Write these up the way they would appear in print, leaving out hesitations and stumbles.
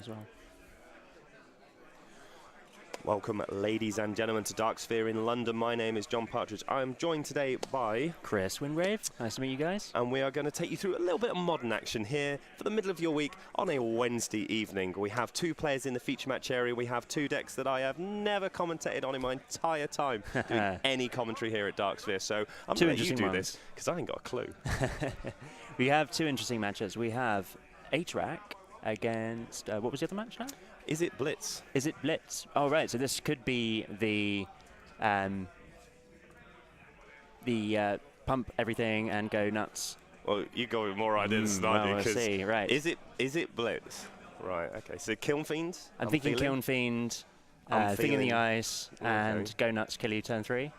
as well. Welcome, ladies and gentlemen, to Dark Sphere in London. My name is John Partridge. I am joined today by Chris Wingrave. Nice to meet you guys. And we are going to take you through a little bit of modern action here for the middle of your week on a Wednesday evening. We have two players in the feature match area. We have two decks that I have never commentated on in my entire time doing any commentary here at Dark Sphere. So I'm going to let you do this because I ain't got a clue. We have two interesting matches. We have HRAC against, what was the other match now? Is it Blitz? Is it Blitz? Oh, right. So this could be the pump everything and go nuts. Well, you go with more ideas than I do. We'll see, right. Is it Blitz? Right, okay. So Kiln Fiend? I'm thinking Kiln Fiend, Thing in the Ice, and Go Nuts, kill you turn 3.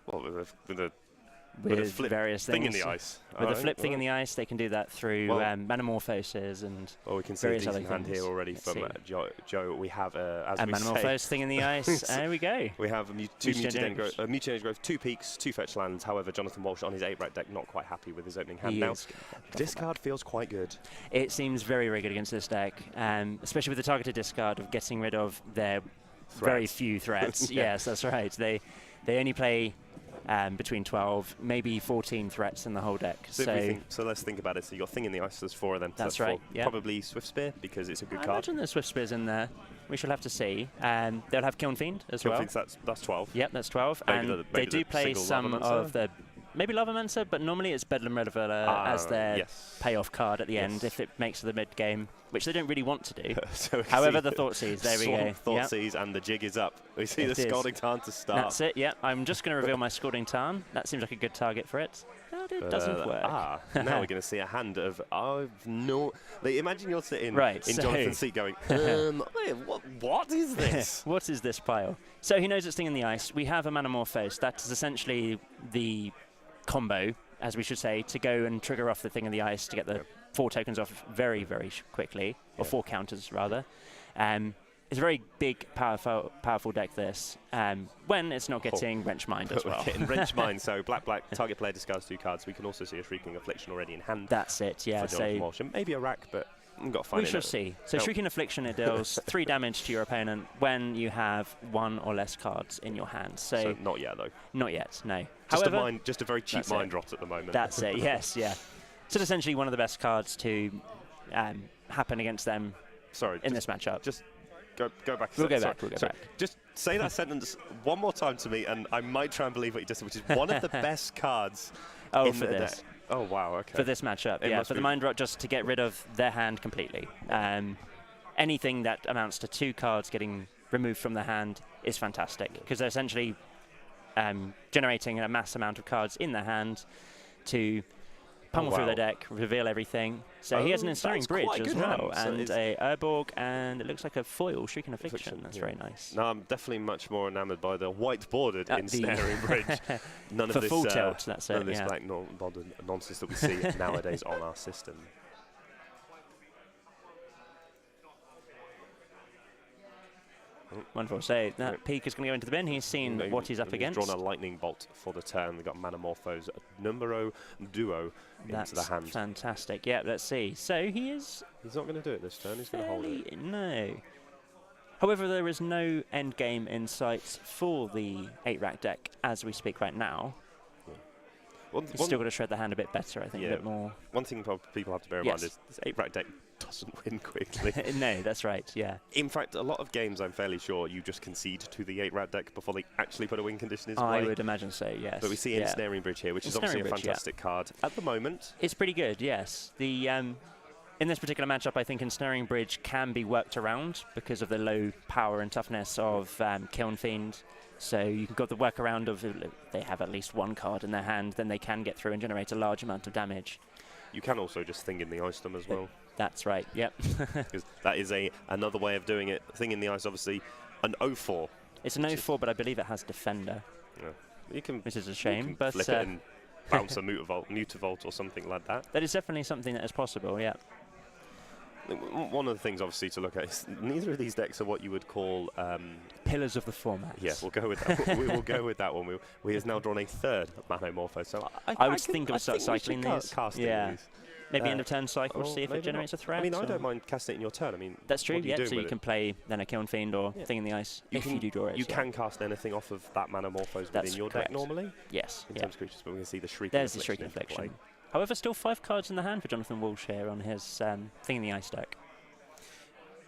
Well, with a flip various thing things. in the ice. With a flip thing in the ice, they can do that through Manamorphoses and we can see various a other decent hand things. here already from Joe. We have, as a we Manamorphose say, thing in the ice. There we go. We have two Mutagen Growth, 2 peaks, 2 fetch lands. However, Jonathan Walsh on his 8-rat deck not quite happy with his opening hand. Now, discard feels quite good. It seems very, very good against this deck, especially with the targeted discard of getting rid of their very few threats. Yes, that's right. They only play between 12, maybe 14 threats in the whole deck. So let's think about it. So you got Thing in the Ice, there's 4 of them. That's right. Probably Swift Spear because it's a good card. I imagine there's Swift Spears in there. We shall have to see. They'll have Kiln Fiend as well. That's 12. Yep, that's 12. Maybe and they do play some of the maybe Lavamancer, but normally it's Bedlam Reveler as their payoff card at the end if it makes the mid game, which they don't really want to do. However, the Thoughtseize, there we go. Thoughtseize, and the jig is up. We see the Scalding Tarn to start. That's it, yeah. I'm just going to reveal my Scalding Tarn. That seems like a good target for it. But it doesn't work. Now we're going to see a hand of, imagine you're sitting in Jonathan's seat going, what is this? What is this pile? So he knows it's Thing in the Ice. We have a Manamorphose. That is essentially the combo, as we should say, to go and trigger off the Thing in the Ice to get the 4 tokens off very, very quickly, or 4 counters rather. It's a very big, powerful deck, this, when it's not getting Wrench Mind as well. Getting Wrench Mind, so black, target player discards 2 cards. We can also see a Shrieking Affliction already in hand. That's it, yeah. For Jonathan Walsh. And maybe a rack, but we've got to find we shall see. So Shrieking Affliction, it deals 3 damage to your opponent when you have 1 or less cards in your hand. So not yet, though. Not yet, no. However, just a very cheap mind rot at the moment. That's it, yes, yeah. So it's essentially one of the best cards to happen against them in this matchup. Just go back. We'll go back. Just say that sentence one more time to me, and I might try and believe what you just said, which is one of the best cards in the deck. Oh, wow, okay. For this matchup, for the Mind Rot, just to get rid of their hand completely. Anything that amounts to 2 cards getting removed from the hand is fantastic, because they're essentially generating a mass amount of cards in their hand to pummel through the deck, reveal everything. So he has an Ensnaring Bridge as well, and a Urborg, and it looks like a foil Shrieking Affliction. That's very nice. No, I'm definitely much more enamoured by the white-bordered Ensnaring Bridge. None of this full tilt, that's none of this black bordered nonsense that we see nowadays on our system. Wonderful. So that peak is going to go into the bin. He's seen what he's up against. He's drawn a Lightning Bolt for the turn. We've got Manamorphose, Numero Duo into the hand. Fantastic. Yeah, let's see. So he's not going to do it this turn. He's going to hold it. No. However, there is no end game in sight for the 8-rack deck as we speak right now. He's still got to shred the hand a bit better, I think, a bit more. One thing people have to bear in mind is this 8-rack deck doesn't win quickly. No, that's right, yeah. In fact, a lot of games, I'm fairly sure, you just concede to the 8-rat deck before they actually put a win condition in play. I would imagine so, yes. But we see Ensnaring Bridge here, which is obviously a fantastic card at the moment. It's pretty good, yes. The in this particular matchup, I think Ensnaring Bridge can be worked around because of the low power and toughness of Kiln Fiend. So you can got the workaround of if they have at least 1 card in their hand, then they can get through and generate a large amount of damage. You can also just Thing in the Ice them as well. That's right, yep. Because that is another way of doing it. Thing in the Ice, obviously, an 0-4. It's an 0-4, but I believe it has Defender. Yeah. You can, which is a shame. You can flip it and bounce a Mutavault or something like that. That is definitely something that is possible, yeah. One of the things, obviously, to look at is neither of these decks are what you would call pillars of the format. Yeah, we'll go with that. We will go with that one. We have now drawn a 3rd Manamorphose. So I would think of start cycling these. Casting these. maybe end of turn cycle, or see if it maybe generates not. a threat. I mean, I or- don't mind casting it in your turn. I mean, That's true. what are you Yeah, doing so you with can it? play then a Kiln Fiend or Yeah. Thing in the Ice You if can- you do draw it. You yeah. can cast anything off of that Manamorphose That's within your correct. deck normally Yes. in Yeah. terms of creatures, but we can see the Shrieking There's the Affliction Shrieking into play. Affliction. However, still 5 cards in the hand for Jonathan Walsh here on his Thing in the Ice deck.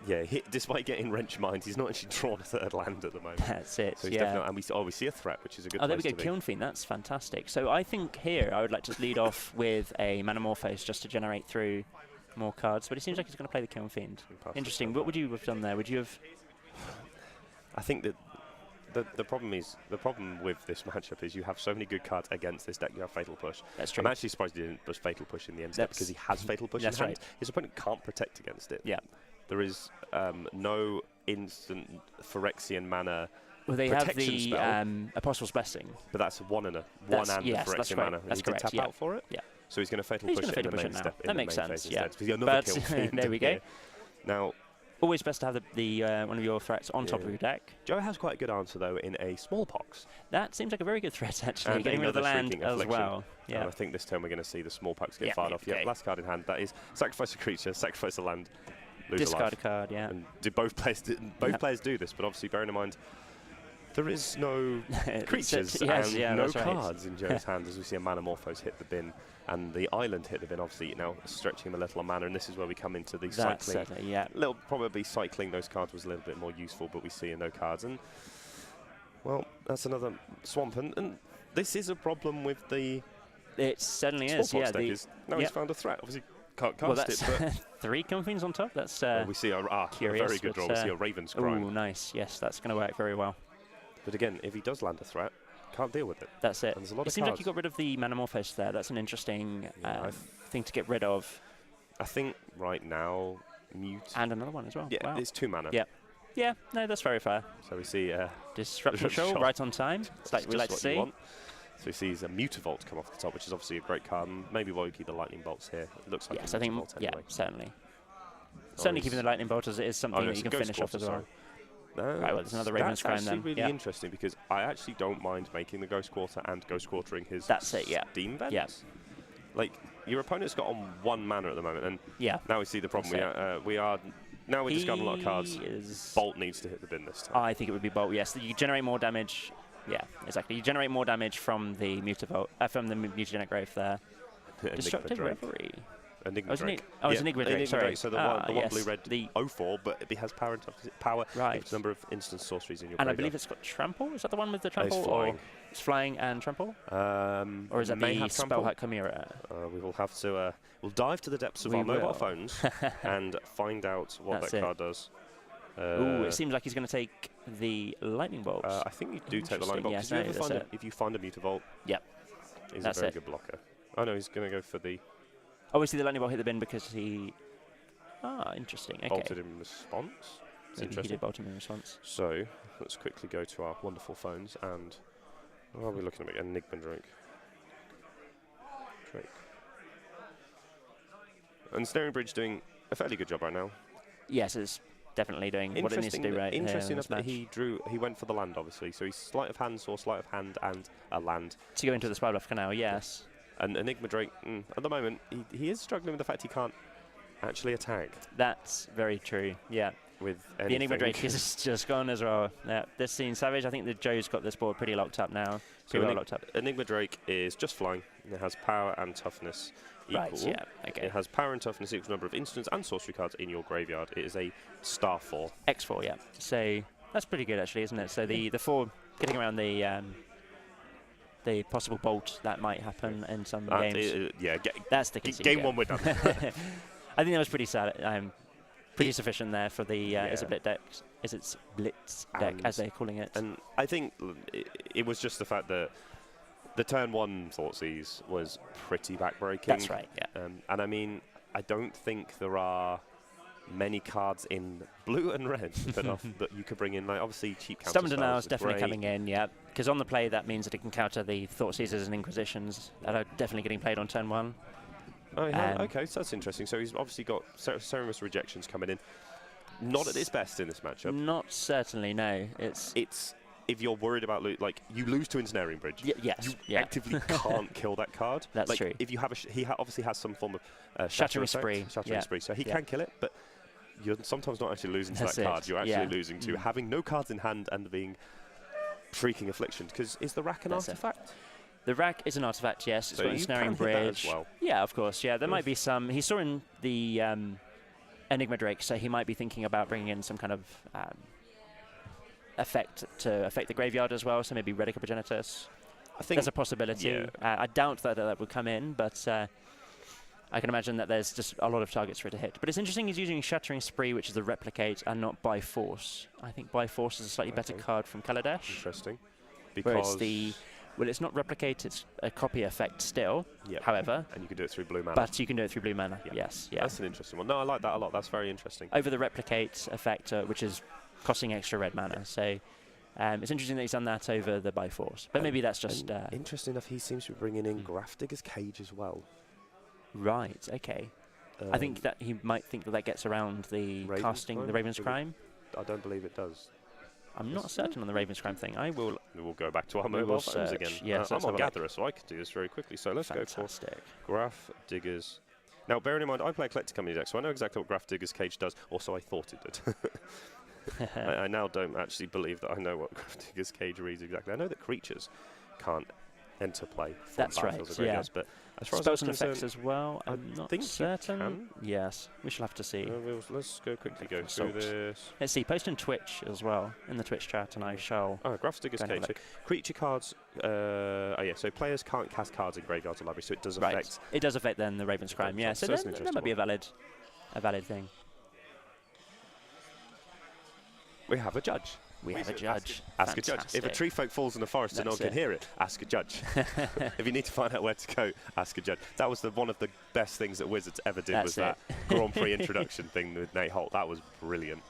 Yeah, despite getting Wrench Mind, he's not actually drawn a third land at the moment. That's it. So he's yeah. definitely, and we see a threat, which is a good Oh, there we place go, to be. Kiln Fiend. That's fantastic. So I think here I would like to lead off with a Manamorphose just to generate through more cards. But it seems like he's going to play the Kiln Fiend. Interesting. What would you have done there? Would you have? I think that the problem with this matchup is you have so many good cards against this deck. You have Fatal Push. That's true. I'm actually surprised he didn't push Fatal Push in the end step because he has Fatal Push in That's hand. right. His opponent can't protect against it. Yeah. There is no instant Phyrexian mana, Well, they have protection the spell. Apostle's Blessing. but that's one and That's- the yes, that's Phyrexian correct. mana. And That's he did correct, tap yeah. out for it. Yeah. So he's going to Fatal He's Push gonna it in Fatal the Push main it now. step. That in the makes main sense, phase yeah. instead. So another But Kill Fiend there we go. here. Now, Always best to have the one of your threats on top of Yeah. your deck. Joe has quite a good answer though in a Smallpox. That seems like a very good threat, actually. And Getting rid of the another land Shrieking as Affliction. well. And Yeah. I think this turn we're going to see the Smallpox get Yeah, fired off. Yeah, okay. last card in hand. That is sacrifice a creature, sacrifice a land, lose Discard a a life. card, yeah. And do both players do this? But obviously, bearing in mind, there is no creatures Yes, and yeah, no that's right. cards in Joe's hand as we see a Manamorphose hit the bin and the island hit the bin. Obviously, now stretching him a little on mana, and this is where we come into the That's cycling. certainly, yeah. Probably cycling those cards was a little bit more useful, but we see no cards. And well, that's another swamp, and this is a problem with the It certainly is, Smallpox yeah. deck. Now he's yeah. found a threat. Obviously, can't Well, cast that's it, but 3 Kiln Fiends on top. That's we see a curious, very good but, draw. We see a Raven's oh, Crime. nice. Yes, that's going to work very well. But again, if he does land a threat, can't deal with it. That's it. And there's a lot It of seems like cards. you got rid of the Manamorphose there. That's an interesting Yeah, thing to get rid of. I think right now, Mute. And another one as well. Yeah, Wow. it's 2 mana. Yeah. Yeah, no, that's very fair. So we see Disrupt Disrupt Control Shot. right on time. It's like it's we just like to what you see. want. So he sees a Mutavault come off the top, which is obviously a great card. And maybe Woki the Lightning Bolts here. It looks like Yes, a I think, Mutavault yeah, anyway. certainly. Certainly keeping the Lightning Bolt as it is something no, that it's you a can Ghost finish off Quarter, as well. sorry. No, Right, well, there's another Raven's Crime that's then. actually really Yeah. interesting because I actually don't mind making the Ghost Quarter and Ghost Quartering his That's it, yeah. Steam Vents. Yeah. Like, your opponent's got on 1 mana at the moment, and Yeah. now we see the problem. That's We are now we're discarding a lot of cards. He is- Bolt needs to hit the bin this time. I think it would be Bolt, yes. You generate more damage. Yeah, exactly. You generate more damage from the Mutavault, from the Mutagenic Growth there. Enigma Destructive Drake. Reverie. Enigma Oh, it's Drake. it's Enigma Drake, sorry. So the one yes, blue-red the 04, but it has power and power. Right. It's the number of instant sorceries in your And I graveyard. believe it's got Trample. Is that the one with the It's Trample? flying. Or it's Flying and Trample? Or is that may the have trample. Spellhack Chimera? We will have to. We'll dive to the depths of We our mobile will. phones and find out what That's that it. card does. Ooh, it seems like he's going to take the Lightning Bolts. I think you do take the Lightning Bolt. Yes, Because no, that's if you find a Mutavault, Yep. he's That's a very it. good blocker. Oh no, he's going to go for the Obviously, the Lightning Bolt hit the bin because he... Ah, interesting. Okay. bolted in response. It's Maybe he interesting. did bolt him in response. So let's quickly go to our wonderful phones and what are we looking at? Enigma Drake. And Snaring Bridge doing a fairly good job right now. Yes, it's definitely doing what it needs to do right here in Interesting this enough that match. he went for the land obviously. So he's sleight of hand, saw sleight of hand and a land. To go into the Spellbluff Canal, yes. And Enigma Drake, at the moment, he is struggling with the fact he can't actually attack That's very true, yeah. with The anything. Enigma Drake is just gone as well. Yeah, this scene, Savage, I think that Joe's got this board pretty locked up now. So Pretty well locked up. Enigma Drake is just flying. It has power and toughness equal. Right, yeah, okay. It has power and toughness equal number of instants and sorcery cards in your graveyard. It is a star 4. X4, yeah. So that's pretty good, actually, isn't it? So the 4 getting around the possible bolt that might happen in some games. That's the conceit, game yeah. 1 we're done. I think that was pretty sad. Pretty sufficient there for the is it Yeah. Blitz deck? Is it Blitz deck And- as they're calling it? And I think it was just the fact that the turn 1 Thoughtseize was pretty backbreaking. That's right. Yeah. And I mean, I don't think there are many cards in blue and red that you could bring in. Like obviously, cheap counter Stubborn spells Denial is are definitely great. coming in, yeah. Because on the play, that means that it can counter the Thoughtseizers and Inquisitions that are definitely getting played on turn 1. Oh, yeah. Okay, so that's interesting. So he's obviously got Ceremus Rejections coming in. Not at its best in this matchup. Not certainly, no. It's It's if you're worried about like you lose to Ensnaring Bridge, yes, you actively can't kill that card. That's like, true. If you have he obviously has some form of Shattering Spree, Shattering Spree, so he can kill it, but you're sometimes not actually losing to That's that card. it. You're actually losing to having no cards in hand and being Shrieking Affliction. Because is the rack an artifact? The rack is an artifact, yes. It's So got you Ensnaring can hit that Bridge. as well. Yeah, of course. Yeah, there might be some. He saw in the Enigma Drake, so he might be thinking about bringing in some kind of effect to affect the graveyard as well. So maybe Relic of Progenitus. I think There's a possibility. yeah. I doubt that would come in, but I can imagine that there's just a lot of targets for it to hit. But it's interesting he's using Shattering Spree, which is the Replicate, and not By Force. I think By Force is a slightly better card from Kaladesh. Interesting. Whereas Because well, it's not Replicate, it's a copy effect still, however. And you can do it through blue mana. But you can do it through blue mana, Yeah. yes. Yeah. That's an interesting one. No, I like that a lot. That's very interesting. Over the Replicate effect, which is costing extra red mana. So it's interesting that he's done that over the By Force. But maybe that's just... interesting enough, he seems to be bringing in Grafdigger's Cage as well. Right, okay. I think that he might think that gets around the Raven's casting, Crime? the Raven's Crime. I don't believe it does. I'm not certain on the Raven's Crime thing. We'll go back to our We mobile will phones search. again. Yes, I'm let's on have a look. Gatherer, so I can do this very quickly. So let's go for Fantastic. Grafdigger's. Now, bearing in mind, I play a Collector Company deck, so I know exactly what Grafdigger's Cage does. Also, I thought it did. I now don't actually believe that I know what Grafdigger's Cage reads exactly. I know that creatures can't enter play from That's right, battlefields or graveyards, but as far Spells as I'm and effects concerned, as well. I I'm not think you certain. can. Yes, we shall have to see. let's go quickly go Consult. through this. Let's see. Post in Twitch as well in the Twitch chat, and I shall. Oh, Grafdigger's Go and have Cage. a So creature cards. So players can't cast cards in graveyards or libraries, so it does Right. affect. It does affect then the Raven's Crime. Yeah. So So it's that an might be interesting a valid thing. We have a judge. We have a judge. Ask a judge. If a tree folk falls in the forest and no one That's can hear it, ask a judge. If you need to find out where to go, ask a judge. That was one of the best things that Wizards ever did. That's was that Grand Prix introduction thing with Nate Holt. That was brilliant.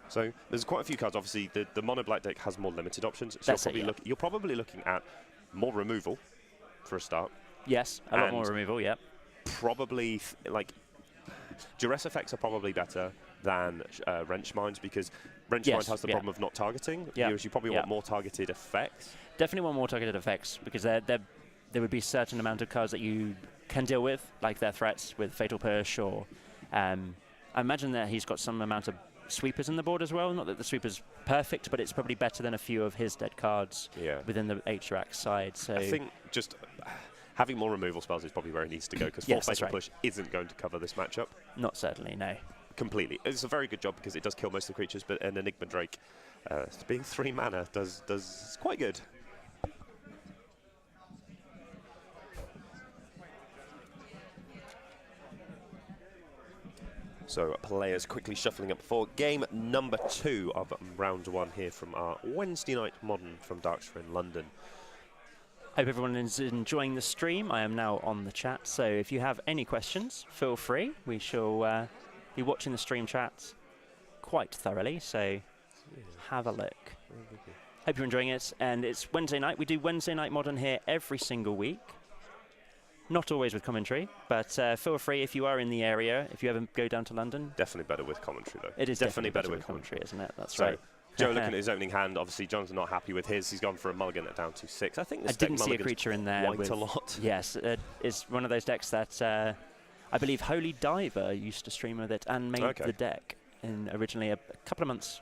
So there's quite a few cards. Obviously, the mono black deck has more limited options. So you're probably looking at more removal for a start. Yes, a lot And more removal. Yep. Probably like duress effects are probably better than wrench mines, because wrench mines has the problem of not targeting. You probably want more targeted effects. Definitely want more targeted effects, because there would be a certain amount of cards that you can deal with, like their threats with Fatal Push, or I imagine that he's got some amount of sweepers in the board as well. Not that the sweeper's perfect, but it's probably better than a few of his dead cards within the H-Rack side. So I think just having more removal spells is probably where it needs to go, because Fatal Push isn't going to cover this matchup. Not certainly, no. Completely. It's a very good job because it does kill most of the creatures, but an Enigma Drake, being 3 mana, does quite good. So players quickly shuffling up for game number 2 of round 1 here from our Wednesday night Modern from Darkshire in London. Hope everyone is enjoying the stream. I am now on the chat, so if you have any questions, feel free. We shall be watching the stream chat quite thoroughly, so have a look. Hope you're enjoying it, and it's Wednesday night. We do Wednesday night Modern here every single week. Not always with commentary, but feel free if you are in the area, if you ever go down to London. Definitely better with commentary, though. It is definitely better with commentary, isn't it? That's right. Joe looking at his opening hand. Obviously, John's not happy with his. He's gone for a mulligan at down to 6. I think this I didn't see a creature in there. White a lot. Yes, it's one of those decks that I believe Holy Diver used to stream with it and made the deck originally a couple of months,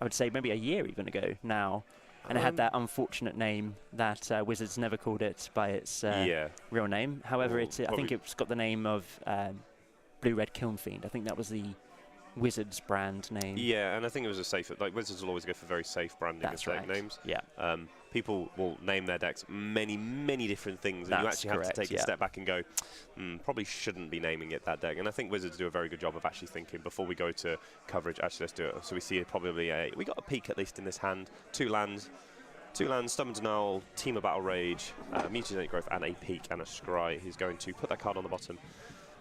I would say maybe a year even ago now. And it had that unfortunate name that Wizards never called it by its real name. However, I think it's got the name of Blue Red Kiln Fiend. I think that was the Wizards brand name. Yeah, and I think it was a safe. Like Wizards will always go for very safe branding of deck names. Yeah. People will name their decks many different things, and you actually have to take a step back and go, probably shouldn't be naming it that deck. And I think Wizards do a very good job of actually thinking before we go to coverage. Actually, let's do it. So we see probably we got a peek at least in this hand. 2 lands, Stubborn Denial, Team of Battle Rage, Mutagenic Growth, and a Peak and a Scry. He's going to put that card on the bottom.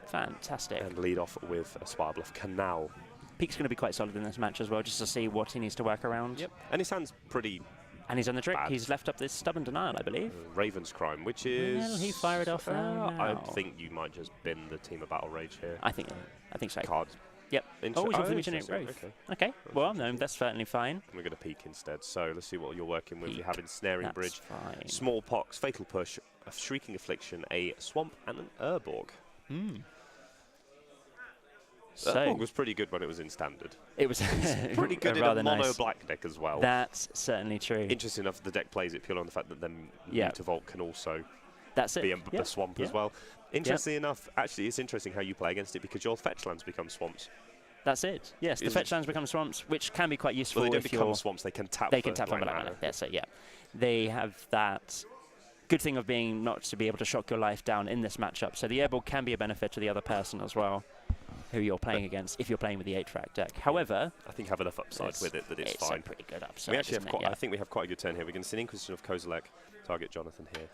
Fantastic. And lead off with a Spirebluff Canal. Peak's going to be quite solid in this match as well, just to see what he needs to work around. Yep. And his hand's pretty And he's on the trick. Bad. He's left up this Stubborn Denial, I believe. Raven's Crime, which is... Well, he fired off now. I think you might just bin the Team of Battle Rage here. I think so. Cards. Yep. Oh, he's off the Regenerate interesting. Wraith. Okay. Okay. Well, no, that's certainly fine. We're going to peek instead. So let's see what you're working with. Peek. You have Ensnaring That's Bridge, fine. Smallpox, Fatal Push, a Shrieking Affliction, a Swamp, and an Urborg. So Urborg was pretty good when it was in Standard. it was Pretty good in a rather mono nice. black deck as well. That's certainly true. Interesting enough, the deck plays it purely on the fact that then Yeah. Mutavault can also That's it. be a Yeah. swamp Yeah. as well. Interestingly enough, actually, it's interesting how you play against it because your fetch lands become swamps. That's it. Yes, the Is fetch it- lands become swamps, which can be quite useful Well, they don't if become you're... swamps, they can tap They for can tap on black black mana. mana. That's it, yeah. They have that good thing of being not to be able to shock your life down in this matchup. So the Urborg can be a benefit to the other person as well, who you're playing against, if you're playing with the 8-track deck. However... I think have enough upside with it that it's fine. a pretty good upside, We actually isn't have it? quite, I think we have quite a good turn here. We're going to see an Inquisition of Kozilek target Jonathan here.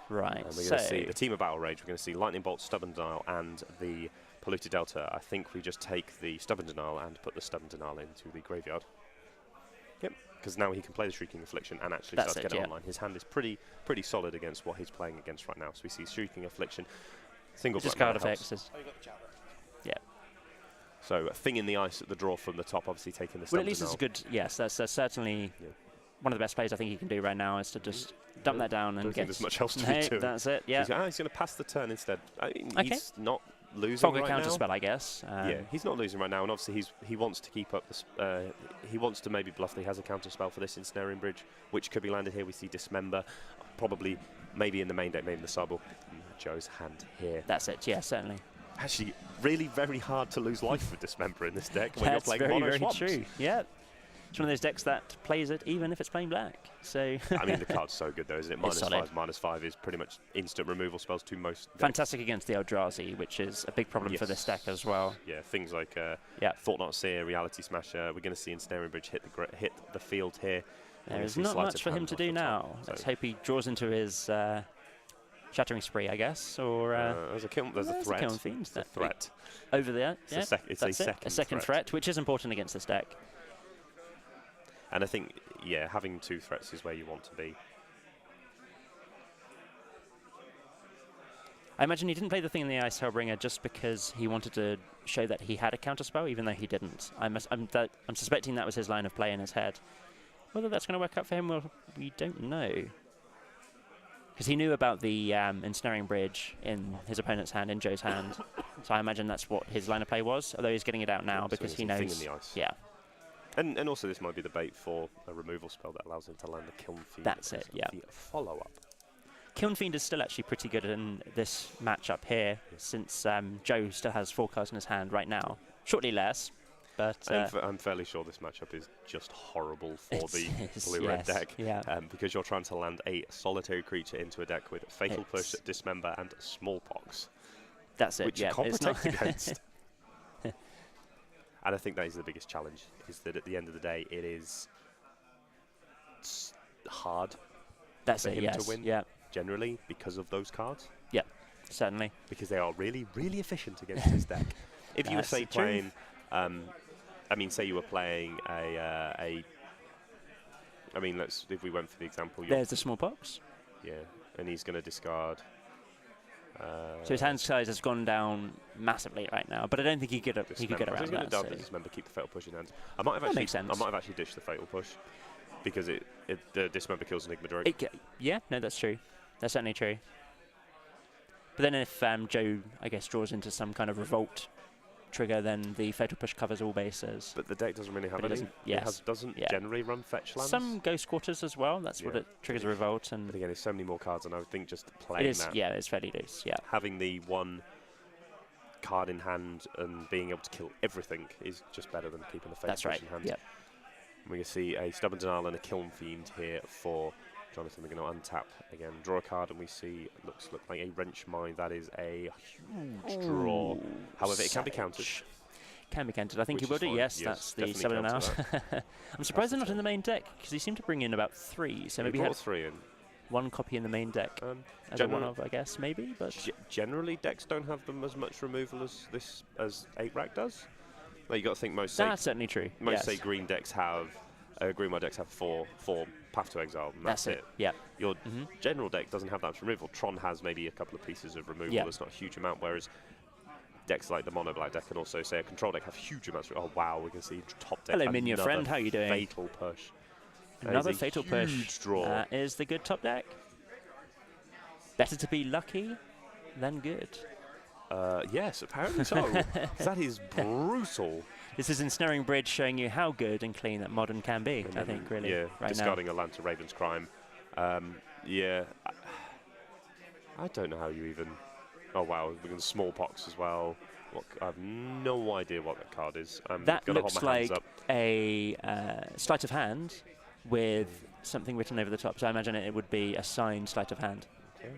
Right, And we're going to see the Team of Battle Rage. We're going to see Lightning Bolt, Stubborn Denial, and the Polluted Delta. I think we just take the Stubborn Denial and put the Stubborn Denial into the graveyard. Yep, because now he can play the Shrieking Affliction and actually start to get it online. His hand is pretty solid against what he's playing against right now. So we see Shrieking Affliction, single just black card mana helps. effects. Oh, you got the Jabber. Yeah. So a Thing in the Ice at the draw from the top, obviously taking the Well, Stubborn at least it's Denial. a good... Yes, that's certainly one of the best plays I think he can do right now is to just dump that down and Don't get... think there's much else to No, be doing. that's it, yeah. He's going to pass the turn instead. I mean, Okay. he's not losing Fog a right counter now. spell, I guess. Yeah, he's not losing right now, and obviously he wants to keep up the. He wants to maybe bluff that he has a counter spell for this Ensnaring Bridge, which could be landed here. We see Dismember, probably maybe in the main deck, maybe in the sideboard. Joe's hand here. That's it, yeah, certainly. Actually, really very hard to lose life with Dismember in this deck when That's you're playing very, mono very swamps. true. Yeah. It's one of those decks that plays it even if it's playing black. So I mean, the card's so good though, isn't it? It's solid. -5 is pretty much instant removal spells to most decks. fantastic against the Eldrazi, which is a big problem for this deck as well. Yeah, things like Yeah. Thought Not Seer, Reality Smasher. We're going to see Ensnaring Bridge hit the field here. We're There gonna is see not Sleight much of for him Hand to off do the top, now. so- Let's hope he draws into his Shattering Spree, I guess, or there's a threat. Kiln Fiend. It's a threat. Over there. It's a Yeah, it's a that's it. second A second threat, which is important against this deck. And I think, yeah, having 2 threats is where you want to be. I imagine he didn't play the Thing in the Ice Hellbringer just because he wanted to show that he had a counterspell, even though he didn't. I'm suspecting that was his line of play in his head. Whether that's going to work out for him, well, we don't know. Because he knew about the Ensnaring Bridge in his opponent's hand, in Joe's hand. So I imagine that's what his line of play was, although he's getting it out now So because it's he a knows... Thing in the Ice. Yeah, And also this might be the bait for a removal spell that allows him to land the Kiln Fiend. That's it, as yeah. The follow-up. Kiln Fiend is still actually pretty good in this matchup here, since Joe still has 4 cards in his hand right now. Shortly less, but... I'm fairly sure this matchup is just horrible for It the is, blue-red yes, deck. yeah. Because you're trying to land a solitary creature into a deck with Fatal Push, It's- Dismember, and Smallpox, that's it, which yeah. you can't it's protect not against. And I think that is the biggest challenge, is that at the end of the day, it is hard That's for it, him yes. to win. Yeah, generally because of those cards, certainly. because they are really, really efficient against his deck. If you were, That's say, the truth. playing, say you were playing I mean, if we went for the example, There's the Smallpox. yeah, and he's going to discard. So his hand size has gone down massively right now, but I don't think he could get He's going around to that. double So. Dismember, keep the Fatal Push in hand. I might have That actually, makes sense. I might have actually ditched the Fatal Push because the Dismember kills Enigma Druid. Yeah, no, that's true. That's certainly true. But then if Joe, I guess, draws into some kind of revolt trigger, then the Fatal Push covers all bases. But the deck doesn't really have But it any. doesn't- Doesn't yeah. generally run fetch lands. Some Ghost Quarters as well. That's what Yeah. it triggers a revolt, But and again, there's so many more cards, and I would think just it playing is. that, Yeah, it's fairly loose. Yeah, having the one card in hand and being able to kill everything is just better than keeping the Fatal that's Push right. in hand. Yeah, We can see a Stubborn Denial and a Kiln Fiend here for Jonathan. We're going to untap again, draw a card, and we see looks like a Wrench Mine. That is a huge draw. However, it can be countered. Can be countered. I think Which he is would. fine. Yes, Yes, that's the definitely 7 and out. I'm surprised they're not in the main deck because he seemed to bring in about 3. So maybe he brought had 3 in. 1 copy in the main deck as a general- one of, I guess, maybe. But Generally, decks don't have them as much removal as 8-rack does. Well, you got to think most That's certainly true. most yes. say green decks have green white decks have four Path to Exile. And that's it. Yeah. Your general deck doesn't have that much removal. Tron has maybe a couple of pieces of removal. Yeah. It's not a huge amount, whereas decks like the mono black deck and also say a control deck have huge amounts. Oh wow, we can see top deck. Hello, Minion friend. How are you doing? Fatal push. Another fatal push. Huge draw. That is the good top deck. Better to be lucky than good. Yes, apparently so. That is brutal. This is Ensnaring Bridge, showing you how good and clean that Modern can be, I think, really. Yeah, right discarding a land to Raven's Crime. Yeah. I don't know how you even... Oh, wow, we're going to Smallpox as well. I have no idea what that card is. I'm that gonna hold looks my hands like up. a sleight of hand with something written over the top. So I imagine it would be a signed sleight of hand. Okay.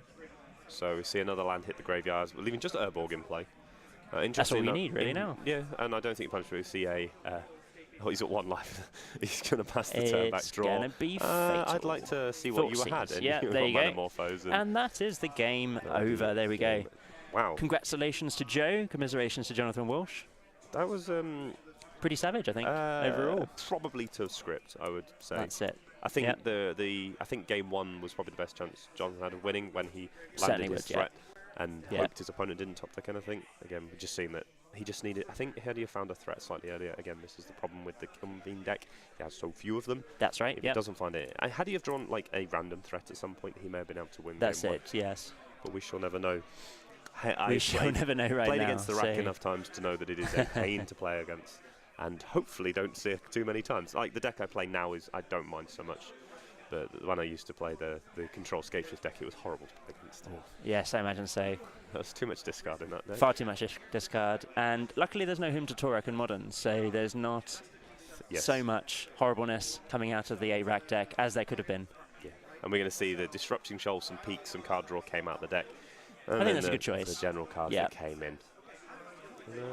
So we see another land hit the graveyards. We're leaving just Urborg in play. That's all we need, really, now. Yeah, and I don't think Punishment will see a... oh, he's at 1 life. He's going to pass the turn back draw. It's going to be fatal. I'd like to see what you had. And yeah, you there you go. And that is the game over. There we go. Wow. Congratulations to Joe. Commiserations to Jonathan Walsh. That was... pretty savage, I think, overall. Probably to script, I would say. That's it. I think I think game 1 was probably the best chance Jonathan had of winning when he landed his threat and hoped his opponent didn't top deck anything. Again, we've just seen that he just needed... I think had he found a threat slightly earlier, again, this is the problem with the Kilnbean deck. He has so few of them. That's right, If he doesn't find it... Had he have drawn like a random threat at some point, he may have been able to win That's game it, yes. But we shall never know. We shall never know right now. Played against the rack enough times to know that it is a pain to play against. And hopefully don't see it too many times. Like the deck I play now I don't mind so much. But when I used to play the Control Scapeshift deck, it was horrible to play against. Yes, I imagine so. There was too much discard in that deck. Far too much discard. And luckily there's no Hymn to Torek in Modern, so there's not so much horribleness coming out of the A-Rack deck as there could have been. Yeah, and we're going to see the Disrupting Shoal, some peaks, and card draw came out the deck. And I think that's a good choice. The general cards that came in.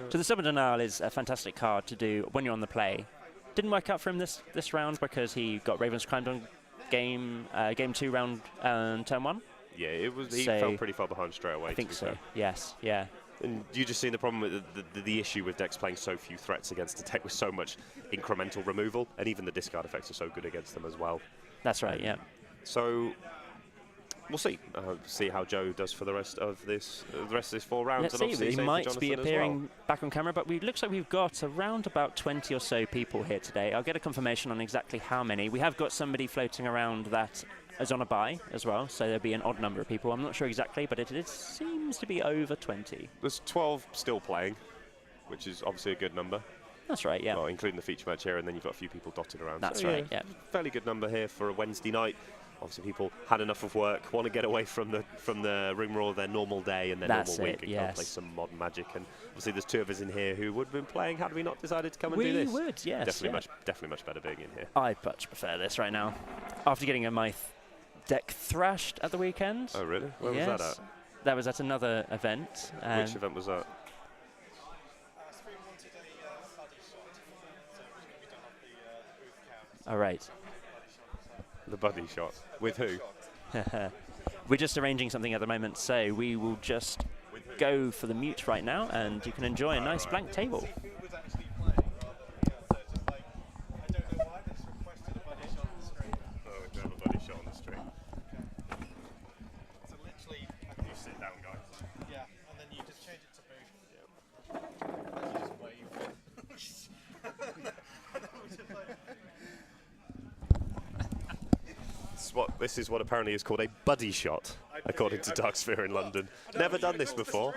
So the Summon Denial is a fantastic card to do when you're on the play. Didn't work out for him this round because he got Raven's Crime on game 2 round turn 1. Yeah, it was. He fell pretty far behind straight away. I think so. Yes. Yeah. And you just seen the problem with the issue with decks playing so few threats against a deck with so much incremental removal, and even the discard effects are so good against them as well. That's right. Yeah. So we'll see. See how Joe does for the rest of this 4 rounds. Let's see. He might be appearing back on camera, but it looks like we've got around about 20 or so people here today. I'll get a confirmation on exactly how many. We have got somebody floating around that is on a buy as well, so there'll be an odd number of people. I'm not sure exactly, but it seems to be over 20. There's 12 still playing, which is obviously a good number. That's right, yeah. Well, including the feature match here, and then you've got a few people dotted around. That's so, right, yeah. Fairly good number here for a Wednesday night. Obviously, people had enough of work, want to get away from the rigmarole of their normal day and their normal week, and come play some Modern Magic. And obviously, there's 2 of us in here who would have been playing had we not decided to come and do this. We would, yes. Definitely much better being in here. I much prefer this right now. After getting my deck thrashed at the weekend. Oh, really? Where was that at? That was at another event. Which event was that? All right. The buddy shot. With who? We're just arranging something at the moment, so we will just go for the mute right now, and you can enjoy a nice blank table. This is what apparently is called a buddy shot, according to Darksphere in London. Never done this before.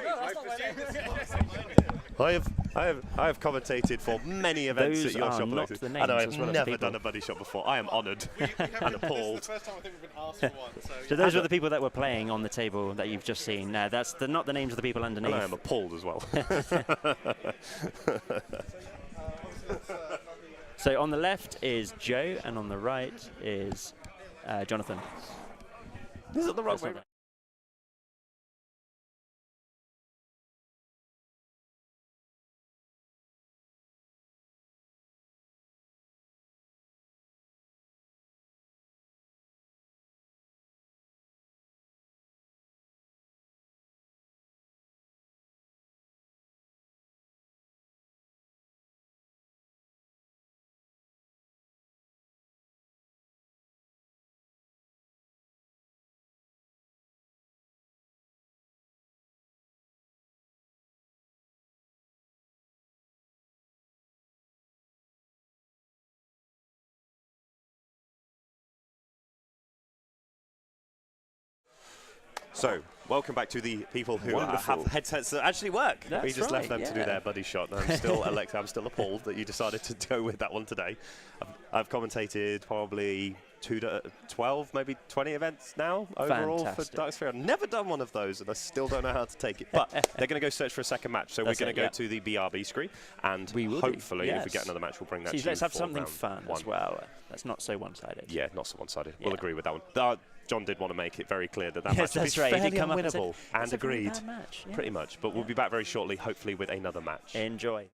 I have commentated for many events Those at your are shop, not the names, and I have well never done a buddy shot before. I am honoured and appalled. So those are the people that were playing on the table that you've just seen. Now, that's not the names of the people underneath. And I am appalled as well. So on the left is Joe, and on the right is Jonathan. This is the wrong way. So, welcome back to the people who Wonderful. have headsets that actually work. That's We just left right, them to do yeah. their buddy shot. And I'm still, Alexa, I'm still appalled that you decided to go with that one today. I've commentated probably 12, maybe 20 events now overall Fantastic. for Dark Sphere. I've never done one of those, and I still don't know how to take it. But they're going to go search for a second match. So That's we're going to go it, to the BRB screen, and We will do, hopefully, if we yes. get another match, we'll bring that See, to let's you have for something round fun one. as well. That's not so one-sided. Yeah, not so one-sided. Yeah. We'll agree with that one. John did want to make it very clear that Yes, match that's would be right. He fairly did come up and said, unwinnable, "It's and a very agreed. bad match." Yeah. Pretty much. But we'll be back very shortly, hopefully with another match. Enjoy.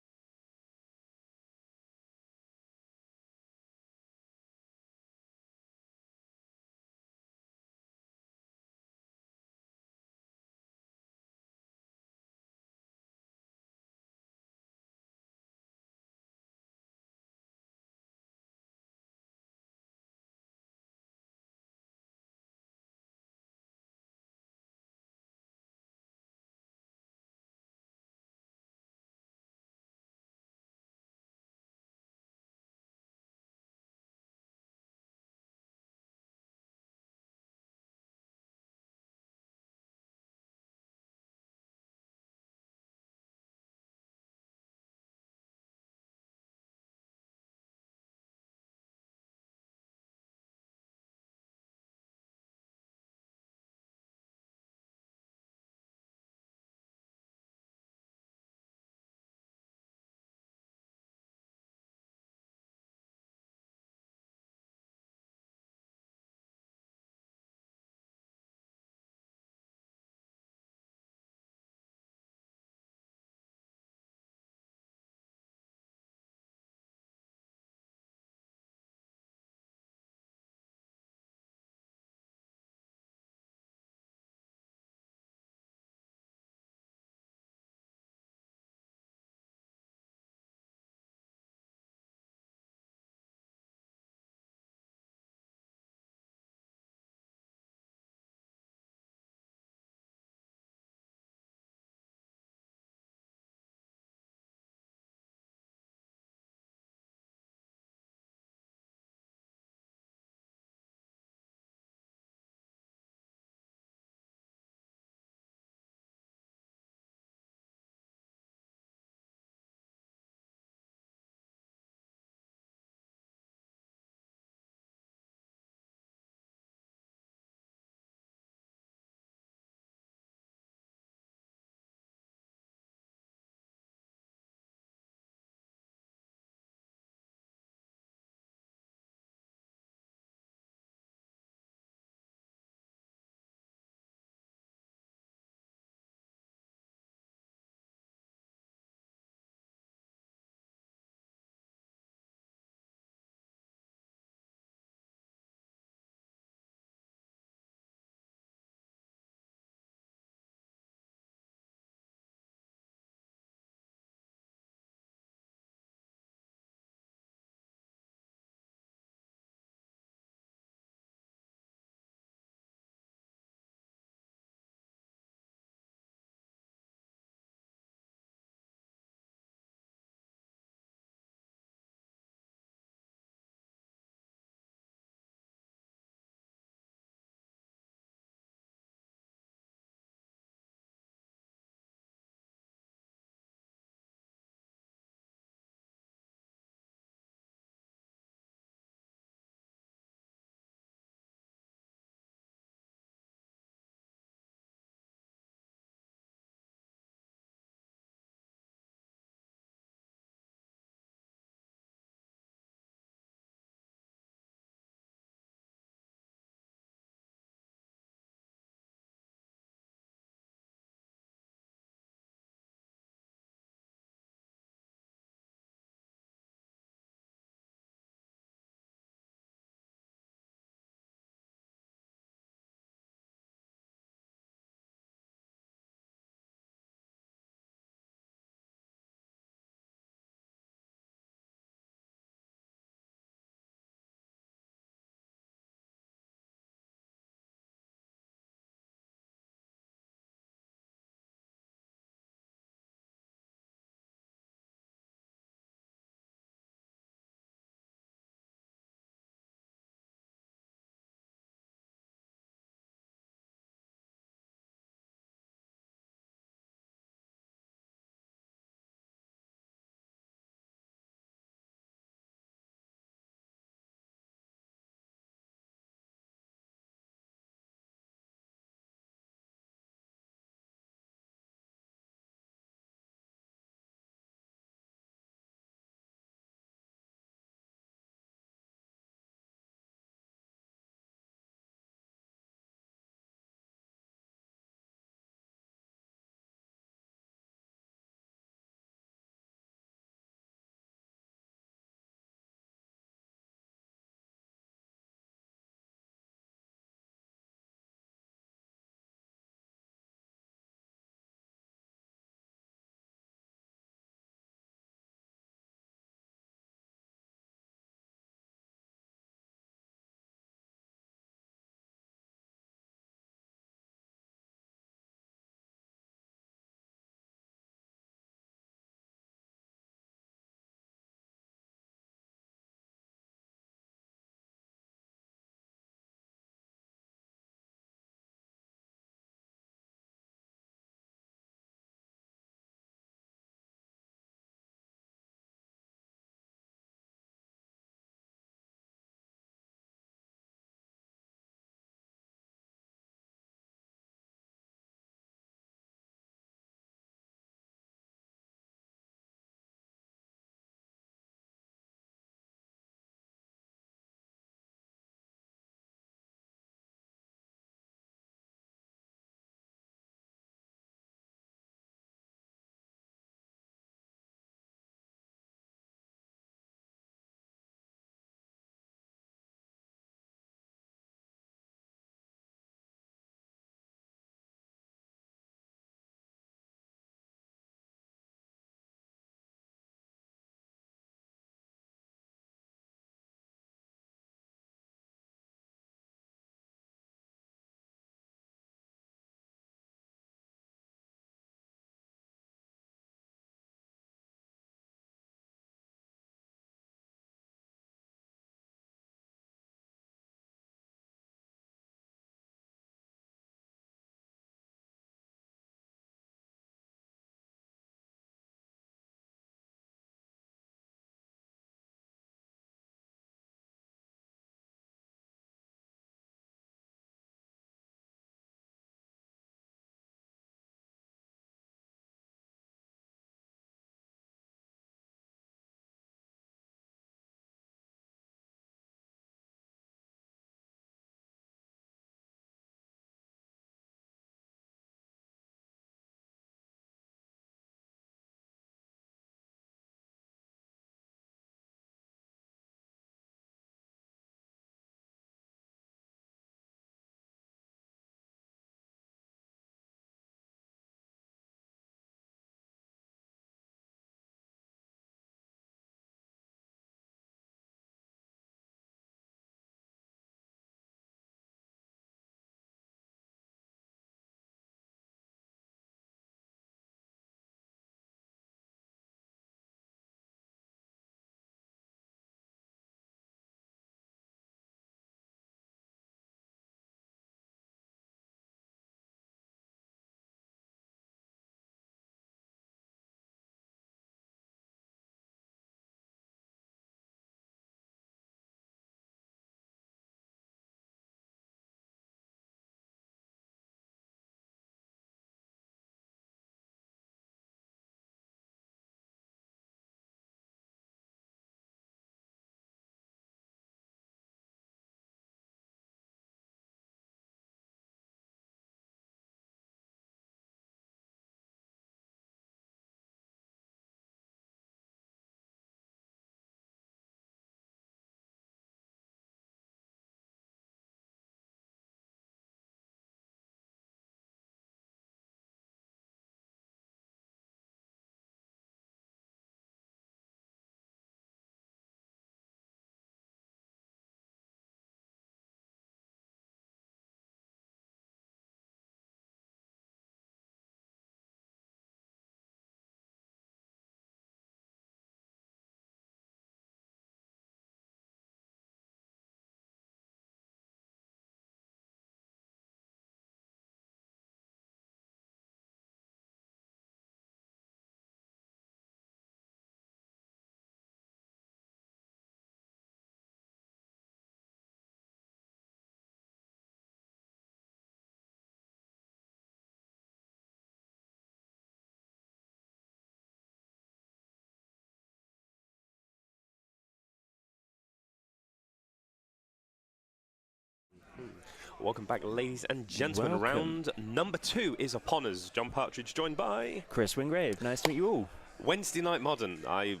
Welcome back, ladies and gentlemen. Welcome. Round number 2 is upon us. John Partridge joined by Chris Wingrave. Nice to meet you all. Wednesday Night Modern. To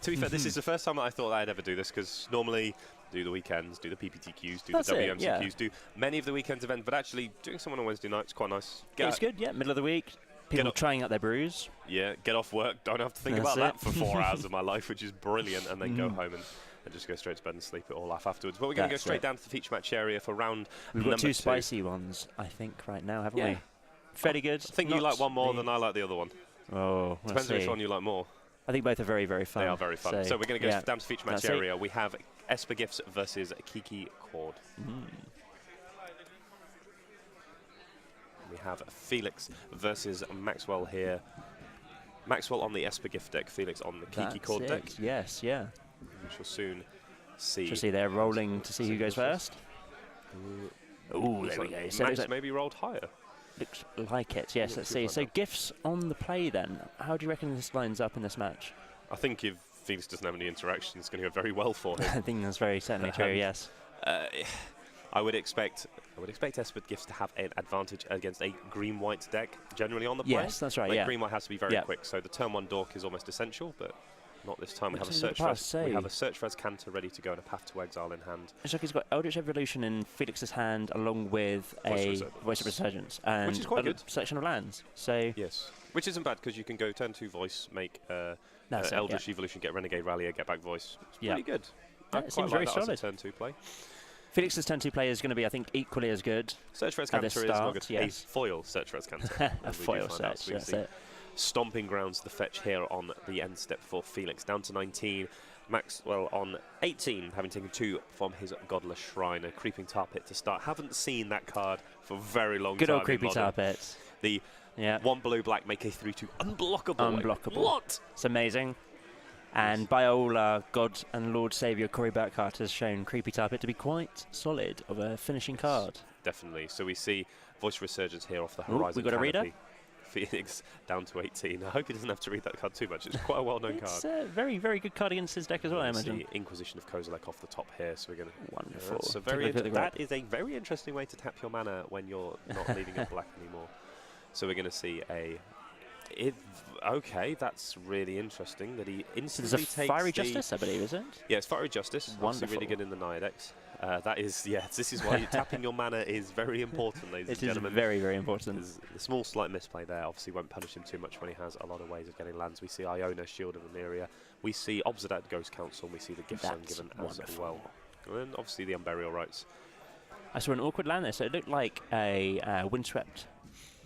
be fair, this is the first time that I thought I'd ever do this, because normally do the weekends, do the PPTQs, do That's the it, WMCQs, yeah. do many of the weekends events, but actually doing someone on Wednesday night is quite nice. It's good, yeah. Middle of the week. People up. trying out their brews. Yeah, get off work, don't have to think That's about it. that for 4 hours of my life, which is brilliant, and then go home and just go straight to bed and sleep it all off afterwards. But we're going to go That's straight it. down to the feature match area for round We've number got 2 2. spicy ones, I think, right now, haven't Yeah. we? Fairly good. I think you Not like one more the- than I like the other one. Oh, Depends let's which see. one you like more. I think both are very, very fun. They are very fun. So we're going to go yeah. down to feature match That's it. area. We have Esper Gifts versus Kiki Cord. We have Felix versus Maxwell here. Maxwell on the Esper Gift deck, Felix on the Kiki That's Cord it. deck. Yes, yeah. We shall soon see. Shall see they're rolling to see who goes first. Oh, Looks there we like go. So it Max looks like, maybe rolled higher. looks like it, yes. Let's Looks see. like So that. gifts on the play then. How do you reckon this lines up in this match? I think if Felix doesn't have any interaction, it's going to go very well for him. I think that's very certainly true, yes. I would expect Esper Gifts to have an advantage against a green-white deck generally on the play. Yes, that's right, Like yeah. green-white has to be very Yeah. quick, so the turn 1 dork is almost essential, but not this time. We have a What's in the search for past say? we have a search for Canter ready to go and a path to exile in hand. It's like he's got Eldritch Evolution in Felix's hand along with Voice of a Resurgence. Voice of Resurgence and is quite a good. selection of lands. So Yes, which isn't bad because you can go turn 2 voice, make That's it, Eldritch Evolution, get Renegade Rallier, get back voice. It's Yeah. pretty good. Yeah, I it quite seems like very that as a solid. turn 2 play. Felix's turn 2 play is going to be, I think, equally as good. Search for At the Canter is not start, good. yes. A foil Search for Canter. A foil search, We that's see it. stomping grounds to the fetch here on the end step for Felix. Down to 19. Maxwell on 18, having taken 2 from his Godless Shrine. A Creeping Tar Pit to start. Haven't seen that card for a very long Good time. old in Creepy Modern. Tar Pits. The Yeah, 1 blue black make a 3/2 unblockable. Unblockable. What? it's amazing. And by all our God and Lord Saviour, Corey Burkhart has shown Creepy Tar Pit to be quite solid of a finishing card. Definitely. So we see Voice Resurgence here off the Ooh, horizon. we got a reader? canopy. Felix down to 18. I hope he doesn't have to read that card too much. It's quite a well-known It's card. a very, very good card against his deck as well, I We imagine. see Inquisition of Kozilek off the top here, so we're going to. Wonderful. That's a Take very a look at the that grip. is a very interesting way to tap your mana when you're not leading a black anymore. So we're going to see a. Okay, that's really interesting that he So there's instantly a takes Fiery the- Justice, I believe, is it? Yeah, it's Fiery Justice. Obviously Wonderful. really good in the Naya decks. That is, yes, this is why tapping your mana is very important, ladies It and is gentlemen. very, very important. There's a small slight misplay there obviously won't punish him too much when he has a lot of ways of getting lands. We see Iona, Shield of Emeria, we see Obsidat Ghost Council, and we see the Gifts That's Ungiven as wonderful. well. And then obviously the Unburial Rites. I saw an awkward land there, so it looked like a windswept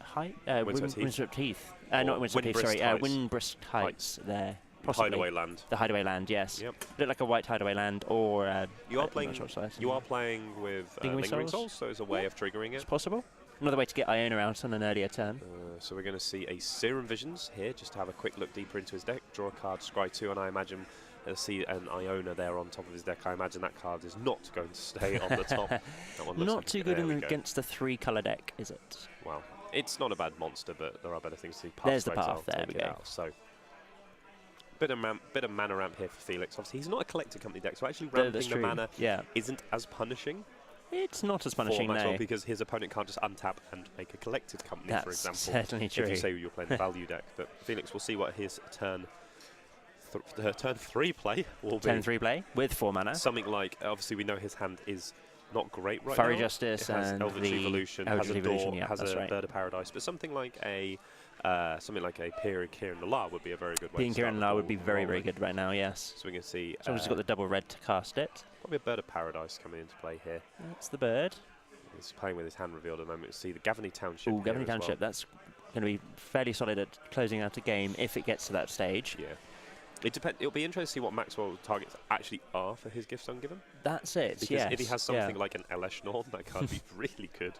height, Windswept Heath. windswept heath. Or Not windswept heath, Windbrisk sorry, Heights. Windbrisk Heights there. Possibly. Hideaway land. The hideaway land, yes. Yep. Looked like a white hideaway land, or You are I'm playing. not sure size. You are playing with Lingering Lingering Souls? Souls, so it's a way of triggering It's it. possible. Another way to get Iona out on an earlier turn. So we're going to see a Serum Visions here, just to have a quick look deeper into his deck. Draw a card, scry 2, and I imagine see an Iona there on top of his deck. I imagine that card is not going to stay on the top. That one looks Not like too there good we go. against the 3-colour deck, is it? Well, it's not a bad monster, but there are better things to see. There's to the path, exile, there take we it go. out. So, bit of mana ramp here for Felix. Obviously, he's not a collected company deck, so actually That's ramping the true. mana Yeah. isn't as punishing It's not as for punishing, Maxwell no. because his opponent can't just untap and make a collected company, for That's example. certainly true. If you say you're playing the value deck, but Felix will see what his turn 3 play will be. 10-3 play with 4 mana. Something like, obviously, we know his hand is not great right Fiery now. Justice It has and Eldritch the Evolution, Eldritch has a Evolution, door, yeah, has that's a right. Bird of Paradise, but something like a Kieran Lar would be a very good way. Being to start Kieran the La would ball be very, very rolling. good right now, yes. So we can see So he's got the double red to cast it. probably a Bird of Paradise coming into play here. That's the bird. He's playing with his hand revealed at the moment. See the Gavany Township. Ooh, here Gavany as well. Township, that's going to be fairly solid at closing out a game if it gets to that stage. Yeah. It'll be interesting to see what Maxwell targets actually are for his Gifts Ungiven. That's it, Because yes. if he has something like an Elesh Norn, that card would be really good.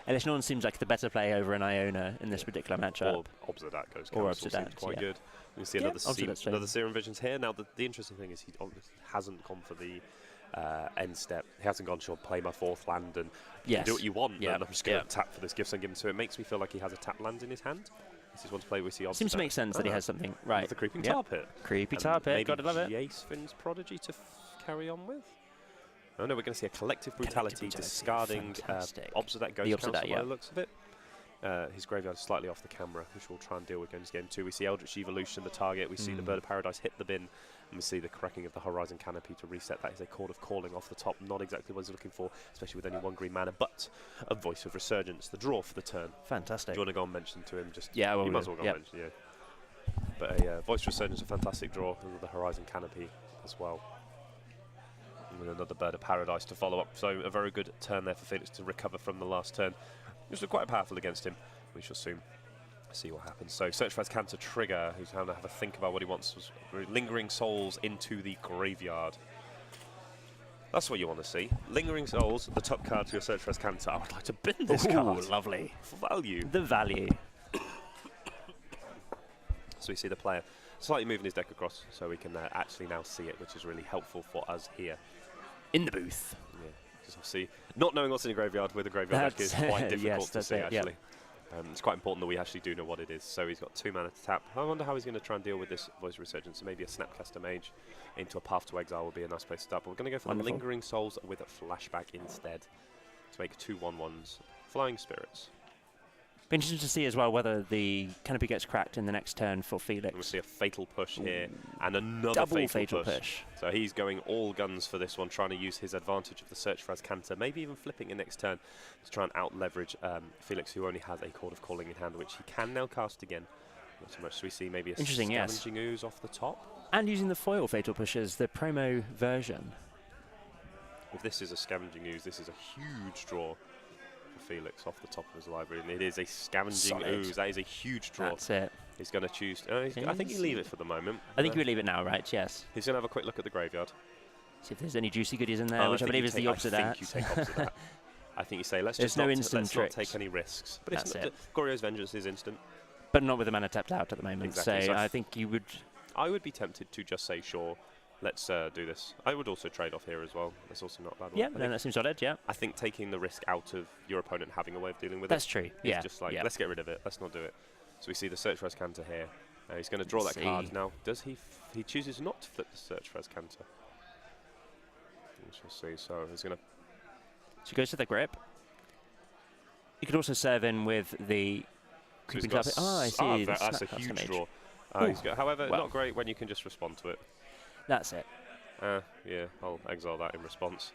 Elish Norn seems like the better play over an Iona in this particular matchup. Or Obsidat Ghost Or Council seems Obsidat, quite yeah. good. We see Yeah, another, Obsidat's another fine. Serum Visions here. Now, the interesting thing is he obviously hasn't gone for the end step. He hasn't gone, sure, play my 4th land and you Yes. can do what you want. Yeah. And I'm just going to Yeah. tap for this Gifts Ungiven. So it makes me feel like he has a tap land in his hand. This is one to play with the Obsidat. Seems to make sense that he has something. Right. With the Creeping Yep. Tar Pit. Creepy And Tar Pit, maybe gotta love it. Jace Finn's Prodigy to carry on with. Oh no, we're going to see a collective brutality, discarding Obsidat Ghost Council by the looks of it. His graveyard is slightly off the camera, which we'll try and deal with going into game 2. We see Eldritch Evolution, the target. We see the Bird of Paradise hit the bin. And we see the cracking of the Horizon Canopy to reset. That is a Chord of Calling off the top. Not exactly what he's looking for, especially with only 1 green mana, but a Voice of Resurgence, the draw for the turn. Fantastic. Do you want to go and mention to him? Just yeah, you might as well go and mention, yeah. But a Voice of Resurgence, a fantastic draw with the Horizon Canopy as well. And with another Bird of Paradise to follow up. So a very good turn there for Felix to recover from the last turn. Which was quite powerful against him. We shall soon see what happens. So Search for Azcanta trigger, who's going to have a think about what he wants. Lingering Souls into the graveyard. That's what you want to see. Lingering Souls, the top card to your Search for Azcanta. I would like to bin this card. Lovely. For value. The value. So we see the player slightly moving his deck across, so we can actually now see it, which is really helpful for us here. In the booth. Yeah, because obviously not knowing what's in the graveyard with a graveyard deck is quite difficult to see, actually. It's quite important that we actually do know what it is. So he's got 2 mana to tap. I wonder how he's going to try and deal with this Voice of Resurgence. So maybe a Snapcaster Mage into a Path to Exile would be a nice place to start. But we're going to go for the Lingering Souls with a Flashback instead to make 2 1/1s. Flying Spirits. Be interesting to see as well whether the canopy gets cracked in the next turn for Felix. We'll see a Fatal Push here and another Double fatal push. So he's going all guns for this one, trying to use his advantage of the Search for Azcanta, maybe even flipping it next turn to try and out-leverage Felix, who only has a Chord of Calling in hand, which he can now cast again. Not so much. So we see maybe a Scavenging Ooze off the top. And using the foil Fatal Push as the promo version. If this is a Scavenging Ooze, this is a huge draw. Felix off the top of his library, and it is a Scavenging Ooze. That is a huge draw. That's it. He's going to choose. I think you leave it for the moment. I think you would leave it now, right? Yes. He's going to have a quick look at the graveyard. See if there's any juicy goodies in there, which I believe is the opposite of that. I think you take opposite that. I think you say, let's there's just not take any risks. But that's it. Goryo's Vengeance is instant. But not with the mana tapped out at the moment. Exactly. So I think you would. I would be tempted to just say, sure, let's do this. I would also trade off here as well. That's also not a bad one. Yeah, no, that seems solid, yeah. I think taking the risk out of your opponent having a way of dealing with that's true, yeah. Just like, let's get rid of it. Let's not do it. So we see the Search for Azcanta here. He's going to draw that card. Now, does he chooses not to flip the Search for Azcanta. We shall see. So he's going to... So he goes to the grip. You could also serve in with the... So I see. That's a huge draw. However, not great when you can just respond to it. That's it. Yeah, I'll exile that in response.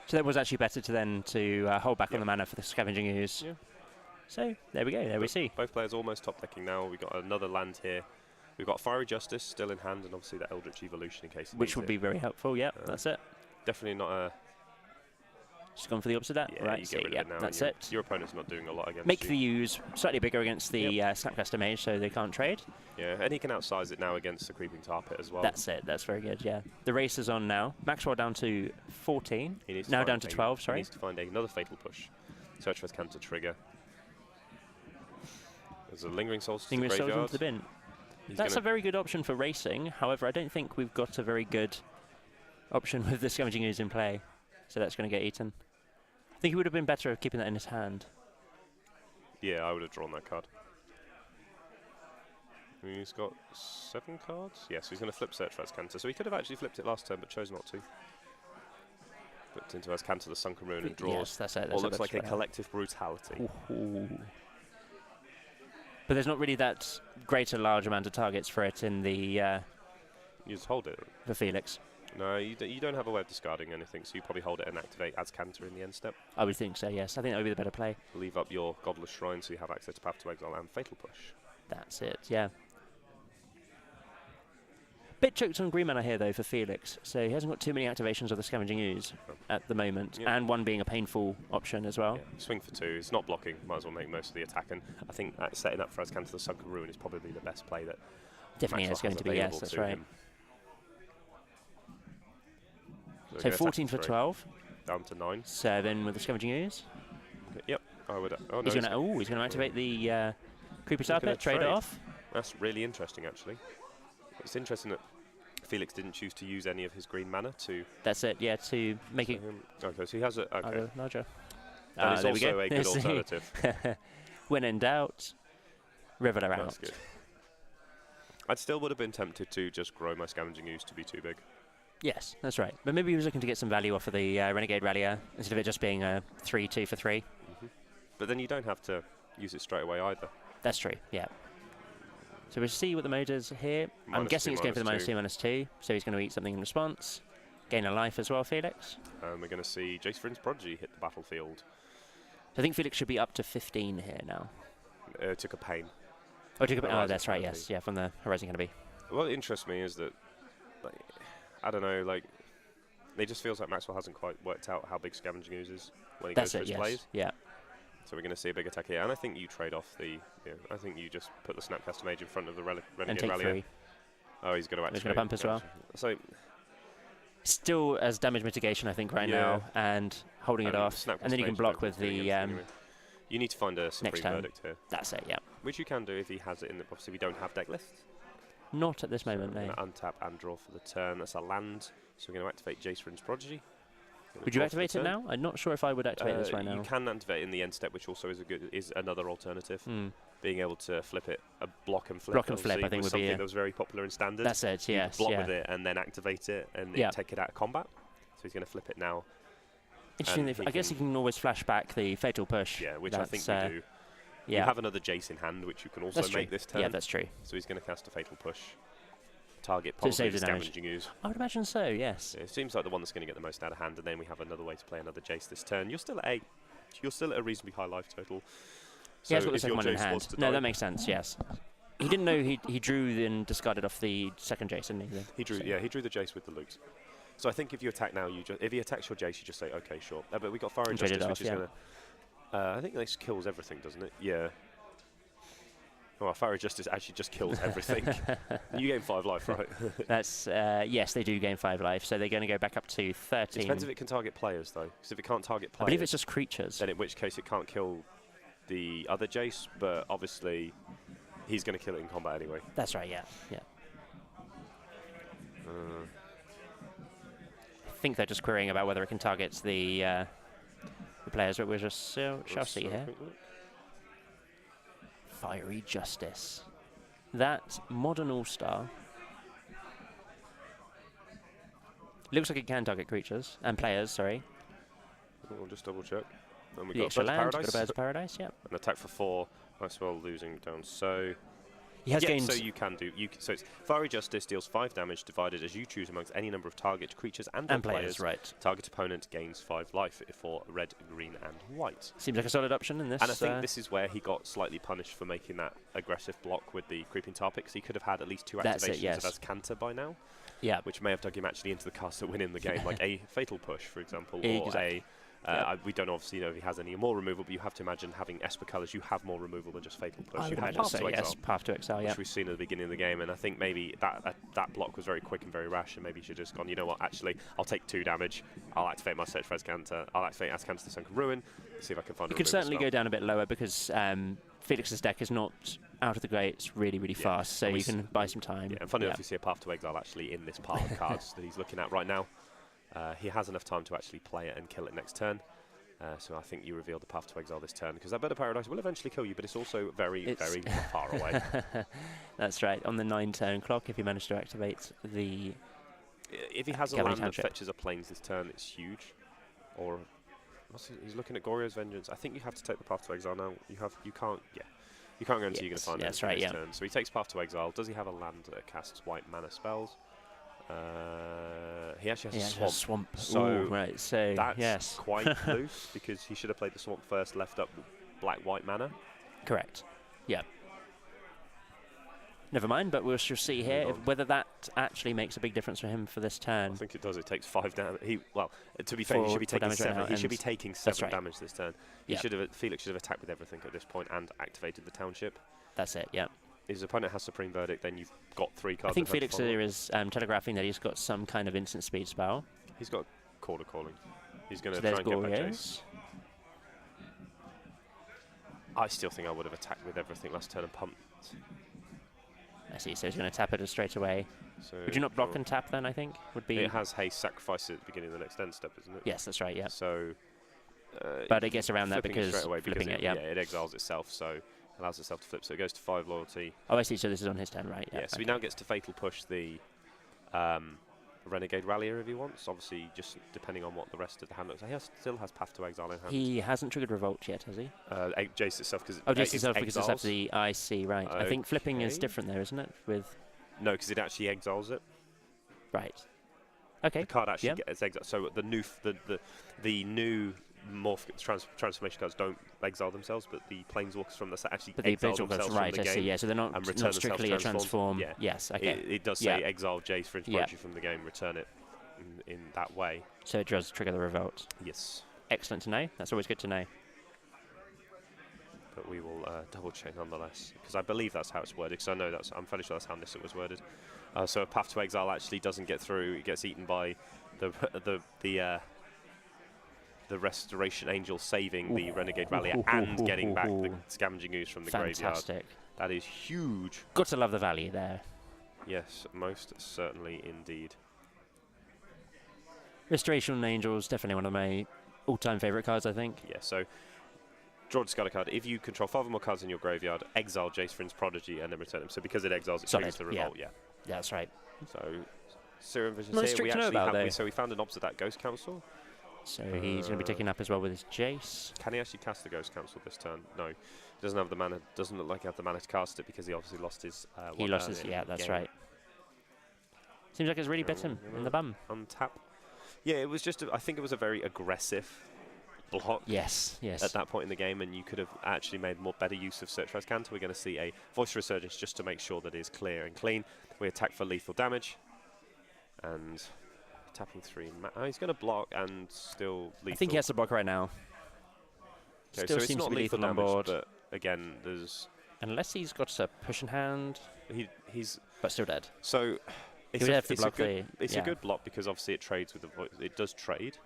So that was actually better to hold back on the mana for the Scavenging Ooze. Yeah. So there we go. There we see. Both players almost top decking now. We've got another land here. We've got Fiery Justice still in hand, and obviously the Eldritch Evolution in case. Which would be very helpful. Yeah, that's it. Definitely not a. Just gone for the opposite of that. Yeah, right. You get rid of it now. That's it. Your opponent's not doing a lot against Make the Ooze slightly bigger against the Snapcaster Mage, so they can't trade. Yeah, and he can outsize it now against the Creeping Tar Pit as well. That's it. That's very good. Yeah. The race is on now. Maxwell down to 14. Now down to 12. Sorry. He needs to find another Fatal Push. Search for Azcanta trigger. There's a Lingering Souls to the graveyard. Lingering Souls into the bin. That's a very good option for racing. However, I don't think we've got a very good option with the Scavenging Ooze in play. So that's going to get eaten. I think he would have been better keeping that in his hand. Yeah, I would have drawn that card. He's got 7 cards. Yes, he's going to flip Search for Azcanta. So he could have actually flipped it last turn, but chose not to. Flipped into Azcanta the Sunken Ruin and draws. Yes, that's it. Or looks like a collective brutality. Ooh. But there's not really that great a large amount of targets for it in the... You just hold it. For Felix. No, you don't have a way of discarding anything, so you probably hold it and activate Azcanta in the end step. I would think so, yes. I think that would be the better play. Leave up your Godless Shrine so you have access to Path to Exile and Fatal Push. That's it, yeah. Bit choked on green mana here, though, for Felix. So he hasn't got too many activations of the Scavenging Ooze at the moment, and one being a painful option as well. Yeah. Swing for 2. It's not blocking. Might as well make most of the attack. And I think setting up for Azcanta the Sunken Ruin is probably the best play that definitely is going to be, yes, that's right. Him. So 14 for 12. Down to 9. Serving with the Scavenging Ooze. Okay, yep. I would. Oh, no, he's going to activate the Creepy Tar Pit, trade it off. That's really interesting, actually. It's interesting that Felix didn't choose to use any of his green mana to... That's it, yeah, to make it... Okay, so he has a... Okay. Larger. That is also a good alternative. When in doubt, Riveler out. That's good. I still would have been tempted to just grow my Scavenging Ooze to be too big. Yes, that's right. But maybe he was looking to get some value off of the Renegade Rallier instead of it just being a 3-2 for 3. But then you don't have to use it straight away either. That's true, yeah. So we'll see what the mode is here. I'm guessing he's going for the -2/-2, so he's going to eat something in response. Gain a life as well, Felix. We're going to see Jace Vryn's Prodigy hit the battlefield. So I think Felix should be up to 15 here now. Took a pain. Oh, that's right, yes. Yeah, from the Horizon Canopy. What interests me is that, like, I don't know, like, it just feels like Maxwell hasn't quite worked out how big Scavenging Ooze is when he goes for his plays. Yeah. So we're going to see a big attack here. And I think you trade off the, I think you just put the Snapcaster Mage in front of the Renegade and take Rallier. 3. Oh, he's going to activate. He's going to pump as well. So still as damage mitigation, I think, right now, and holding it off. And then you can block with the... you need to find a Supreme Verdict here. That's it, yeah. Which you can do if he has it in the... Obviously, we don't have deck lists. Not at this moment, no. Untap and draw for the turn. That's a land. So we're going to activate Jace Vryn's Prodigy. Would you activate it now? I'm not sure if I would activate this right now. You can activate it in the end step, which also is another alternative. Being able to flip it, block and flip. Block and flip, I think, would be something that was very popular in Standard. That's it, yes. Block with it and then activate it and take it out of combat. So he's going to flip it now. Interesting. I guess you can always flash back the Fatal Push. Yeah, which I think you do. Yeah. You have another Jace in hand, which you can also make this turn. Yeah, that's true. So he's going to cast a Fatal Push. Target probably the Scavenging Ooze. I would imagine so, yes. It seems like the one that's going to get the most out of hand, and then we have another way to play another Jace this turn. You're still at a reasonably high life total. So he has got the second one in hand. No, that makes sense, yes. He didn't know he drew and discarded off the second Jace, didn't he? He drew the Jace with the Lukes. So I think if you attack now, if he attacks your Jace, you just say, okay, sure. But we got Fiery Justice, which is going to... I think this kills everything, doesn't it? Yeah. Well, Fiery Justice actually just kills everything. You gain 5 life, right? That's yes, they do gain 5 life, so they're going to go back up to 13. It depends if it can target players, though. Because if it can't target players... I believe it's just creatures. Then in which case it can't kill the other Jace, but obviously he's going to kill it in combat anyway. That's right, yeah. I think they're just querying about whether it can target the players, but we'll just shall see here. Fiery Justice. That Modern All-Star looks like it can target creatures and players, sorry. We'll just double check. And we've the got extra land, Paradise. got a Birds of Paradise, yeah. An attack for 4, Maxwell losing down so. He has gained. So you can do. So it's Fiery Justice deals 5 damage divided as you choose amongst any number of target creatures and players. Right. Target opponent gains 5 life for red, green, and white. Seems like a solid option in this. And I think this is where he got slightly punished for making that aggressive block with the Creeping Tar Pit. He could have had at least 2 activations of Azcanta by now. Yeah. Which may have dug him actually into the cast that win in the game, like a Fatal Push, for example, exactly. or we don't obviously know if he has any more removal, but you have to imagine having Esper Colours, you have more removal than just Fatal Push. You have Path to Exile, yes, Path to Exile, which we've seen at the beginning of the game, and I think maybe that block was very quick and very rash, and maybe he should have just gone, you know what, actually, I'll take 2 damage, I'll activate my Search for Azcanta, I'll activate Azcanta to Sunken Ruin, see if I can find a You could certainly go down a bit lower because Felix's deck is not out of the gate, it's really, really fast, so you can buy some time. Yeah, and funny enough, you see a Path to Exile actually in this pile of cards that he's looking at right now. He has enough time to actually play it and kill it next turn. So I think you reveal the Path to Exile this turn, because that Bird of Paradise will eventually kill you, but it's also very far away. That's right. On the 9-turn clock, if you manage to activate the... If he has a land that fetches a Plains this turn, it's huge. Or... he's looking at Goryo's Vengeance. I think you have to take the Path to Exile now. You can't guarantee you're going to find it this turn. So he takes Path to Exile. Does he have a land that casts white mana spells? He actually has a swamp. So, that's quite loose, because he should have played the swamp first, left up black-white mana. Correct. Yeah. Never mind, but we'll see here whether that actually makes a big difference for him for this turn. I think it does. It takes 5 damage. To be fair, he should be taking 7. He should be taking 7 damage this turn. Felix should have attacked with everything at this point and activated the Township. That's it, yeah. If his opponent has Supreme Verdict, then you've got 3 cards. I think Felix here is telegraphing that he's got some kind of instant speed spell. He's got Quarter Calling. He's going to try and get back Jace. I still think I would have attacked with everything last turn and pumped. I see, so he's going to tap it straight away. So would you not block and tap then, I think? Would be. It has haste, sacrifice it at the beginning of the next end step, isn't it? Yes, that's right, yeah. So. But it gets around that because flipping it, yeah. Yeah, it exiles itself, so allows itself to flip. So it goes to 5 loyalty. Oh, I see, so this is on his turn, right? Yeah, so he now gets to Fatal Push the Renegade Rallier if he wants. Obviously, just depending on what the rest of the hand looks like. He still has Path to Exile in hand. He hasn't triggered Revolt yet, has he? Jace itself, because Jace itself because it's after the IC, right. I think flipping is Okay. different there, isn't it? With No, because it actually exiles it. right. Okay. The card actually Yeah. gets exiled. So the new morph transformation cards don't exile themselves, but the planeswalkers from the set actually But the exile visual themselves right, from I the see, game. yeah, so they're not, and return not strictly a themselves transform. Yeah. Yes, okay. It does say exile Jace for Inspiration from the game, return it in that way. So it does trigger the revolt. Yes. Excellent to know. That's always good to know. But we will double check nonetheless, because I believe that's how it's worded, because I know I'm fairly sure that's how Nissa was worded. So a Path to Exile actually doesn't get through, it gets eaten by the Restoration Angel saving the Renegade Rallier and getting back the Scavenging Ooze from the graveyard. Fantastic. That is huge. Got to love the value there. Yes, most certainly indeed. Restoration Angels, definitely one of my all-time favourite cards, I think. Yeah, so draw a discard a card. If you control 5 or more cards in your graveyard, exile Jace Vryn's Prodigy and then return them. So because it exiles, it triggers the revolt, yeah. Yeah, that's right. So Serum Vision's Not here. strict We to know actually about, have, though. so we found an opposite that Ghost Council. So he's going to be taking up as well with his Jace. Can he actually cast the Ghost Council this turn? No. He doesn't have the mana. Doesn't look like he had the mana to cast it because he obviously lost his. He lost his. Yeah, that's right. Seems like it's really bit him in the bum. Untap. Yeah, it was just. I think it was a very aggressive block. Yes. Yes. At that point in the game, and you could have actually made better use of Search Rise Canter. We're going to see a Voice Resurgence just to make sure that it is clear and clean. We attack for lethal damage, and tapping 3. He's going to block and still lethal. I think he has to block right now. Okay, Still so seems it's not to be lethal lethal on damage, board. but again, there's Unless he's got a push in hand, he's but still dead. so. He would have to block It's a good block because obviously it trades with the voice. It does trade.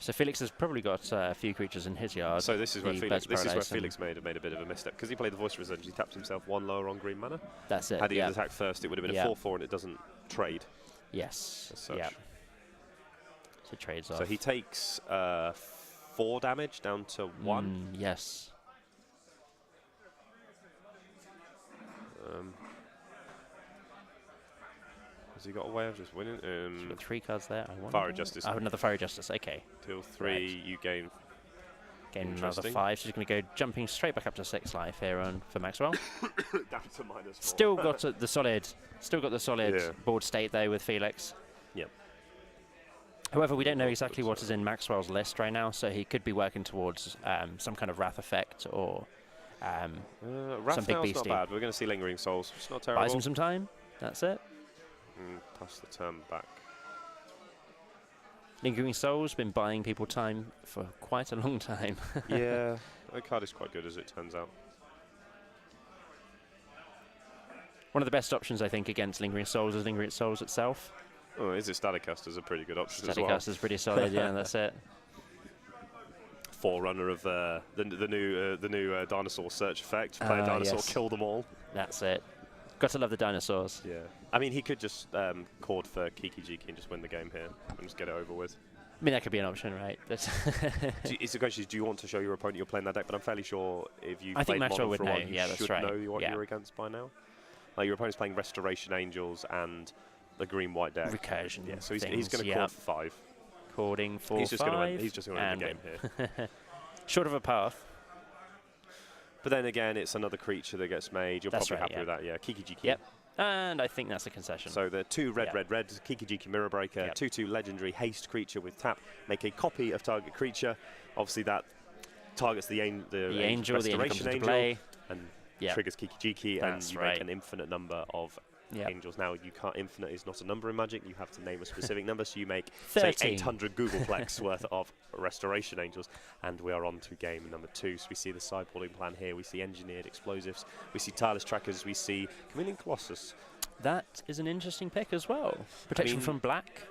So Felix has probably got a few creatures in his yard. So this is where The Felix. Birds of Paradise made a bit of a misstep because he played the Voice Resurgence. He tapped himself 1 lower on green mana. That's it. Had he Yeah. attacked first, it would have been a 4/4, and it doesn't trade. Yes. As such. Yeah. So trades off. So he takes 4 damage down to 1. Yes. Has he got a way of just winning? He's got 3 cards there. I wonder. Fiery Justice. Oh, another Fiery Justice. Okay. Till 3, you gain. Gain another Interesting. 5. So he's going to go jumping straight back up to 6 life here on for Maxwell. Down to -4. Still got the solid. Still got the solid Yeah. board state though with Felix. Yep. However, we don't know exactly what is in Maxwell's list right now, so he could be working towards some kind of Wrath effect or some big Wrathnail's not beastie. bad. We're going to see Lingering Souls. It's not Buys terrible. him some time. That's it. Pass the turn back. Lingering Souls been buying people time for quite a long time. Yeah, that card is quite good as it turns out. One of the best options, I think, against Lingering Souls is Lingering Souls itself. Oh, is it Staticaster's a pretty good option as well. Staticaster's pretty solid, yeah, that's it. Forerunner of the new dinosaur search effect. Play a dinosaur, yes. kill them all. That's it. Got to love the dinosaurs. Yeah. I mean, he could just chord for Kiki Jiki and just win the game here and just get it over with. I mean, that could be an option, right? It's the question is, do you want to show your opponent you're playing that deck? But I'm fairly sure if you I think played Maxwell Modern would for a know. while, you Yeah, that's should right. know what Yeah. you're against by now. Like your opponent's playing Restoration Angels and the green-white deck. Recursion. Yeah, so he's things, going to chord for 5. Chording for He's just 5. going to He's just going to win the game here. Short of a path. But then again, it's another creature that gets made. You're That's probably right, happy with that, yeah. Kiki Jiki. Yep. And I think that's a concession. So the 2 red, Yeah. red, Kiki Jiki Mirror Breaker, Yep. 2/2 legendary haste creature with tap. Make a copy of target creature. Obviously that targets the angel, Restoration the angel comes into Angel play. and Yep. triggers Kiki Jiki, and That's you right. make an infinite number of Yep. angels. Now you can't. Infinite is not a number in Magic. You have to name a specific number. So you make say 13. 800 Googleplex worth of Restoration Angels, and we are on to game number 2. So we see the sideboarding plan here. We see engineered explosives. We see tireless trackers. We see Chameleon Colossus. That is an interesting pick as well. Protection mean, from black.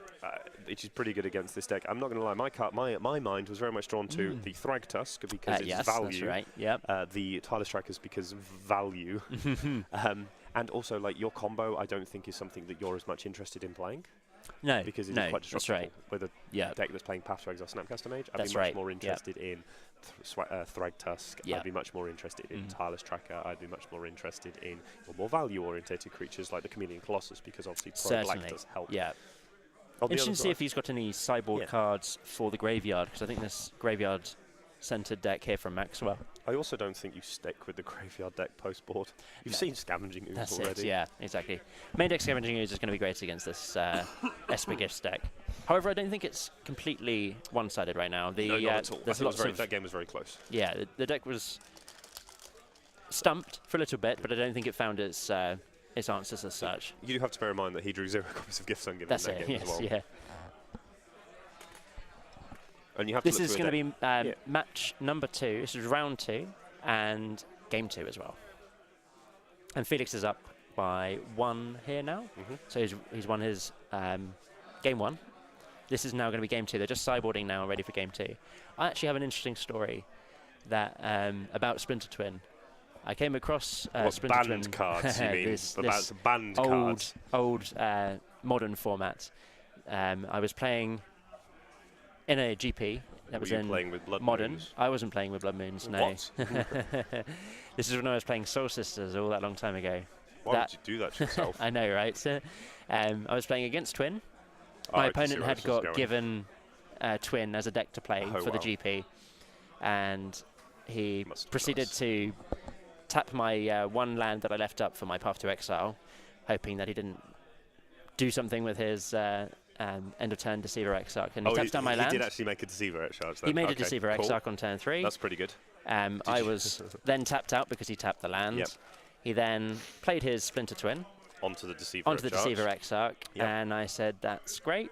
Which is pretty good against this deck. I'm not going to lie, my mind was very much drawn to the Thragtusk because it's Yes, value. that's right. Yep. The Tireless Trackers because value. And also, like, your combo, I don't think is something that you're as much interested in playing. No, because it's no, quite that's disruptive right. with a Yeah, deck that's playing Path to Exile Snapcaster Mage. I'd That's be much right, more yeah. interested in Thragtusk. Yeah. I'd be much more interested in Mm. Tireless Tracker. I'd be much more interested in more value-orientated creatures like the Chameleon Colossus, because obviously Pro Black certainly. does help. Yeah. On the Interesting other to see if side- he's got any sideboard Yeah. cards for the graveyard, because I think this graveyard-centered deck here from Maxwell. I also don't think you stick with the graveyard deck post-board. You've No. seen Scavenging Ooze That's already. it, yeah, exactly. Main deck Scavenging Ooze is going to be great against this Esper Gifts deck. However, I don't think it's completely one-sided right now. No, not at all. I There's think lots of that game was very close. yeah. The deck was stumped for a little bit, but I don't think it found its answers as such. You do have to bear in mind that he drew 0 copies of Gifts Ungiven That's in that it. game Yes, as well. yeah. And you have to This look is through a going to deck- be yeah. match number 2. This is round 2 and game 2 as well. And Felix is up by 1 here now. Mhm. So he's won his game 1. This is now going to be game 2. They're just sideboarding now, ready for game 2. I actually have an interesting story that about Splinter Twin. I came across What Splinter banned Twin. cards, you mean? this That's banned old, cards. old modern format. I was playing in a GP that was Were you in playing with Blood modern. Moons? I wasn't playing with Blood Moons, no. What? This is when I was playing Soul Sisters all that long time ago. Why that- would you do that to yourself? I know, right? So, I was playing against Twin. Oh, My I can see opponent where had this is got going. given Twin as a deck to play Oh, for the wow. GP, and he Must be proceeded nice. to tap my one land that I left up for my Path to Exile, hoping that he didn't do something with his end of turn Deceiver Exarch, and he taps down my land. He did actually make a Deceiver Exarch. He made a Okay, Deceiver cool. Exarch on turn 3. That's pretty good. I was then tapped out because he tapped the land. Yep. He then played his Splinter Twin Onto the Deceiver onto the Exarch. Deceiver Exarch, Yep. and I said, that's great,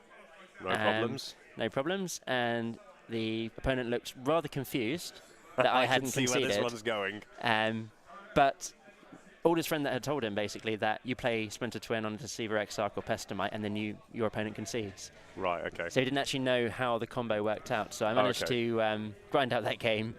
No problems. no problems. And the opponent looked rather confused that I can hadn't see where this conceded. one's going. But all his friend that had told him basically that you play Splinter Twin on Deceiver Exarch or Pestamite, and then your opponent concedes. Right, okay. So he didn't actually know how the combo worked out. So I managed okay. to grind out that game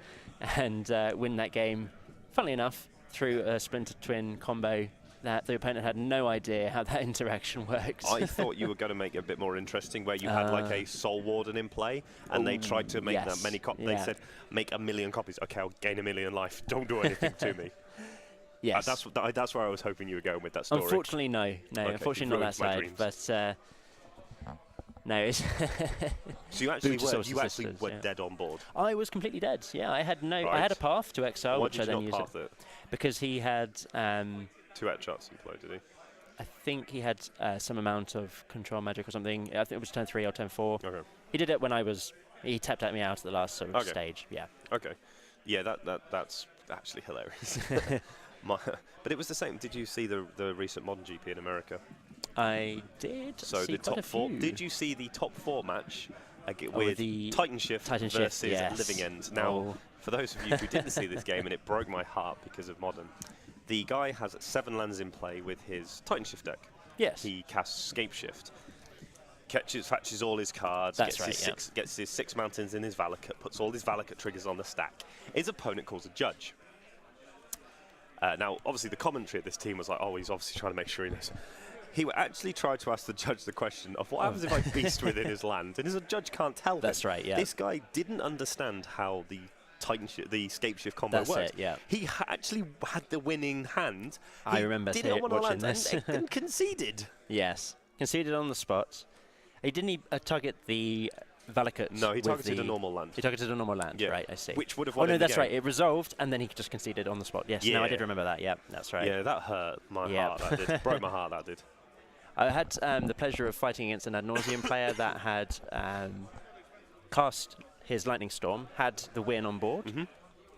and win that game, funnily enough, through a Splinter Twin combo that the opponent had no idea how that interaction works. I thought you were going to make it a bit more interesting, where you had like a Soul Warden in play, and they tried to make that yes. many copies. Yeah. They said, make 1 million copies. Okay, I'll gain 1 million life. Don't do anything to me. Yes. That's where I was hoping you were going with that story. Unfortunately, no. Okay, Unfortunately, you've not that ruined my side. But no, it's So you actually Boot to were, Source you actually Sisters, were yeah. dead on board. I was completely dead. Yeah, I had I Right. had a path to Exile, Why which did I you then not used path it? because he had. 2 headshots in play, did he? I think he had some amount of control magic or something. I think it was turn 3 or turn 4. Okay. He did it when he tapped at me out at the last sort of Okay. stage. Yeah. Okay. Yeah, that's actually hilarious. But it was the same. Did you see the recent Modern GP in America? I did. So see the quite top a 4. few. Did you see the top 4 match Oh, with the Titan Shift Titan Shift, versus yes. Living End? Now, Oh. for those of you who didn't see this game, and it broke my heart because of Modern, the guy has 7 lands in play with his Titan Shift deck. Yes. He casts Scape Shift, fetches all his cards, That's gets his 6 mountains in his Valakut, puts all his Valakut triggers on the stack. His opponent calls a judge. Now, obviously, the commentary of this team was like, oh, he's obviously trying to make sure he knows. He actually tried to ask the judge the question of what happens if I beast within his land, and his judge can't tell That's him. right, yeah. This guy didn't understand how the the Scape Shift combo That's works. it, yeah. He actually had the winning hand. I He remember did it on one of the watching lands this. and conceded. Yes. Conceded on the spot. He didn't target the Valakut. No, he with targeted the a normal land. He targeted a normal land. Yeah. Right, I see. Which would have Oh won no, in the that's game. right. It resolved, and then he just conceded on the spot. Yes. No, I Yeah. did remember that. Yeah, that's right. Yeah, that hurt my Yep. heart. That did. Broke my heart. That did. I had the pleasure of fighting against an Ad Nauseam player that had cast his Lightning Storm, had the win on board,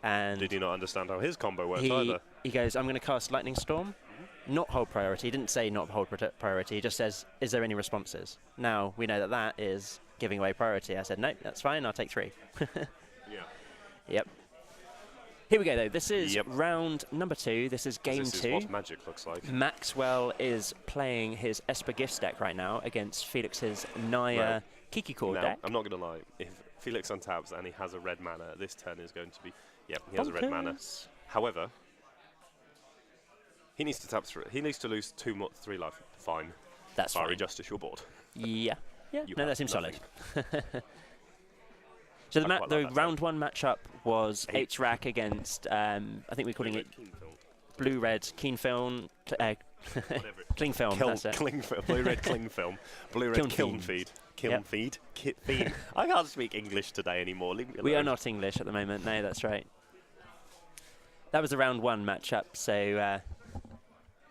and Did he not understand how his combo works he either? goes, "I'm going to cast Lightning Storm, not hold priority." He didn't say not hold priority. He just says, "Is there any responses?" Now we know that is giving away priority. I said, "No, that's fine. I'll take 3." Yeah. Yep. Here we go, though. This is Yep. round number 2. This is game This is 2. what magic looks like. Maxwell is playing his Esper Gifts deck right now against Felix's Naya Well, Kikiko Now, deck. I'm not going to lie. If Felix untaps and he has a red mana, this turn is going to be... Yeah, he has a red mana. Bonkers. However, he needs to tap through. He needs to lose 3 life. Fine. That's Fiery fine. Justice, your board. Yeah. Yeah. You No, have that seems solid. nothing. So I quite like the that round one matchup was H- HRAC against, I think we're calling it Blue-Red Keen Film, Cling Film, that's it. Cling film. Blue-red cling film. Blue-red Kiln kiln Fiend. feed. Kiln Yep. feed. Feed. I can't speak English today anymore. Leave me We are alone. not English at the moment. No, that's right. That was the round one matchup. So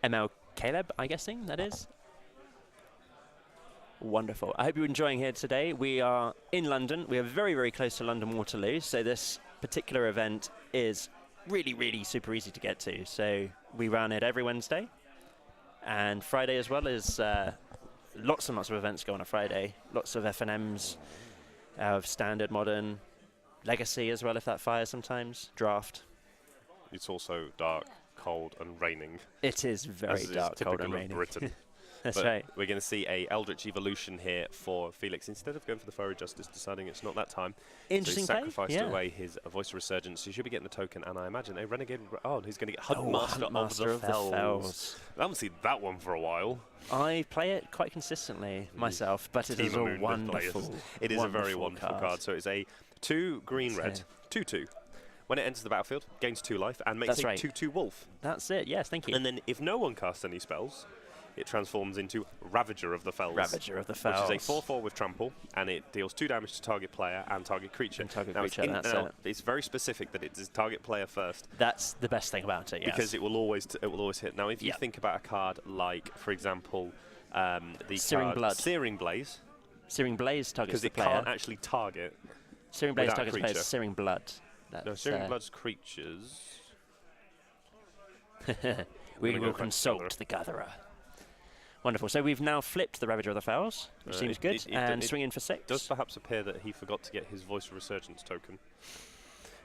ML Caleb, I'm guessing that is. Wonderful. I hope you're enjoying here today. We are in London. We are very, very close to London Waterloo. So this particular event is really, really super easy to get to. So we run it every Wednesday. And Friday as well is lots and lots of events go on a Friday. Lots of FNMs of standard, modern, legacy as well if that fires sometimes. Draft. It's also dark, cold, and raining. It is very as is dark, cold and typical of rainy. Britain. That's But right. we're going to see a Eldritch Evolution here for Felix. Instead of going for the Fiery Justice, deciding it's not that time. Interesting so he play. sacrificed Yeah. away his Voice of Resurgence. He should be getting the token, and I imagine a Renegade. Oh, he's going to get Oh, Huntmaster of the Fells. I haven't seen that one for a while. I play it quite consistently myself, but it is Team a Moon with wonderful. players. It is a very wonderful card. So it's a 2 green-red, 2/2. When it enters the battlefield, gains 2 life, and makes That's a right. 2/2 wolf. That's it. Yes, thank you. And then if no one casts any spells, it transforms into Ravager of the Fells. Ravager of the Fells. Which is a 4/4 with trample, and it deals 2 damage to target player and target creature. And target now creature, it's, that's it. it's very specific that it is target player first, That's the best thing about it. Yes. because it will always hit. Now, if you Yeah. think about a card like, for example, the Searing card Blood. Searing Blaze, Searing Blaze targets because the it player. can't actually target. Searing Blaze without targets the creature. player. Searing Blood. No, That's, Searing Blood's creatures. we gonna will go back to consult Gatherer. the Gatherer. Wonderful. So we've now flipped the Ravager of the Fells, which seems it- good, it- and it swing in for 6. Does perhaps appear that he forgot to get his Voice of Resurgence token.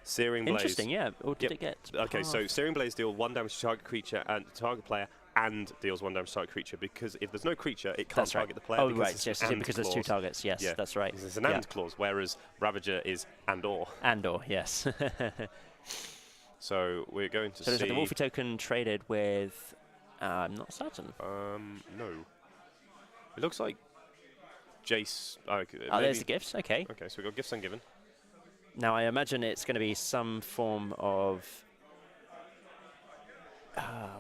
Searing Blaze. Interesting, yeah. Or did Yep. it get? Okay, so half? Searing Blaze deals 1 damage to target creature and target player, and deals 1 damage to target creature, because if there's no creature, it can't That's right. target the player. Oh, because right. it's Yes, an and because there's 2 clause. targets. Yes, Yeah. that's right. It's an Yeah. and clause, whereas Ravager is and/or. And/or, yes. So we're going to So looks see. like the Wolfie token traded with. I'm not certain. No. It looks like Jace. Oh, okay, Oh, maybe- there's the gifts. Okay. Okay, so we've got gifts ungiven. Now I imagine it's going to be some form of.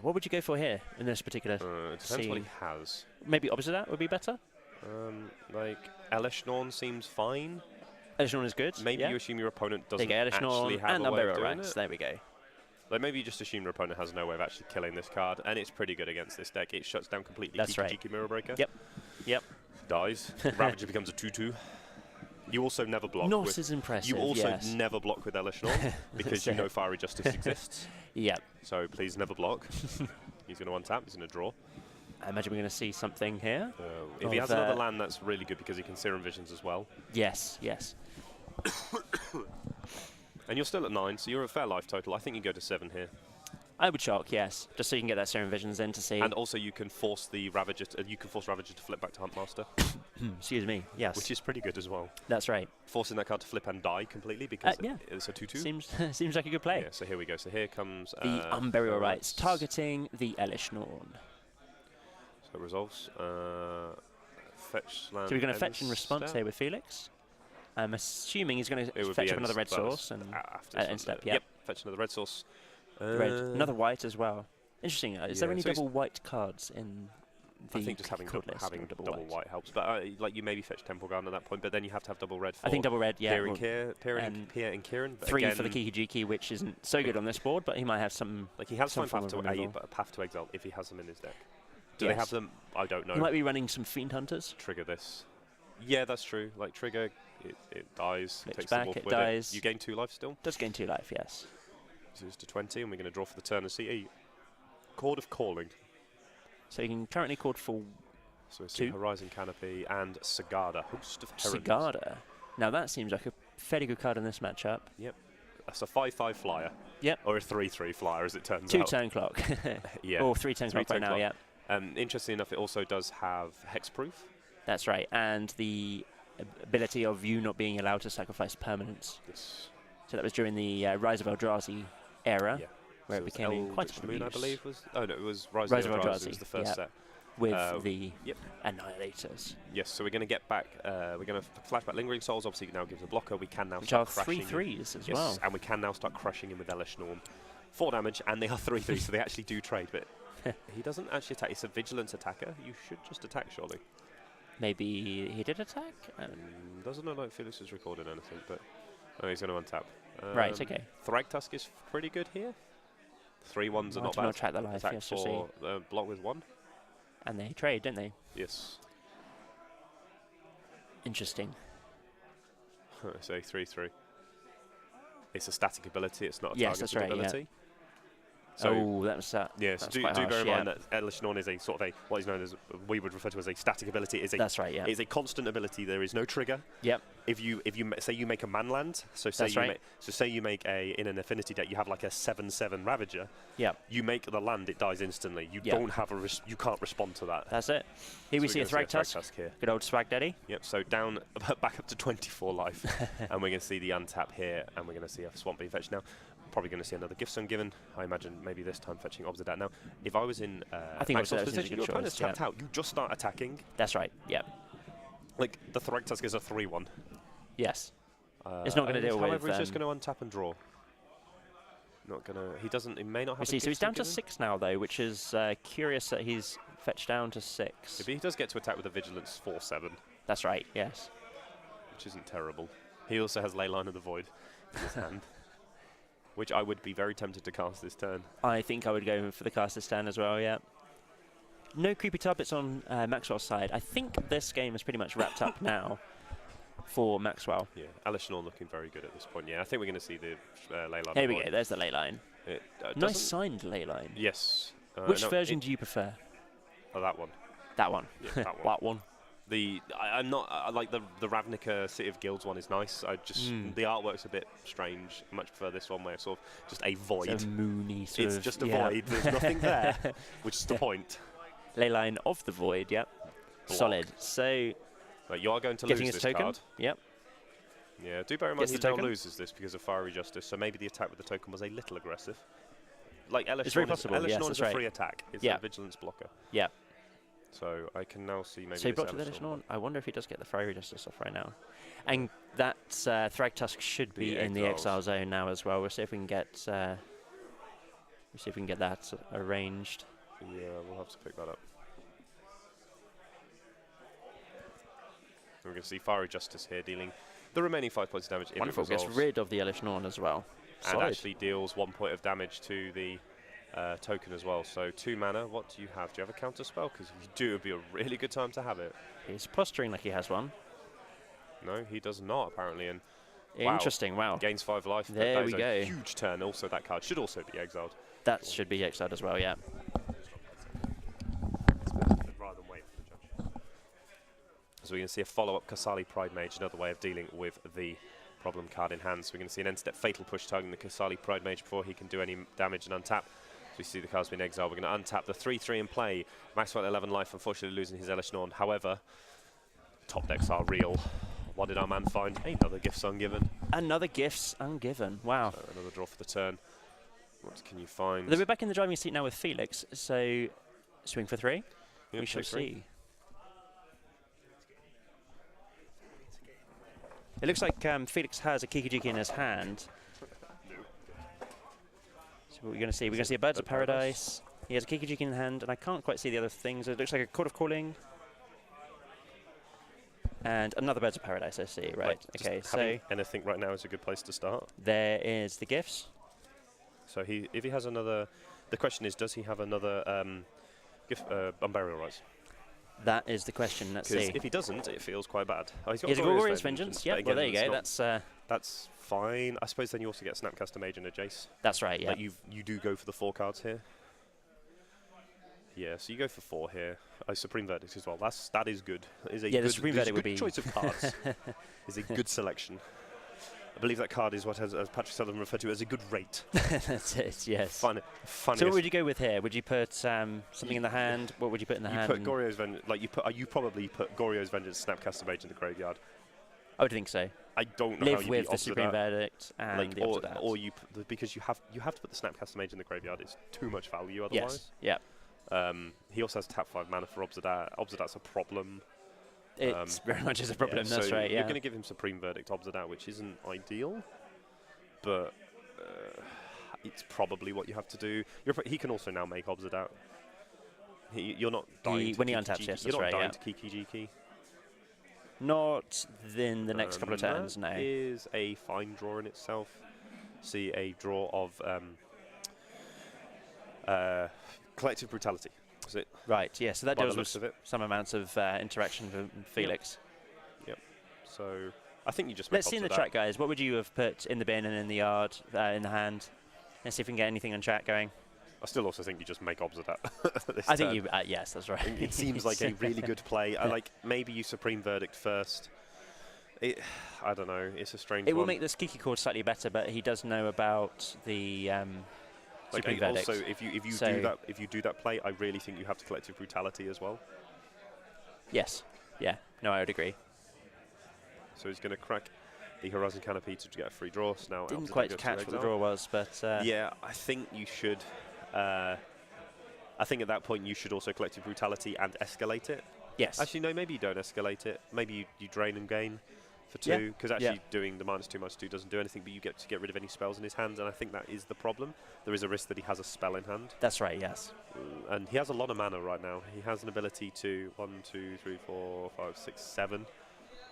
What would you go for here in this particular? It depends what he scene? has. Maybe opposite that would be better. Like Elishnorn seems fine. Elishnorn is good. Maybe yeah. you assume your opponent There doesn't you go, actually Elishnorn have and a way of Unburial doing Rights. it. There we go. Like maybe you just assume your opponent has no way of actually killing this card, and it's pretty good against this deck. It shuts down completely. That's right. Jiki Mirror Breaker. Yep. Yep. Dies. Ravager becomes a 2/2. You also never block. Not with, as impressive. you also yes. never block with Elishnorn because you know Fiery Justice exists. Yep. So please never block. He's going to untap. He's going to draw. I imagine we're going to see something here. If he Of, has another land, that's really good because he can Serum Visions as well. Yes. Yes. And you're still at 9, so you're at fair life total. I think you go to 7 here. I would shock. Yes. Just so you can get that Serum Visions in to see. And also you can force the Ravager. You can force Ravager to flip back to Huntmaster, Excuse me. Yes. which is pretty good as well. That's right. Forcing that card to flip and die completely because yeah. it's a 2/2. Seems like a good play. Yeah. So here we go. So here comes The Unburial Rights Rights. targeting the Elishnorn. So it resolves. Fetch land. So we're going to end fetch in response step. here with Felix. I'm assuming he's going It to would fetch be up another red that was source and after end step. Yeah. Yep. Fetch another red source. Red. Another white as well. Interesting. Is there yeah, any so he's- double white cards in the I think just having card list? having or double white helps, but like you maybe fetch Temple Garden at that point, but then you have to have double red for I think double red. Yeah. Pierre and well, Pierre and Kieran. But 3 again, for the Kiki-Jiki, which isn't so good on this board, but he might have some. like he has some fine form path of to removal. path to exile if he has them in his deck. Do they Yes. have them? I don't know. He might be running some Fiend Hunters. Trigger this. Yeah, that's true. Like trigger, it dies. Flips Takes back, the wolf it with dies. You gain 2 life still. Does gain 2 life, yes. So it's to 20, and we're going to draw for the turn and see a Chord of Calling. So you can currently call for So we see 2. Horizon Canopy and Sagada, Host of Herons. Sigarda. Now that seems like a fairly good card in this matchup. That's a 5/5 flyer. Yep. Or a 3/3 flyer, as it turns 2 out. turn clock. Yeah. Or 3 turn clock 3 right turn now, clock. yeah. Interesting enough, it also does have hexproof. That's right. And the ability of you not being allowed to sacrifice permanents. Yes. So that was during the Rise of Eldrazi era, Yeah. where So it became in quite a Eldritch bit of Moon, I use. believe, was. Oh no, it was Rise Rise of of Eldrazi. Eldrazi, It was the first yeah. set. with the Annihilators. Yes, so we're going to get back, we're going to flashback Lingering Souls, obviously now gives a blocker, we can now Which start are crashing 3/3s as yes, well. and we can now start crushing him with Elesh Norn. 4 damage, and they are 3/3, so they actually do trade, but he doesn't actually attack. It's a vigilance attacker. You should just attack, surely. Maybe he did attack? Doesn't look like Felix is recording anything, but he's going to untap. Right, okay. Thragtusk is pretty good here. 3 1s are I not do bad. not track the life, Attack yes, you'll see. for block with 1. And they trade, don't they? Yes. Interesting. So 3/3. It's a static ability, it's not a Yes, targeted that's right, yeah. ability. So Oh, that was that. yes, that's do quite bear harsh, in yeah. mind that Elesh Norn is a sort of what is known as, we would refer to as a static ability. That's right, yeah. It's a constant ability. There is no trigger. Yep. If you say you make a manland, so say That's you right. say you make in an affinity deck you have like a 7/7 Ravager. Yep. You make the land, it dies instantly. You Yep. don't have you can't respond to that. That's it. Here we So see a we're gonna Thragtusk. here. Good old Swag Daddy. Yep. So down back up to 24 life, and we're going to see the untap here, and we're going to see a swamp being fetched now. Probably going to see another Gifts Ungiven. I imagine maybe this time fetching Obsidat. Now, if I was in I think Maxwell's Obsidat's a position, good your opponent's choice, tapped out. You just start attacking. That's right, yep. Like the Thragtusk is a 3/1. Yes. It's not going to deal with... However, he's just going to untap and draw. Not going to... He doesn't... He may not have We a see, so he's Gifts down to Ungiven. 6 now, though, which is curious that he's fetched down to 6. But he does get to attack with a Vigilance 4/7, That's right, yes. which isn't terrible. He also has Leyline of the Void in his hand, which I would be very tempted to cast this turn. I think I would go for the cast this turn as well, yeah. No Creepy Tubbets on Maxwell's side. I think this game is pretty much wrapped up now for Maxwell. Yeah, Elesh Norn looking very good at this point. Yeah, I think we're going to see the Leyline of Here the we Void. go, there's the ley line. It, Nice doesn't- signed ley line. Yes. Which no, version do you prefer? that one. That one. Yeah, that one. That one. I'm not. I like the Ravnica City of Guilds one is nice. I just the artwork's a bit strange. I much prefer this one where it's sort of just a void. It's a moony sort It's of... just a yeah. void. There's nothing there, which is the point. Ley line of the void, yep. Block. Solid. So, Right, you are going to getting lose his this token. card. Yep. Yeah, do bear in mind Gets he the now token. loses this because of Fiery Justice, so maybe the attack with the token was a little aggressive. Like Elesh It's very Norn possible, Elesh yes, Norn that's is a right. free attack. It's Yeah. a vigilance blocker. Yeah. So I can now see maybe So he this blocked with Elesh Elesh Norn. Norn. I wonder if he does get the Fiery Justice off right now. And that Thragtusk should be The in the exiles. exile zone now as well. We'll see if we can get that arranged. Yeah, we'll have to pick that up. We're going to see Fiery Justice here dealing the remaining 5 points of damage in Wonderful. Gets resolves, rid of the Elesh Norn as well. and Solid. actually deals 1 point of damage to the token as well. So 2 mana. What do you have? Do you have a counter spell? Because if you do, it would be a really good time to have it. He's posturing like he has one. No, he does not apparently. And wow. Interesting. Wow. Gains 5 life. There that we is go. a huge turn. Also, that card should also be exiled. That should be exiled as well. Yeah. Rather than wait for the judge. So we're going to see a follow-up Kasali Pride Mage, another way of dealing with the problem card in hand. So we're going to see an end-step Fatal Push targeting the Kasali Pride Mage before he can do any damage and untap. So we see the card's been exiled. We're going to untap the 3/3 in play. Maxwell 11 life, unfortunately losing his Elesh Norn. However, top decks are real. What did our man find? Another Gifts Ungiven. Another Gifts Ungiven. Wow. So another draw for the turn. What can you find? We're back in the driving seat now with Felix. So swing for 3. Yep, We shall 3/3. see. It looks like Felix has a Kikijiki in his hand. So what we're going to see? We're going to see a Birds of Paradise. He has a Kikijiki in hand, and I can't quite see the other things. It looks like a Court of Calling. And another Birds of Paradise, I see. Right. Just Okay, so having anything right now is a good place to start. there is the gifts. So if he has another, the question is, does he have another Unburial Rites? That is the question. Let's Because see. if he doesn't, it feels quite bad. Oh, he's got He's a Glorious Glorious Vengeance. Yeah, but well, there again, you go. it's not- That's that's fine. I suppose then you also get Snapcaster Mage and a Jace. that's right. Yeah. Like you do go for the 4 cards here. Yeah, so you go for 4 here. Supreme Verdict as well. That is good. That is a Yeah, the good, Supreme there's a Verdict would good be- choice of cards. Is a good selection. I believe that card is what, as Patrick Sullivan referred to as a good rate. That's it. Yes. Fun. So what would you go with here? Would you put something in the hand? What would you put in the You hand? put Goryo's Vengeance, like you probably put Goryo's Vengeance, Snapcaster Mage in the graveyard. I would think so. I don't know how Live you with beat the Supreme Obsidat. Verdict and Like, the or Obsidat. you because you have to put the Snapcaster Mage in the graveyard. It's too much value otherwise. Yes. Yeah. He also has tap 5 mana for Obzedat. Obzedat's a problem. It's very much is a problem, that's so right, yeah. You're going to give him Supreme Verdict Obzedat, which isn't ideal, but it's probably what you have to do. He can also now make Obzedat. You're not dying when he untaps, yes, you're that's not right, dying yeah. to Kiki Jiki. Not in the next couple of turns, no. That is a fine draw in itself. See a draw of Collective Brutality. Is it? Right, yeah, so that By the deals looks with of it. some amounts of interaction for Felix. Yep. So I think you just Let's make see in the Obzedat. track, guys. What would you have put in the bin and in the yard, in the hand? Let's see if we can get anything on track going. I still also think you just make Obzedat. I think you, yes, that's right. It seems like a really good play. I like maybe you Supreme Verdict first. I don't know. It's a strange. It will one. make this Kiki chord slightly better, but he does know about the Supreme Verdict. Also, if you do that play, I really think you have to Collective Brutality as well. Yes. Yeah. No, I would agree. So he's going to crack the Horizon Canopy to get a free draw. So now Didn't Obzedat quite goes to catch what the exile. draw was, but Yeah, I think you should. I think at that point you should also Collective Brutality and escalate it. yes. Actually, no, maybe you don't escalate it. Maybe you drain and gain for Yeah. 2, because actually doing the -2/-2 doesn't do anything, but you get to get rid of any spells in his hands, and I think that is the problem. There is a risk that he has a spell in hand, That's right, yes. and he has a lot of mana right now. He has an ability to 1, 2, 3, 4, 5, 6, 7.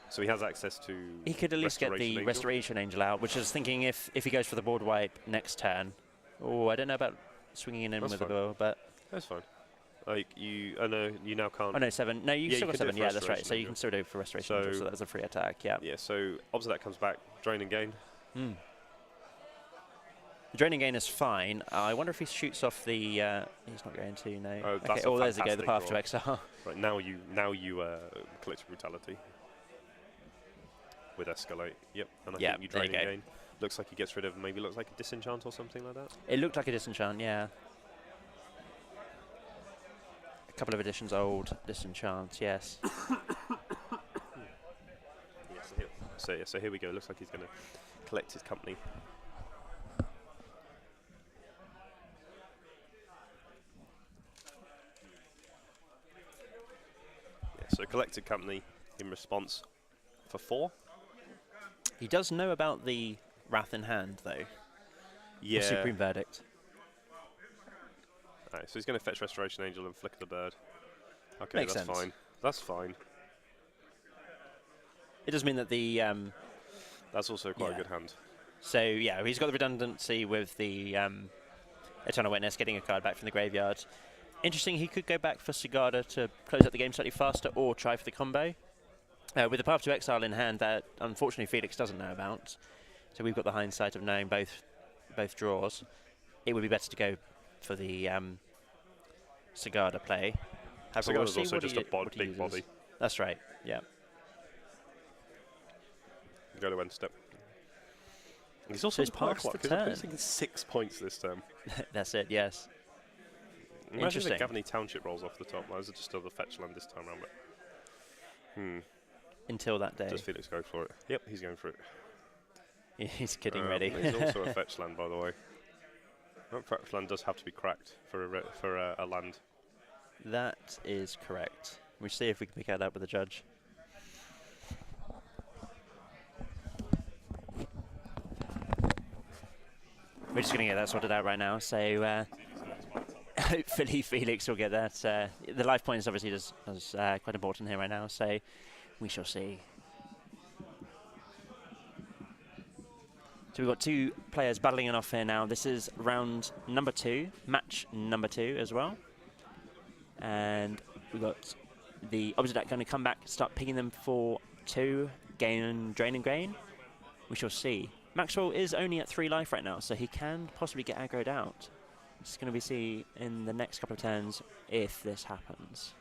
So he has access to. He could at least get the Angel. Restoration Angel out, which is thinking if he goes for the board wipe next turn. Oh, I don't know about swinging in That's with fine. the bow, but That's fine. Like you, oh no, you now can't. oh no, 7. No, you Yeah, still you got can do 7. it for Yeah, that's right. Restoration So you Angel. can still do it for Restoration Angel, So- so that's a free attack. Yeah. Yeah, so Obzedat comes back, drain and gain. The Draining Gain is fine. I wonder if he shoots off the. He's not going to. No. Oh, okay. that's a Oh, there's the go. The fantastic path to draw. exile. Right now you Collective Brutality with escalate. Yep, and I Yeah, think you there you drain and go. gain. Looks like he gets rid of looks like a disenchant or something like that. It looked like a disenchant. Yeah. A couple of editions old disenchant. Yes. Yeah, so here we go. Looks like he's going to collect his company. Yeah, so collected company in response for 4. He does know about the Wrath in hand, though. Yeah. The Supreme Verdict. Alright, so he's going to fetch Restoration Angel and flicker the bird. Okay, Makes that's sense. fine. That's fine. It does mean that the. That's also quite Yeah. a good hand. So yeah, he's got the redundancy with the Eternal Witness, getting a card back from the graveyard. Interesting, he could go back for Sigarda to close out the game slightly faster, or try for the combo. With the Path to Exile in hand, that unfortunately Felix doesn't know about. So we've got the hindsight of knowing both draws. It would be better to go for the Sigarda play. However, we'll Sigarda's see also what just he- a what he big uses. body. That's right, yeah. Go to end step. And he's also he's passed the because I'm turn. thinking 6 points this term. That's it, yes. Imagine Interesting. if Gavany Township rolls off the top. Those are just still the fetch land this time around. But Until that day. does Felix go for it? Yep, he's going for it. He's getting ready. He's also a fetch land, by the way. That fetch land does have to be cracked for a land. That is correct. We'll see if we can pick that up with the judge. We're just going to get that sorted out right now. So hopefully Felix will get that. The life points obviously is quite important here right now. So we shall see. So we've got 2 players battling it off here now. This is round number 2, match number 2 as well. And we've got the Obzedat going to come back, start picking them for 2, gain and drain and gain. We shall see. Maxwell is only at 3 life right now, so he can possibly get aggroed out. It's going to be see in the next couple of turns if this happens.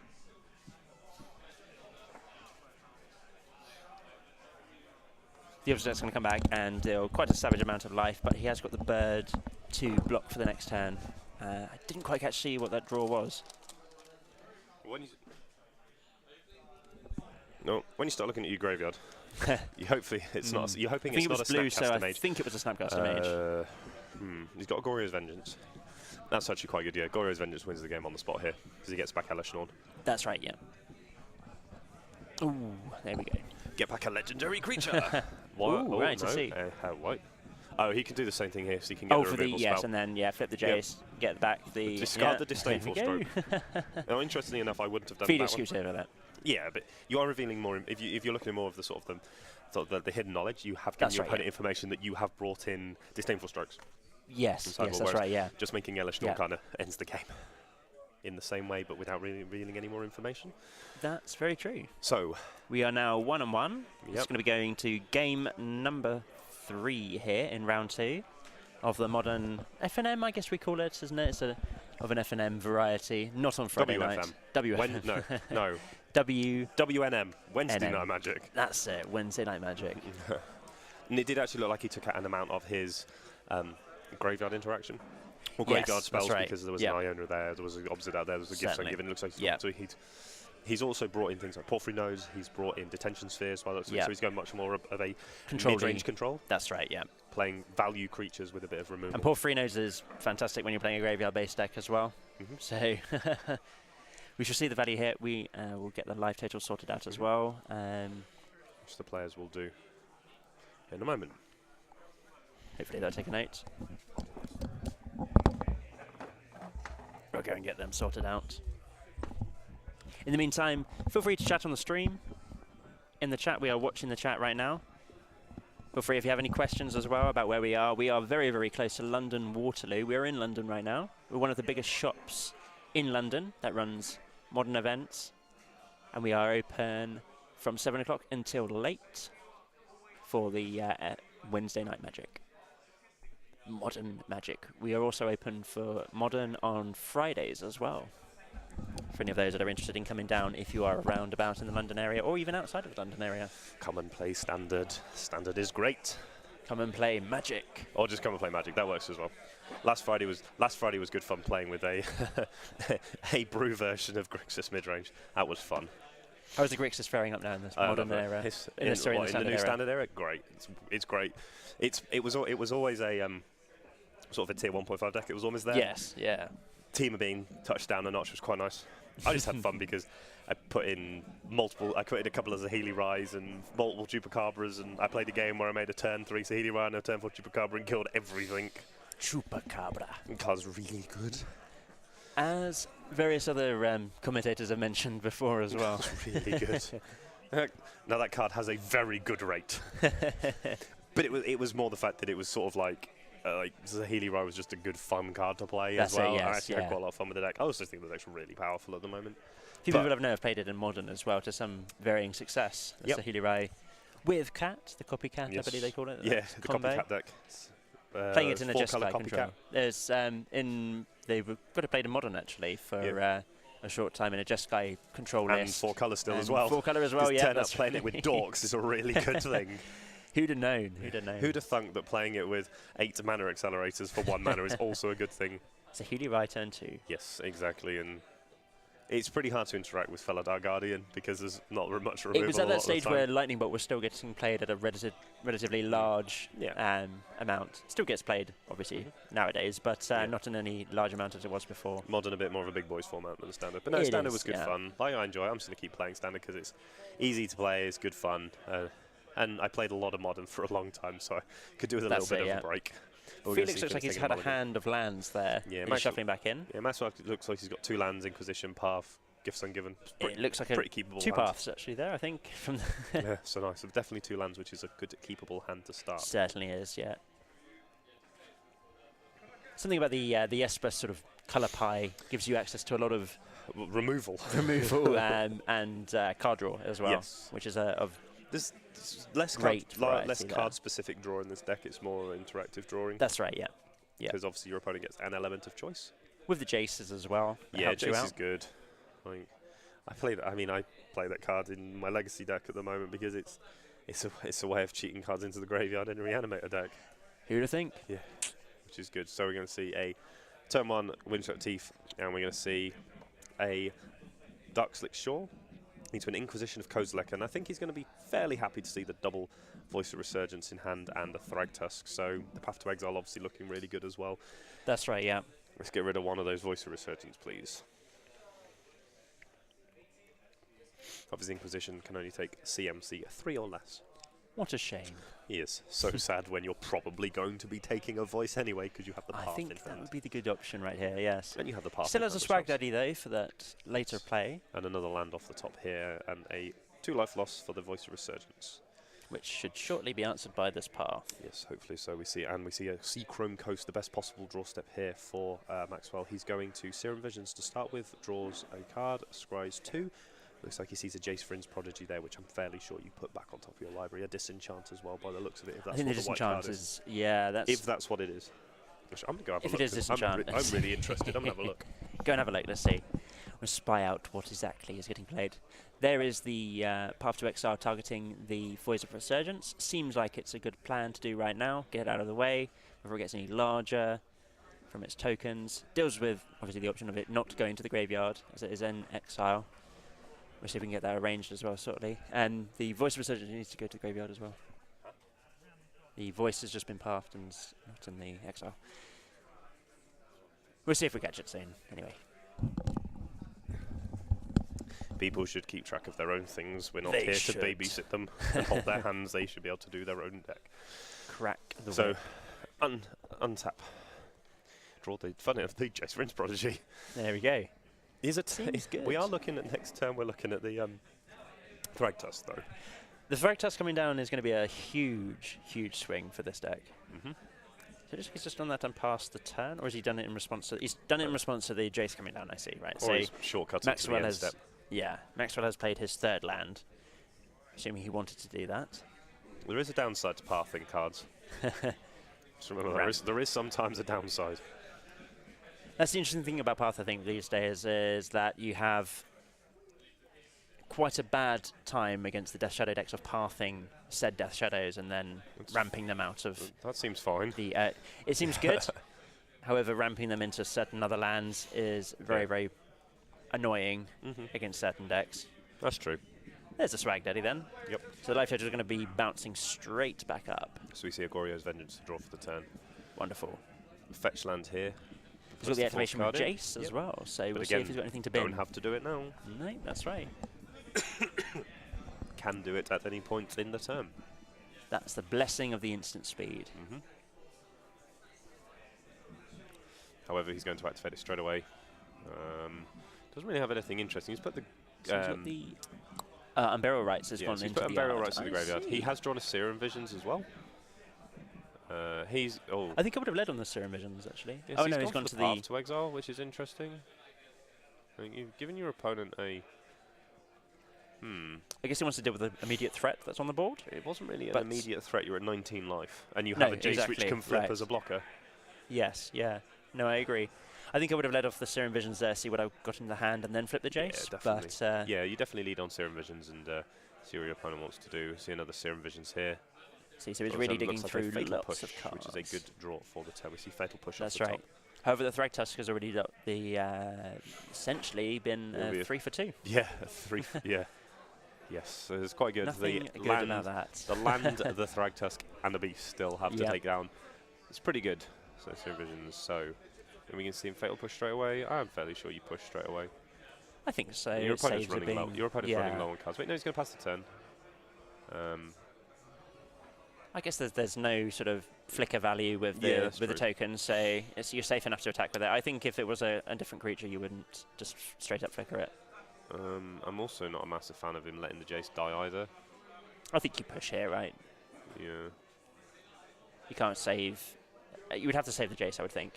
The Obzedat's going to come back and deal quite a savage amount of life, but he has got the bird to block for the next turn. I didn't quite see what that draw was. When you start looking at your graveyard, you hopefully it's not. You're hoping I think it's it not was a blue, so Snapcaster I Mage. think it was a Snapcaster Mage. He's got a Goryo's Vengeance. That's actually quite good, yeah. Goryo's Vengeance wins the game on the spot here because he gets back Elesh Norn. That's right, yeah. Ooh, there we go. Get back a legendary creature. Ooh, right, to see. What? Oh, he can do the same thing here, so he can get the for the removal yes, spell. and then flip the Jace, get back the Discard the Disdainful there we Stroke. go. Now, interestingly enough, I wouldn't have done Phoenix that one. scoops over that. Yeah, but you are revealing more. If you're looking at more of the sort of the hidden knowledge, you have given your opponent information that you have brought in Disdainful Strokes. Yes, that's right. Yeah. Just making Elesh Norn kind of ends the game in the same way, but without really revealing any more information. That's very true. So we are now 1-1. Yep. It's going to be going to game number 3 here in round 2 of the modern FNM, I guess we call it, isn't it? It's of an FNM variety, not on Friday night. WFM. No. WNM. Wednesday Night Magic. That's it, Wednesday Night Magic. And it did actually look like he took out an amount of his graveyard interaction. Or graveyard spells, because there was an Iona there, there was an Opposite out there, there was a Gift Ungiven. It looks like so he's also brought in things like Porphyry Nose, he's brought in Detention Spheres, so he's going much more of a mid-range control. That's right, yeah. Playing value creatures with a bit of removal. And Porphyry Nose is fantastic when you're playing a graveyard-based deck as well. So we shall see the value here. We will get the life total sorted out as well. Which the players will do in a moment. Hopefully they'll take a note. We'll go and get them sorted out. In the meantime, feel free to chat on the stream. In the chat, we are watching the chat right now. Feel free if you have any questions as well about where we are. We are very, very close to London Waterloo. We are in London right now. We're one of the biggest shops in London that runs modern events. And we are open from 7 o'clock until late for the Wednesday Night Magic. Modern Magic. We are also open for Modern on Fridays as well. For any of those that are interested in coming down, if you are around about in the London area or even outside of the London area. Come and play Standard. Standard is great. Come and play Magic. Or just come and play Magic. That works as well. Last Friday was good fun playing with a a brew version of Grixis midrange. That was fun. How is the Grixis faring up now in this modern era? In the new Standard era? Great. It's great. It was always a sort of a tier 1.5 deck. It was almost there. Yes, yeah. Team of being touched down a notch was quite nice. I just had fun because I put in a couple of Saheeli Rise and multiple Chupacabras, and I played a game where I made a turn 3 Saheeli Rise and a turn 4 Chupacabra and killed everything. Chupacabra. The card's really good. As various other commentators have mentioned before as well. It's really good. Now that card has a very good rate. But it was more the fact that it was sort of like Saheeli Rai was just a good fun card to play as well. I actually had quite a lot of fun with the deck. I also think the deck's really powerful at the moment. People have played it in Modern as well to some varying success. Saheeli Rai with Cat, the copycat, I believe they call it. Yeah, the copycat deck. Playing it in a Jeskai control. There's they've got it played in Modern actually for a short time in a Jeskai control list. And 4 colour still as well. 4 colour as well, yeah. Turn up playing it with Dorks is a really good thing. Who'd have known? Who'd have thunk that playing it with 8 mana accelerators for 1 mana is also a good thing? Saheeli Rai turn 2. Yes, exactly. And it's pretty hard to interact with Felidar Guardian because there's not much removal. It was at that stage where Lightning Bolt was still getting played at a relatively large amount. Still gets played, obviously, nowadays, but not in any large amount as it was before. Modern a bit more of a big boys format than the Standard. But no, Standard was good fun. I enjoy it. I'm just going to keep playing Standard because it's easy to play, it's good fun. And I played a lot of Modern for a long time, so I could do with a little bit of a break. Felix looks like he's had a hand of lands there. Yeah, he's shuffling back in. Yeah, Maxwell looks like he's got 2 lands, Inquisition, Path, Gifts Ungiven. It looks like pretty keepable 2 paths actually there, I think. From yeah, so nice. So definitely 2 lands, which is a good keepable hand to start. Certainly is, yeah. Something about the Esper sort of colour pie gives you access to a lot of removal and card draw as well, which is of there's less card-specific draw in this deck. It's more interactive drawing. That's right, yeah. Because obviously your opponent gets an element of choice. With the Jaces as well. Yeah, Jace is good. I play that card in my Legacy deck at the moment because it's a way of cheating cards into the graveyard in a Reanimator deck. Who'd have think? Yeah, which is good. So we're going to see a turn 1 Windswept Teeth, and we're going to see a Darkslick Shore into an Inquisition of Kozilek, and I think he's going to be fairly happy to see the double Voice of Resurgence in hand and the Thragtusk. So the Path to Exile obviously looking really good as well. That's right, yeah. Let's get rid of one of those Voice of Resurgence, please. Of his Inquisition can only take CMC 3 or less. What a shame. He is so sad when you're probably going to be taking a voice anyway because you have the path I think in that hand. would be the good option right here, yes. And you have the path. Still in has a front Swag as well. Daddy, though, for that later play, And another land off the top here, and a 2 life loss for the Voice of Resurgence. which should shortly be answered by this path. Yes, hopefully so. We see a Sea Chrome Coast, the best possible draw step here for Maxwell. He's going to Serum Visions to start with, draws a card, scries 2. Looks like he sees a Jace Vryn's Prodigy there, which I'm fairly sure you put back on top of your library. A Disenchant as well, by the looks of it. If that's I think what the the white card Disenchant is. is, yeah, that's... If that's what it is. Which I'm going to go have If a it look. is 'Cause I'm Disenchant. really interested. I'm going to have a look. Go and have a look, let's see. We'll spy out what exactly is getting played. There is the Path to Exile targeting the Voice of Resurgence. Seems like it's a good plan to do right now. Get it out of the way before it gets any larger from its tokens. Deals with, obviously, the option of it not going to the graveyard, as it is in exile. We'll see if we can get that arranged as well, shortly. And the Voice of Resurgence needs to go to the graveyard as well. The Voice has just been pathed and not in the exile. We'll see if we catch it soon, anyway. People should keep track of their own things. We're not They here should. to babysit them and hold their hands. They should be able to do their own deck. Crack the So, whip. untap. Draw the Jace Vryn's Prodigy. There we go. Is it? Seems good. We are looking at next turn. We're looking at the Thragtusk though. The Thragtusk coming down is going to be a huge, huge swing for this deck. Mm-hmm. So he's just done that and passed the turn, or has he done it in response to... He's done it in response to the Jace coming down, I see, right? Or he's shortcutting to the Maxwell end has... step. Yeah, Maxwell has played his third land, assuming he wanted to do that. There is a downside to pathing cards. Just remember, there is sometimes a downside. That's the interesting thing about Path, I think, these days, is that you have quite a bad time against the Death Shadow decks of pathing said Death Shadows and then ramping them out of That seems fine. the... it seems good. However, ramping them into certain other lands is very, very annoying against certain decks. That's true. There's a Swag Daddy then. Yep. So the Life Touch is going to be bouncing straight back up. So we see a Goryo's Vengeance to draw for the turn. Wonderful. Fetch land here. He's got the Puts activation fourth with card in. Jace as Yep. well, so But we'll see again, if he's got anything to bin. Don't have to do it now. No, that's right. Can do it at any point in the turn. That's the blessing of the instant speed. However, he's going to activate it straight away. Doesn't really have anything interesting. He's put the So he's got the Unburial Rights has yeah, gone so he's into put the Unburial yard. Rights in the I graveyard. He see. has drawn a Serum Visions as well. He's I think I would have led on the Serum Visions, actually. yes, Oh, no, he's gone gone for to the path the... to exile, which is interesting. I think you've given your opponent a. I guess he wants to deal with the immediate threat that's on the board. It wasn't really an But- immediate threat. You're at 19 life, and you No, have a Jace which exactly, can flip right. as a blocker. Yes, yeah. No, I agree. I think I would have led off the Serum Visions there, see what I got in the hand, and then flip the Jace. definitely. But Yeah, you definitely lead on Serum Visions and see what your opponent wants to do. See another Serum Visions here. see, so he's Also really digging looks like a through Fatal lots Push, of cards. which is a good draw for the turn. We see Fatal Push That's off the right. top. However, the Thragtusk has already got the essentially been Will be a 3 for 2. Yeah, yeah. Yes, so it's quite good. Nothing the good land, about that. the land, the Thragtusk, and the Beast still have to Yep. take down. It's pretty good. So Serum Visions. So, and we can see him Fatal Push straight away. I'm fairly sure you push straight away. I think so. Your opponent's Saves are running low. being- Your opponent's yeah. running low on cards. Wait, no, he's going to pass the turn. I guess there's no sort of flicker value with the Yeah, that's with the true. token, so you're safe enough to attack with it. I think if it was a different creature, you wouldn't just straight up flicker it. I'm also not a massive fan of him letting the Jace die either. I think you push here, right? Yeah. You can't save. You would have to save the Jace, I would think.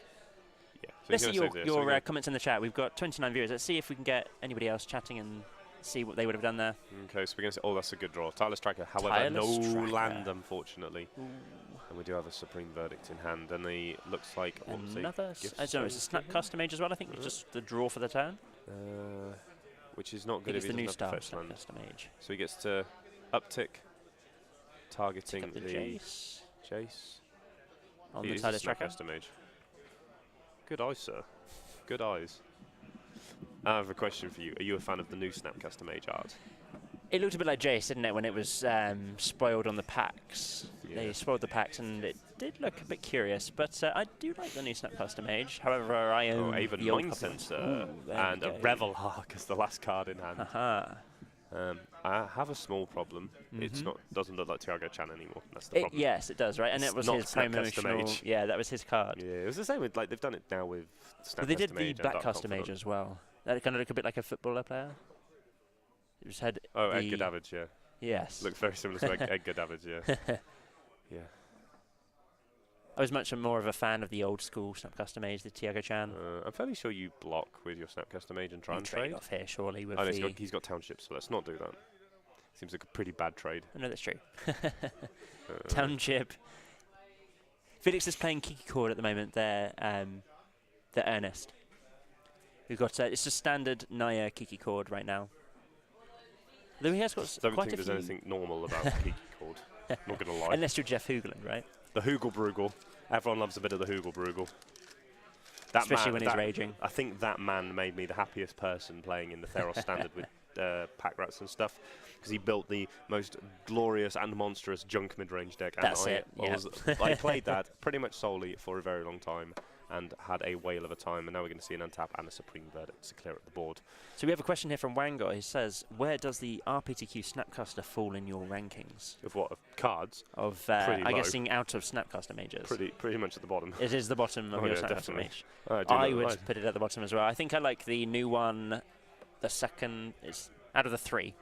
Yeah. So Let's he's see gonna save this. So your comments in the chat. We've got 29 viewers. Let's see if we can get anybody else chatting and see what they would have done there. okay, so we're going to say, oh, that's a good draw. Tireless Tracker, however, Tireless no Tracker. land, unfortunately. And we do have a Supreme Verdict in hand, and he looks like what was it? Another. Gift I don't know. It's a Stone Snap Custom Mage as well. I think it's just the draw for the turn. Which is not I good think if it's he the new doesn't style have to fetch Snap land. Custom Mage. So he gets to uptick, targeting Pick up the the Jace Jace. on He the is a Tireless Snap Tracker. Custom Mage. Good eyes, sir. Good eyes. I have a question for you. Are you a fan of the new Snapcaster Mage art? It looked a bit like Jace, didn't it, when it was spoiled on the packs? They spoiled the packs, and it did look a bit curious. But I do like the new Snapcaster Mage. However, I own Avon the old Mind copy. Sensor and a Revelark as the last card in hand. I have a small problem. It's not doesn't look like Tiago Chan anymore. That's the problem. Yes, it does, right? And it was his promotional. Yeah, that was his card. Yeah, it was the same with they've done it now with Snapcaster But they did Mage the Blackcaster Mage as well. That kind of looked a bit like a footballer player. It just had. Edgar Davids, yeah. Yes. Looks very similar to Edgar Davids, yeah. Yeah. I was much more of a fan of the old school Snapcaster Mage, the Tiago Chan. I'm fairly sure you block with your Snapcaster Mage and try and trade off here, surely. With he's got Townships, so let's not do that. Seems like a pretty bad trade. No, that's true. Township. Felix is playing Kiki Chord at the moment. They're Ernest. We've got it's a standard Naya Kiki Chord right now. Though he has got don't quite think a there's anything normal about Kiki Chord. Not gonna lie. Unless you're Jeff Hoogland, right? The Hoogle-Broogle. Everyone loves a bit of the Hoogle-Broogle. Especially when he's raging. I think that man made me the happiest person playing in the Theros Standard with pack rats and stuff, because he built the most glorious and monstrous junk mid-range deck. That's it. I played that pretty much solely for a very long time and had a whale of a time, and now we're going to see an untap and a Supreme Verdict to clear up the board. So we have a question here from Wango. He says, where does the RPTQ Snapcaster fall in your rankings? Of what? Of cards? Of, I'm guessing, out of Snapcaster Mages. Pretty much at the bottom. It is the bottom of your Snapcaster Mage. I would put it at the bottom as well. I think I like the new one. The second is out of the three.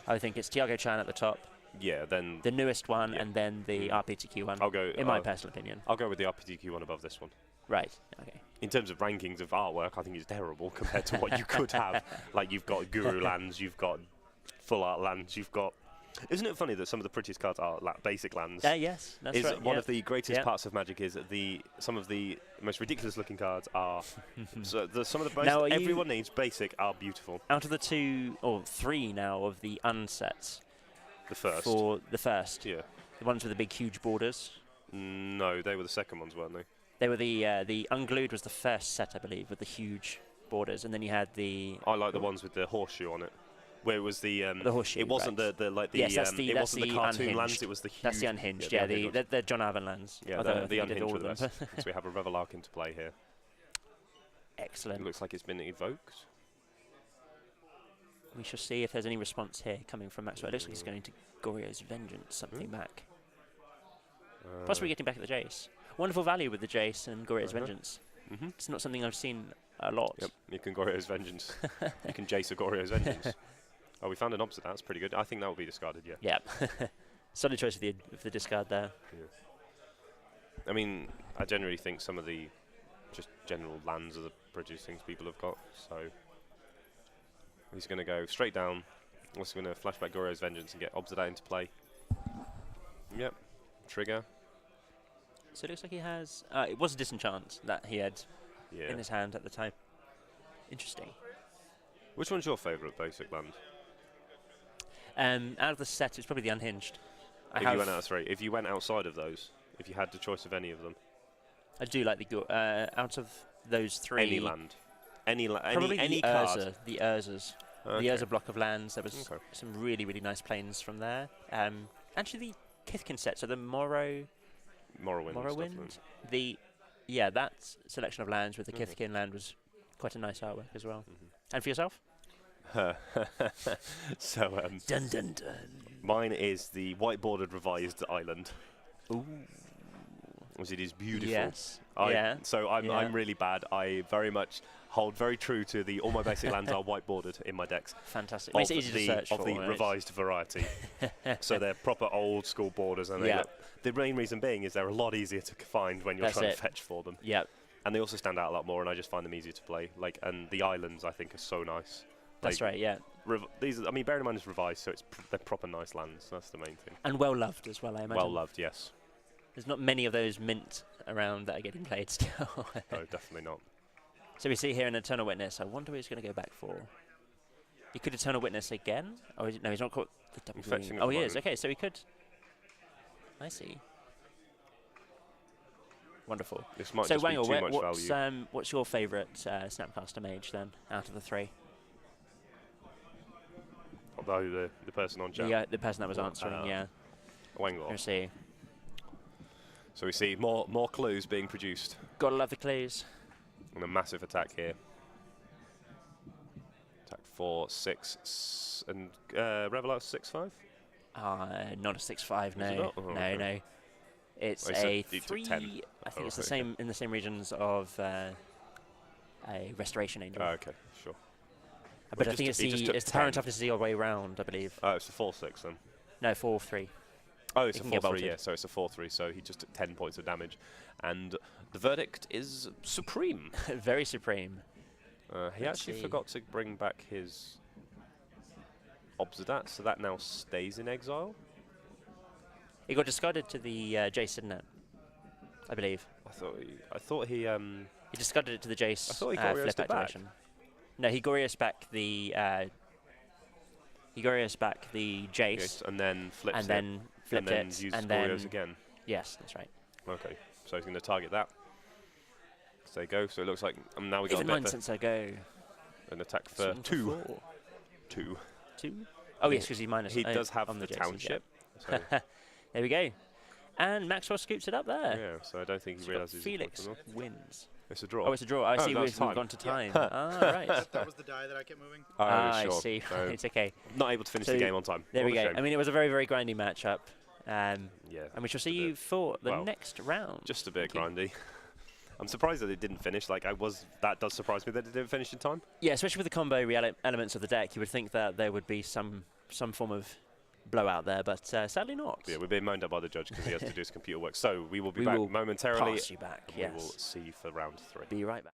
I think it's Tiago Chan at the top. Yeah, then the newest one, and then the RPTQ one. I'll go. In my personal opinion, I'll go with the RPTQ one above this one. Right. Okay. In terms of rankings of artwork, I think it's terrible compared to what you could have. Like, you've got Guru lands, you've got full art lands, you've got. Isn't it funny that some of the prettiest cards are basic lands? Yes, that's right. One of the greatest parts of Magic is some of the most ridiculous looking cards are some of the most everyone needs basic are beautiful. Out of the two or three now of the unsets, the first for the first, the ones with the big huge borders. No, they were the second ones, weren't they? They were the Unglued was the first set, I believe, with the huge borders, and then you had the. I like the ones with the horseshoe on it. Where it was the horseshoe. It wasn't right. it wasn't the cartoon unhinged. lands. It was the huge. That's the unhinged. Yeah, the John Arvin lands. Yeah, the unhinged with us. So we have a Revelark into play here. Excellent. It looks like it's been evoked. We shall see if there's any response here coming from Maxwell. It looks like he's going to Goryo's Vengeance, something back. Possibly getting back at the Jace. Wonderful value with the Jace and Goryo's Vengeance. It's not something I've seen a lot. Yep, you can Goryo's Vengeance. You can Jace a Goryo's Vengeance. Oh, we found an opposite. That's pretty good. I think that will be discarded, yeah. Yep. Solid choice of the discard there. Yeah. I mean, I generally think some of the just general lands are the prettiest things people have got. So he's going to go straight down. Also going to flashback Goryo's Vengeance and get Obsidian into play. Yep. Trigger. So it looks like he has. It was a Disenchant that he had in his hand at the time. Interesting. Which one's your favourite basic land? Out of the set, it's probably the Unhinged. If you went out of three, if you went outside of those, if you had the choice of any of them, I do like the out of those three. Any land, any card. The Urzas. Okay. The Urza block of lands. There was some really really nice planes from there. Actually, the Kithkin set. So the Morrowind. That selection of lands with the Kithkin land was quite a nice artwork as well. And for yourself? So dun dun dun. Mine is the white bordered revised island. Ooh. Which it is beautiful. Yes. So I'm really bad. I very much hold very true to all my basic lands are white bordered in my decks. Fantastic. Makes it easy to search of the revised variety. So they're proper old school borders, and the main reason being is they're a lot easier to find when you're trying to fetch for them. Yep. And they also stand out a lot more, and I just find them easier to play. And the islands I think are so nice. That's right. Yeah. Bearing in mind it's revised, so they're proper nice lands. That's the main thing. And well loved as well, I imagine. Well loved, yes. There's not many of those mint around that are getting played still. No, definitely not. So we see here an Eternal Witness. I wonder what he's going to go back for. He could Eternal Witness again. Oh, no, he's not caught the double green. Oh, he is. Okay, so he could. I see. Wonderful. This might just be too much value. What's your favourite Snapcaster Mage then, out of the three? Although the person on chat. The person that was answering, Wango. Let's see. So we see more clues being produced. Gotta love the clues. And a massive attack here. Attack 4, 6, and Revelar 6-5? Not a 6-5, no. Is it not? Oh, no, okay. no. It's Oh, a he took 3. 10. I think Oh, it's the okay. same in the same regions of a Restoration Angel. Oh, okay, sure. But He I think just took it's the power 10. and toughness is the other way around, I believe. Oh, it's a 4-6 then. No, 4-3. Oh, it's It a can get 4-3, bolted. yeah, so it's a 4-3, so he just took 10 points of damage. And the verdict is supreme. Very supreme. He Let's actually see. forgot to bring back his Obsidat, so that now stays in exile. It got discarded to the Jace, didn't it? I believe. I thought he He discarded it to the Jace I thought he Goryeus'd flip it back. activation. No, he Goryeus back the Jace, and then flips and it, then flipped and then it, uses and then Goryeus again. yes, that's right. Okay, so he's going to target that. So they go. So it looks like now we got Even a 9 bit cents ago. an attack for Swing 2. 4. 2. 2. Oh yes, because he minus. He does have on the Jaces, township. Yeah. So, There we go. And Maxwell scoops it up there. yeah, so I don't think he So realizes Felix it's wins. a draw. Oh, it's a draw. I Oh, see that's we've time. gone to time. Yeah. Ah, right. That was the die that I kept moving. Oh, I sure. see. No, It's okay. not able to finish So the game on time. There What we a go. shame. I mean, it was a very, very grindy matchup. Yeah, And we shall see a you bit. for the Well, next round. just a bit Thank grindy. I'm surprised that it didn't finish. Like that does surprise me that it didn't finish in time. Yeah, especially with the combo elements of the deck, you would think that there would be some form of blowout there, but sadly not. Yeah, we're being moaned at by the judge because he has to do his computer work. So we will be We back will momentarily. Pass you back, and we will yes. see you for round 3. Be right back.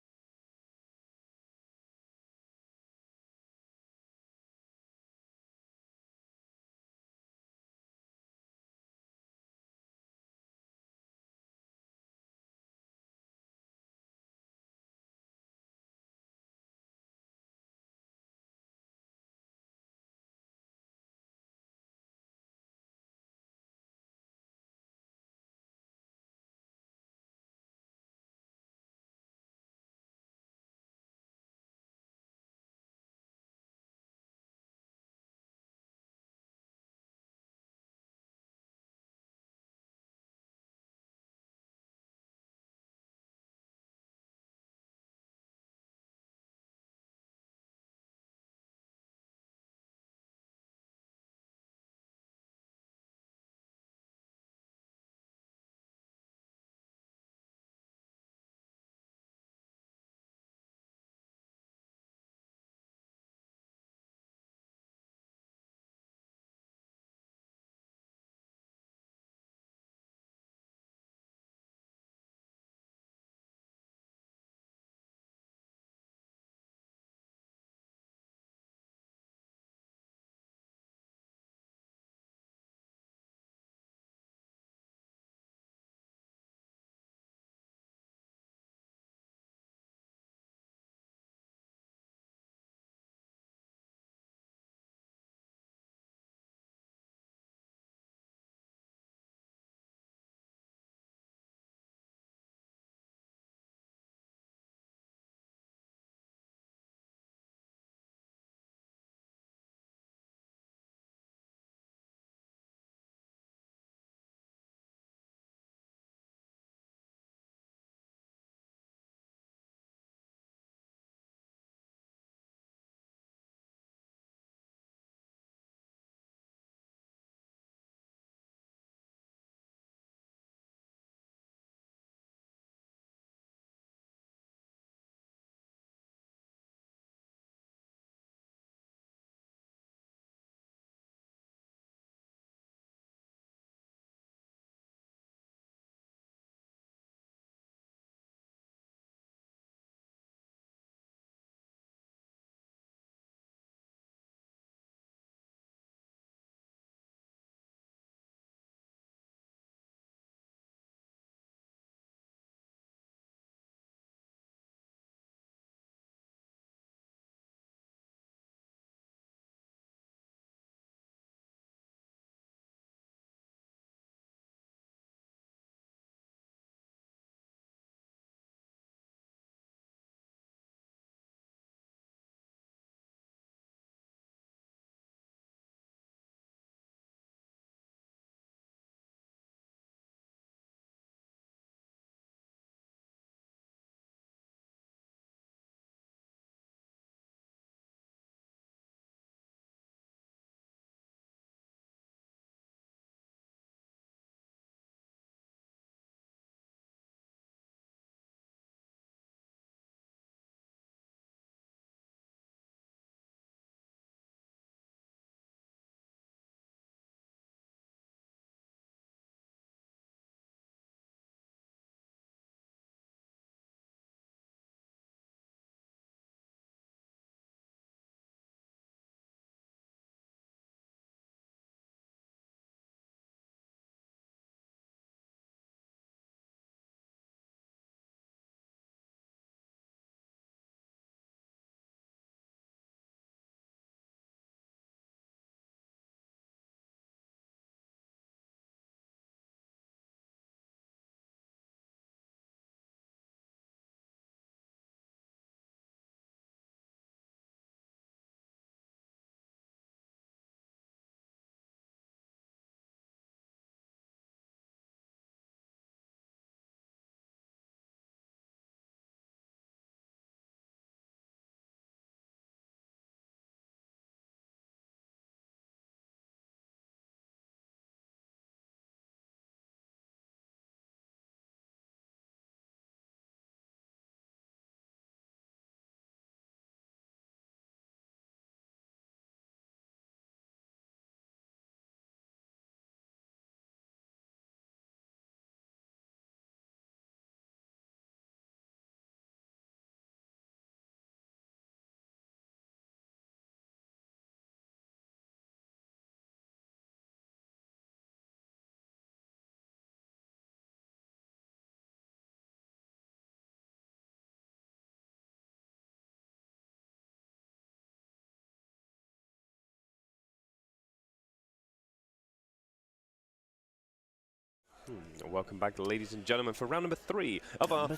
Welcome back, ladies and gentlemen, for round number 3 of our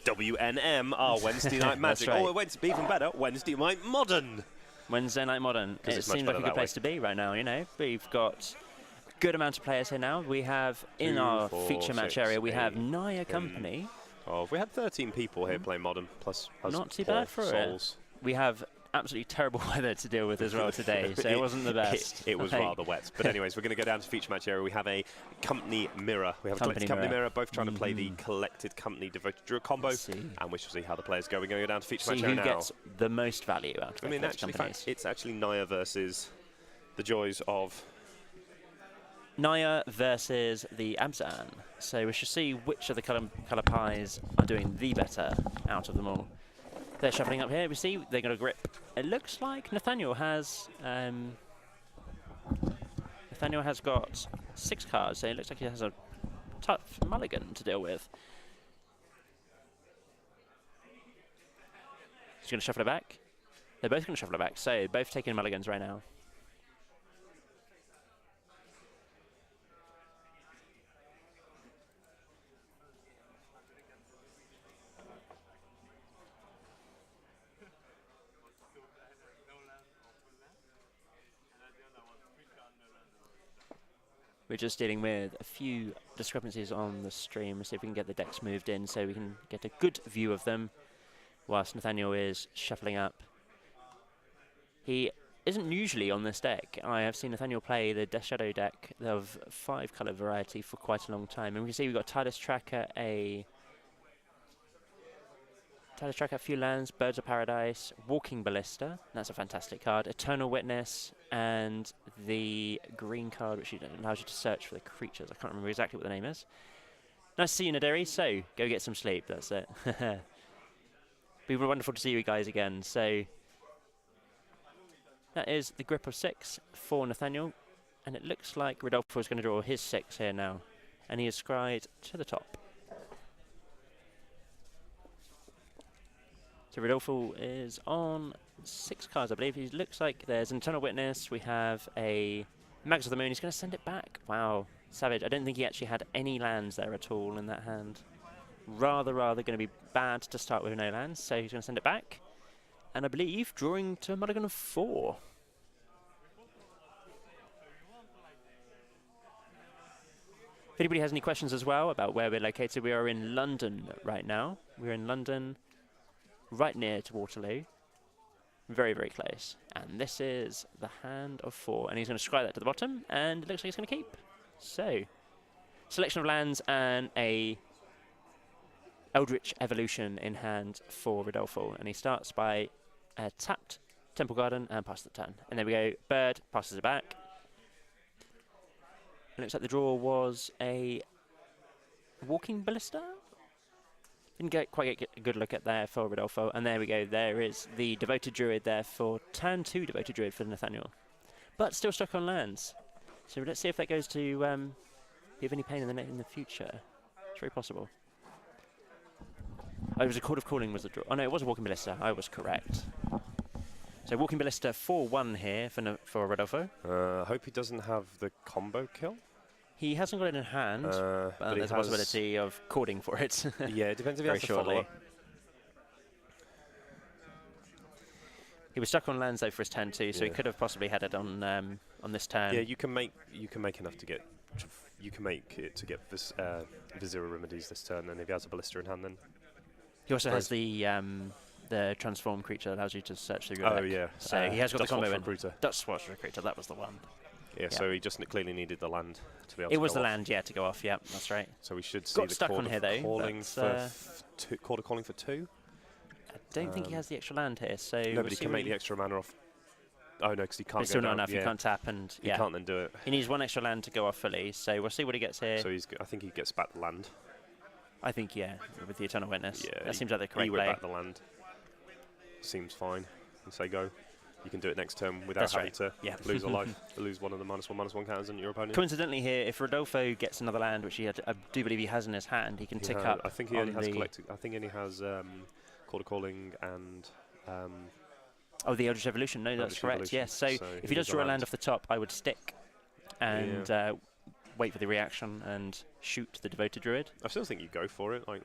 WNM, our Wednesday Night Magic. Right. Or Wednesday, even better, Wednesday Night Modern. Wednesday Night Modern. It seems like a good place to be right now, you know. We've got a good amount of players here now. We have, in our feature match area, we have Naya Company. Oh, we had 13 people here playing Modern, plus us Not too poor bad for souls. We have absolutely terrible weather to deal with as well today, so it wasn't the best. It was rather wet. But anyways, we're going to go down to feature match area. We have a company mirror. We have a collected company mirror, both trying to play the collected company devoted druid combo. And we shall see how the players go. We're going to go down to feature match area now. Who gets the most value out of it? I mean, actually, it's actually Naya versus the joys of... Naya versus the Abzan. So we shall see which of the colour pies are doing the better out of them all. They're shuffling up here. We see they're going to grip. It looks like Nathaniel has got 6 cards, so it looks like he has a tough mulligan to deal with. He's going to shuffle it back. They're both going to shuffle it back, so both taking mulligans right now. We're just dealing with a few discrepancies on the stream. See if we can get the decks moved in so we can get a good view of them whilst Nathaniel is shuffling up. He isn't usually on this deck. I have seen Nathaniel play the Death Shadow deck of 5 colour variety for quite a long time. And we can see we've got Tidus Tracker, a few lands, Birds of Paradise, Walking Ballista, that's a fantastic card, Eternal Witness, and the green card which allows you to search for the creatures. I can't remember exactly what the name is. Nice to see you, Naderi, so go get some sleep, that's it. Be wonderful to see you guys again. So that is the grip of 6 for Nathaniel, and it looks like Rodolfo is going to draw his 6 here now, and he is scryed to the top. So Rodolfo is on 6 cards, I believe. He looks like there's an Eternal Witness. We have a Mags of the Moon. He's going to send it back. Wow, savage. I don't think he actually had any lands there at all in that hand. Rather going to be bad to start with no lands. So he's going to send it back. And I believe drawing to a mulligan of 4. If anybody has any questions as well about where we're located, we are in London right now. We're in London, right near to Waterloo. Very close. And this is the hand of 4. And he's going to scry that to the bottom, and it looks like he's going to keep. So, selection of lands and a Eldritch Evolution in hand for Rodolfo. And he starts by tapped Temple Garden and passes the turn. And there we go. Bird passes it back. It looks like the draw was a Walking Ballista. Didn't quite get a good look at there for Rodolfo. And there we go. There is the Devoted Druid there for turn 2 Devoted Druid for Nathaniel. But still stuck on lands. So let's see if that goes to give any pain in the future. It's very possible. Oh, it was a Chord of Calling was the draw. Oh no, it was a Walking Ballista. I was correct. So Walking Ballista 4-1 here for Rodolfo. I hope he doesn't have the combo kill. He hasn't got it in hand, but there's a possibility of cording for it. Yeah, it depends if he has the follow-up. He was stuck on lands though for his turn too, so he could have possibly had it on this turn. Yeah, you can make enough to get. You can make it to get this Vizier Remedies this turn, and if he has a Ballista in hand, then he also has the transform creature that allows you to search through your deck. Oh yeah, so he has got the combo in. Dustwatch Recruiter, that was the one. Yeah, so he just clearly needed the land to be able to go off. It was the land, yeah, to go off, yeah, that's right. So we should see the stuck on here though. Chord of Calling for 2? I don't think he has the extra land here, so... No, but he can make the extra mana off. Oh no, because he can't it's still not enough, you can't tap and... He can't then do it. He needs 1 extra land to go off fully, so we'll see what he gets here. So I think he gets back the land. I think, yeah, with the Eternal Witness. Yeah, that seems like the correct he play. Back the land. Seems fine. And say go. You can do it next turn without having to lose a life, lose one of the -1/-1 counters on your opponent. Coincidentally here, if Rodolfo gets another land, which I do believe he has in his hand, he can tick up. I think he only has collected. I think he only has Chord of Calling and... oh, the Eldritch Evolution. No, that's correct. Yes. So if he does draw a land off the top, I would stick and wait for the reaction and shoot the Devoted Druid. I still think you go for it. Like,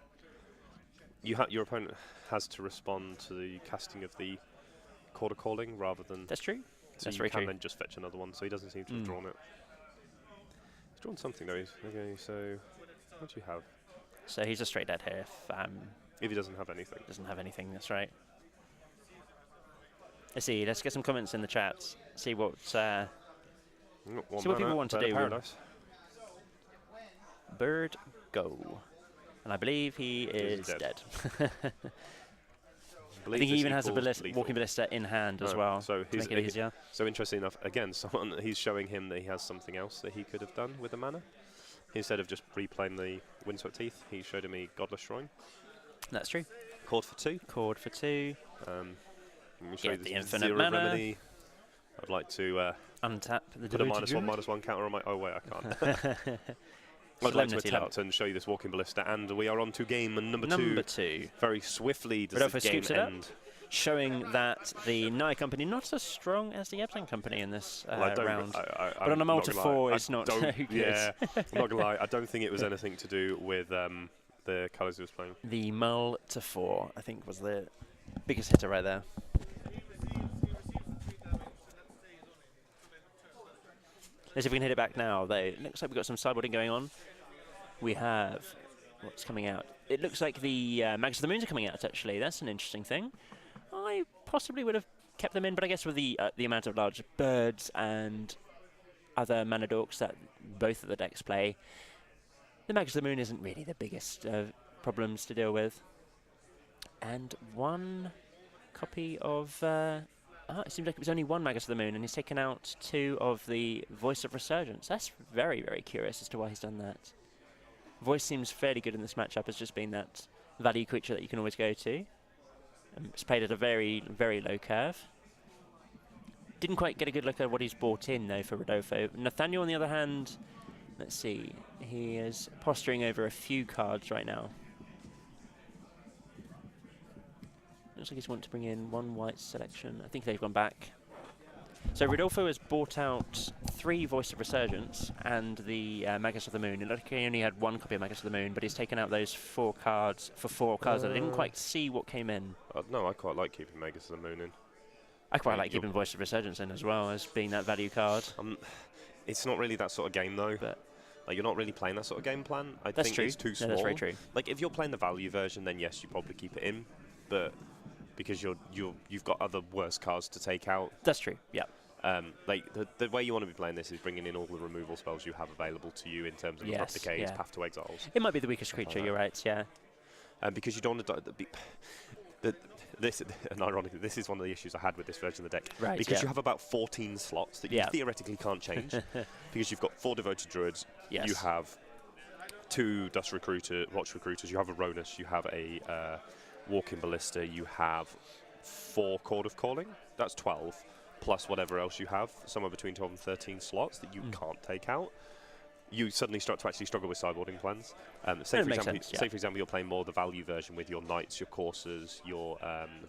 your opponent has to respond to the casting of the Chord of Calling rather than. That's true. So That's you very can true. then just fetch another one. So he doesn't seem to have drawn it. He's drawn something though. Okay, so what do you have? So he's a straight dead here If he doesn't have anything. doesn't have anything. That's right. Let's see. Let's get some comments in the chat. See what see what people want to do. Paradise. Bird go, and I believe he is dead. dead. I think he even has a walking ballista in hand as well. So to make it easier. So interesting enough, again, he's showing him that he has something else that he could have done with the mana. Instead of just replaying the Windswept Teeth, he showed him a Godless Shrine. That's true. Chord for 2. Chord for 2. Let me show you Get the the infinite Zero mana. Remedy. I'd like to Untap the put a Devoted -1/-1 counter on my. Oh wait, I can't. I'd like to Solemnity attempt and show you this Walking Ballista, and we are on to game number 2. Number 2. Very swiftly does Rodolfo the game scoops it up. end. Showing that the Nye Company not as strong as the Epson Company in this Well, I don't- round. but on a multi 4, it's not so good. Yeah, I'm not gonna lie. I don't think it was anything to do with the colours he was playing. The Mull to 4, I think, was the biggest hitter right there. Let's see if we can hit it back now, though. It looks like we've got some sideboarding going on. We have what's coming out. It looks like the Magus of the Moons are coming out, actually. That's an interesting thing. I possibly would have kept them in, but I guess with the amount of large birds and other mana dorks that both of the decks play, the Magus of the Moon isn't really the biggest problems to deal with. And one copy of... it seems like it was only one Magus of the Moon, and he's taken out 2 of the Voice of Resurgence. That's very, very curious as to why he's done that. Voice seems fairly good in this matchup as just being that value creature that you can always go to. It's played at a very, very low curve. Didn't quite get a good look at what he's brought in, though, for Rodolfo. Nathaniel, on the other hand, let's see. He is posturing over a few cards right now. Looks like he's wanting to bring in 1 white selection. I think they've gone back. So Rodolfo has bought out 3 Voice of Resurgence and the Magus of the Moon. It looked like he only had 1 copy of Magus of the Moon, but he's taken out those 4 cards for 4 cards that I didn't quite see what came in. No, I quite like keeping Magus of the Moon in. I quite like keeping Voice of Resurgence in as well as being that value card. It's not really that sort of game though. But like, you're not really playing that sort of game plan. I that's think true. It's too small. No, that's very true. Like, if you're playing the value version, then yes, you probably keep it in. But because you've got other worse cards to take out. That's true. Yeah. Like the way you want to be playing this is bringing in all the removal spells you have available to you in terms of Abrupt Decays, Path to Exiles. It might be the weakest creature. You're right. Yeah. Because you don't want to. And ironically, this is one of the issues I had with this version of the deck. Right. Because you have about 14 slots that you theoretically can't change. Because you've got 4 Devoted Druids. Yes. You have 2 Watch Recruiters. You have a Ronus. You have a Walking Ballista. You have 4 Chord of Calling. That's 12. Plus whatever else you have, somewhere between 12 and 13 slots that you can't take out. You suddenly start to actually struggle with sideboarding plans. Say for example, you're playing more the value version with your Knights, your Coursers, your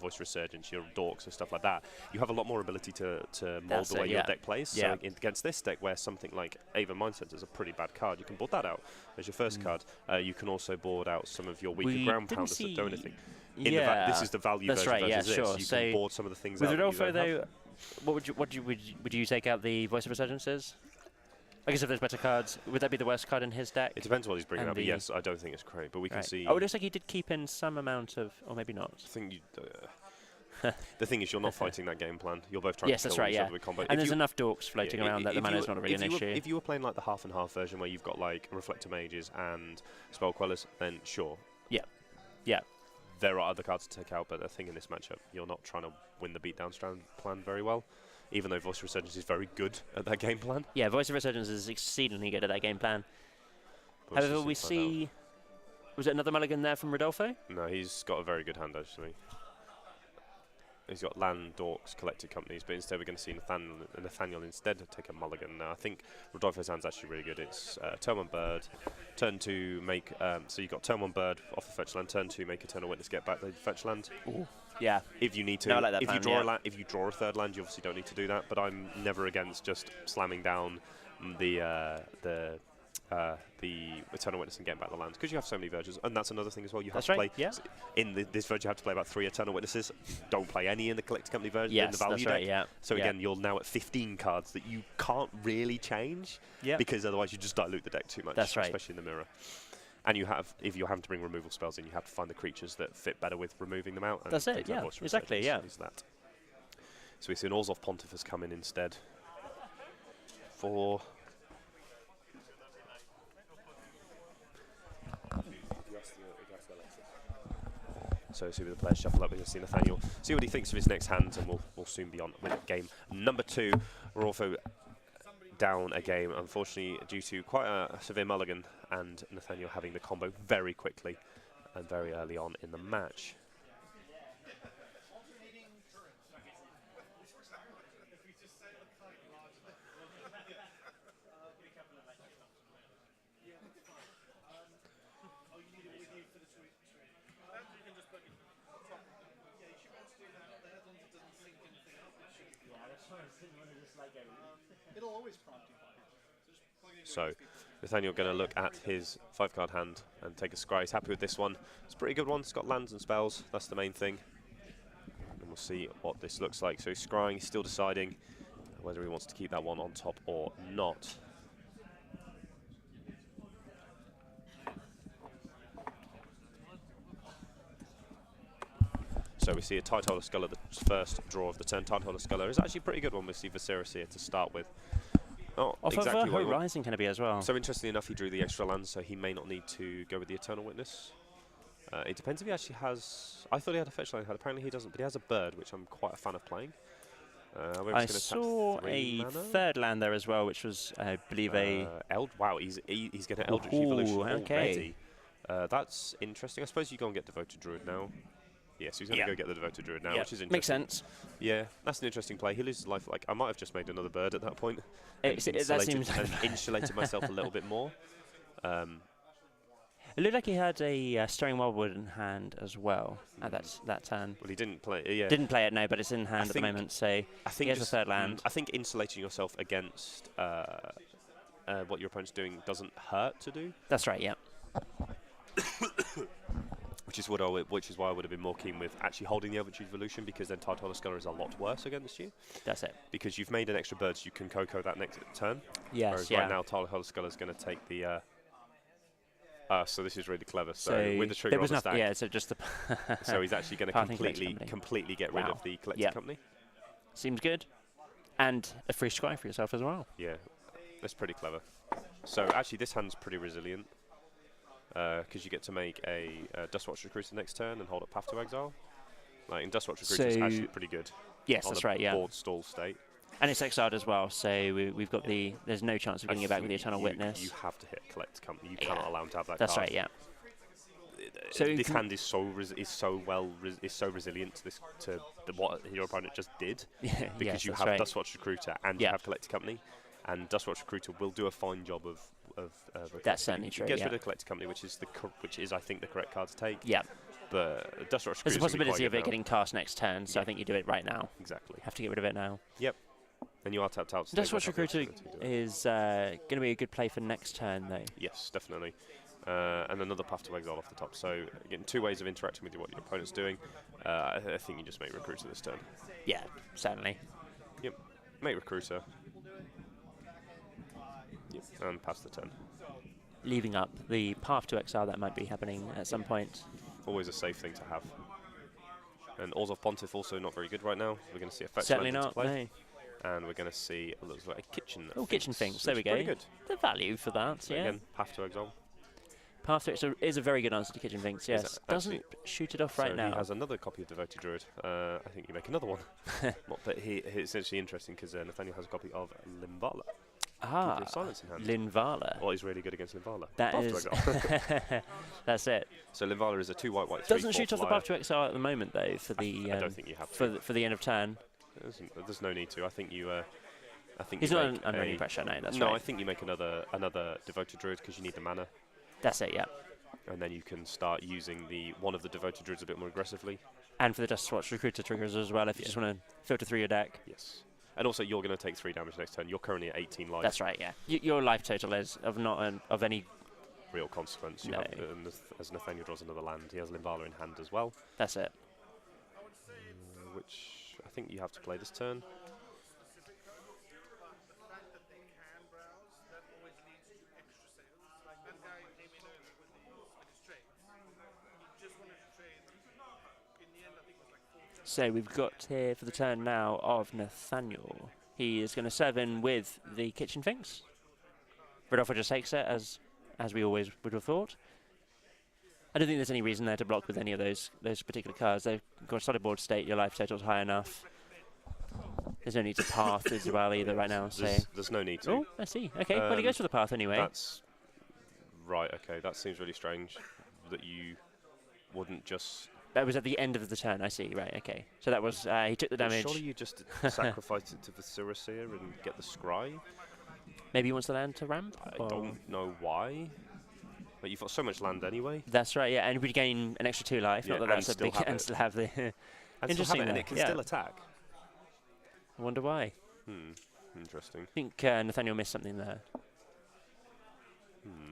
Voice Resurgence, your Dorks and stuff like that. You have a lot more ability to mold the way your deck plays. So against this deck, where something like Aven Mindcenter is a pretty bad card, you can board that out as your first card. You can also board out some of your weaker ground pounders that do anything. This is the value version versus this. Sure. You can board some of the things with out. Rodolfo, though, would you take out the Voice of Resurgences? I guess if there's better cards, would that be the worst card in his deck? It depends what he's bringing out, but yes, I don't think it's great. But we can see. Oh, it looks like he did keep in some amount of, or maybe not. I think the thing is, you're not fighting that game plan. You're both trying to kill each other with combo. And there's enough dorks floating around that the mana is not really an issue. If you were playing like the half and half version where you've got like Reflector Mages and Spell Quellers, then sure. Yeah. There are other cards to take out, but the thing in this matchup, you're not trying to win the beatdown strand plan very well. Even though Voice of Resurgence is very good at that game plan. Yeah, Voice of Resurgence is exceedingly good at that game plan. However, we see... Was it another mulligan there from Rodolfo? No, he's got a very good hand, actually. He's got Land, Dorks, Collected Companies, but instead we're going to see Nathaniel instead take a mulligan. Now, I think Rodolfo's hand's actually really good. It's turn 1 bird, turn 2 make... so you've got turn 1 bird off a fetch land, turn 2 make Eternal Witness, get back the fetch land. Ooh. Yeah. If you need to. No, I like that if you draw a third land, you obviously don't need to do that, but I'm never against just slamming down the the Eternal Witness and getting back the lands, because you have so many Verges, and that's another thing as well. You have That's to right, play yeah. in this Verge. You have to play about 3 Eternal Witnesses. Don't play any in the Collector Company version in Yes, the value that's deck. right, yeah. So Yeah. again, you're now at 15 cards that you can't really change, Yeah. because otherwise you just dilute the deck too much. That's right. Especially in the mirror. And you have, if you're having to bring removal spells in, you have to find the creatures that fit better with removing them out. And That's it, things like yeah, Voice of exactly, Resurgence yeah. is that. So we see an Orzhov Pontiffus come in instead for. So see what the players shuffle up. We're going to see Nathaniel, see what he thinks of his next hand, and we'll soon be on with game number 2. We're also down a game, unfortunately, due to quite a severe mulligan, and Nathaniel having the combo very quickly and very early on in the match. So Nathaniel going to look at his 5-card hand and take a scry. He's happy with this one. It's a pretty good one. It's got lands and spells. That's the main thing. And we'll see what this looks like. So he's scrying. He's still deciding whether he wants to keep that one on top or not. So we see a Tideholder Sculler, the first draw of the turn. Tideholder Sculler is actually a pretty good one. We see Viserys here to start with. Not Off exactly of what he Horizon can it be as well? So interestingly enough, he drew the extra land, so he may not need to go with the Eternal Witness. It depends if he actually has. I thought he had a fetch land card. Apparently he doesn't, but he has a bird, which I'm quite a fan of playing. I saw a third land there as well, which was, I believe, a. Wow, he's going to Eldritch Ooh, Evolution okay. already. That's interesting. I suppose you go and get Devoted Druid now. Yes, he's going to go get the Devoted Druid now, which is interesting. Makes sense. Yeah, that's an interesting play. He loses life. Like I might have just made another bird at that point. That seems and insulated myself a little bit more. It looked like he had a Stirring Wildwood in hand as well at that turn. Well, he didn't play. Yeah, Didn't play it, no, but it's in hand at the moment. So I think he has a third land. I think insulating yourself against what your opponent's doing doesn't hurt to do. That's right. Yeah. Which is why I would have been more keen with actually holding the Eldritch Evolution, because then Tideholder Sculler is a lot worse against you. That's it. Because you've made an extra bird, so you can Coco that next turn. Yes. Whereas Yeah. right now Tideholder Sculler is going to take the. So this is really clever. So with the trigger on the stack. Yeah. So just the. So he's actually going to completely get rid of the Collector Company. Seems good, and a free scry for yourself as well. Yeah, that's pretty clever. So actually, this hand's pretty resilient. Because you get to make a Dustwatch Recruiter next turn and hold up Path to Exile. Like in Dustwatch Recruiter, it's actually pretty good. Yes, that's right. Yeah. Board stall state. And it's exiled as well, so we've got the. There's no chance of getting it back with the Eternal Witness. You have to hit Collector Company. You cannot allow him to have that. That's card. right. Yeah. So this hand is so resilient to what your opponent just did. Because you have Dustwatch Recruiter and you have Collector Company, and Dustwatch Recruiter will do a fine job of that's certainly true. Gets rid of Collector Company, which is I think the correct card to take. Yeah. But Dustwatch Recruiter. There's a possibility of it getting cast next turn, so I think you do it right now. Exactly. Have to get rid of it now. Yep. And you are tapped out. Dustwatch Recruiter is going to be a good play for next turn, though. Yes, definitely. And another Path to Exile off the top. So again, 2 ways of interacting with what your opponent's doing. I think you just make Recruiter this turn. Yeah, certainly. Yep. Make Recruiter. Yep. And pass the turn. Leaving up the Path to Exile that might be happening at some point. Always a safe thing to have. And Orzhov Pontiff also not very good right now. We're going to see a fetch Certainly land not. play. No. And we're going to see it looks like a Kitchen. Oh, Kitchen Finks. There we go. Pretty good. The value for that. So yeah. Again, Path to Exile. Path to Exile is a very good answer to Kitchen Finks. Yes. Doesn't shoot it off right now. He has another copy of Devoted Druid. I think you make another one. But it's actually interesting because Nathaniel has a copy of Linvala. Silence in hand. Linvala. Well, he's really good against Linvala. That is. That's it. So Linvala is a 2/white/3. Doesn't shoot off the Path to Exile at the moment though. For the. I don't think you have to. For the end of turn. There's no need to. I think you. He's not under any pressure. No, that's right. No, I think you make another Devoted Druid because you need the mana. That's it. Yeah. And then you can start using one of the Devoted Druids a bit more aggressively. And for the Dustwatch Recruiter triggers as well, if you just want to filter through your deck. Yes. And also, you're going to take 3 damage next turn. You're currently at 18 life. That's right, yeah. Your life total is of not of any real consequence. You No. have, as Nathaniel draws another land, he has Limbala in hand as well, That's it. which I think you have to play this turn. So we've got here for the turn now of Nathaniel. He is going to serve in with the Kitchen Finks. Rodolfo just takes it, as we always would have thought. I don't think there's any reason there to block with any of those particular cards. They've got a solid board state, your life total's high enough. There's no need to path as well either right now. So. There's no need to. Oh, I see. Okay, well he goes for the path anyway. That's right, okay, that seems really strange that you wouldn't just... That was at the end of the turn, I see. Right, okay. So that was, he took the damage. Surely you just sacrifice it to the Viscera and get the Scry? Maybe he wants the land to ramp? I or- don't know why. But you've got so much land anyway. That's right, yeah, and we gain an extra 2 life. Yeah, Not that and that's a still big... have And it. still have the... And Interesting still have it, and there, it can yeah. still attack. I wonder why. Interesting. I think Nathaniel missed something there.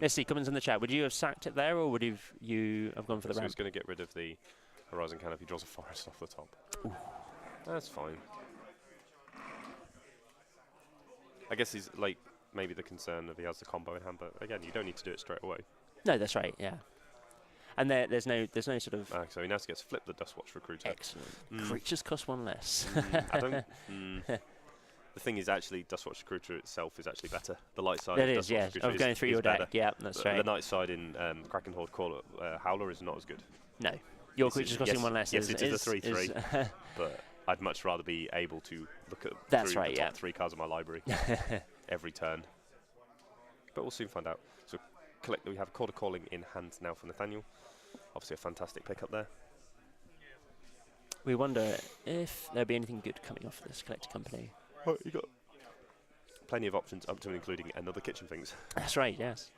Let's see, comments in the chat. Would you have sacked it there, or would you have gone for the So ramp? he's going to get rid of the Horizon Canopy, draws a forest off the top. Ooh. That's fine. I guess he's like maybe the concern of he has the combo in hand, but again, you don't need to do it straight away. No, that's right, yeah. And there's no sort of... So he now gets to flip the Dustwatch Recruiter. Excellent. Creatures cost 1 less. I don't... The thing is, actually, Dustwatch Recruiter itself is actually better. The light side That of is, Dustwatch yeah. Recruiter Of going through your better. deck. Yeah, that's The right. night side in Kraken Horde Howler is not as good. No. Your This is- creatures costing yes, 1 less yes, it is a is 3/3. But I'd much rather be able to look at That's through right, the yeah. top 3 cards of my library every turn. But we'll soon find out. So we have Quarter Calling in hand now for Nathaniel. Obviously a fantastic pick up there. We wonder if there'll be anything good coming off this Collector Company. Oh, you got plenty of options up to and including another Kitchen Things. That's right, yes.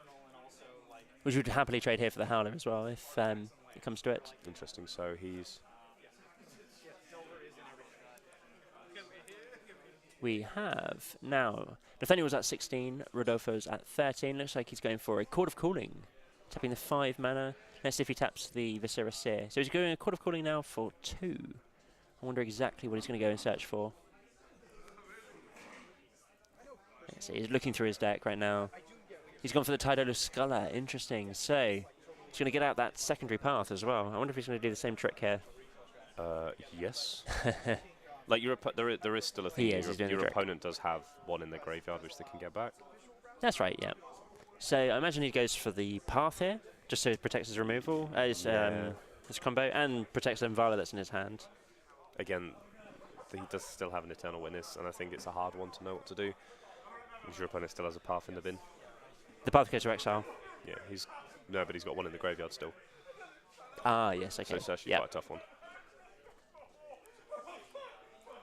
Which would happily trade here for the Howler as well, if it comes to it. Interesting. So he's... We have now... Nathaniel's at 16, Rodolfo's at 13. Looks like he's going for a Court of Calling. Tapping the 5 mana. Let's see if he taps the Viscera Seer. So he's going a Court of Calling now for 2. I wonder exactly what he's going to go and search for. Let's see, he's looking through his deck right now. He's gone for the Tidal Scholar. Interesting. So he's going to get out that secondary path as well. I wonder if he's going to do the same trick here. Yes. Like there is still a thing. He is, he's doing the Your trick. opponent does have 1 in their graveyard which they can get back. That's right, yeah. So I imagine he goes for the path here, just so it protects his removal, his combo, and protects the Limbala that's in his hand. Again, he does still have an Eternal Witness, and I think it's a hard one to know what to do. Because your opponent still has a path in the bin. The path goes to exile. Yeah, but he's got 1 in the graveyard still. Ah, yes, okay. So it's actually quite a tough one.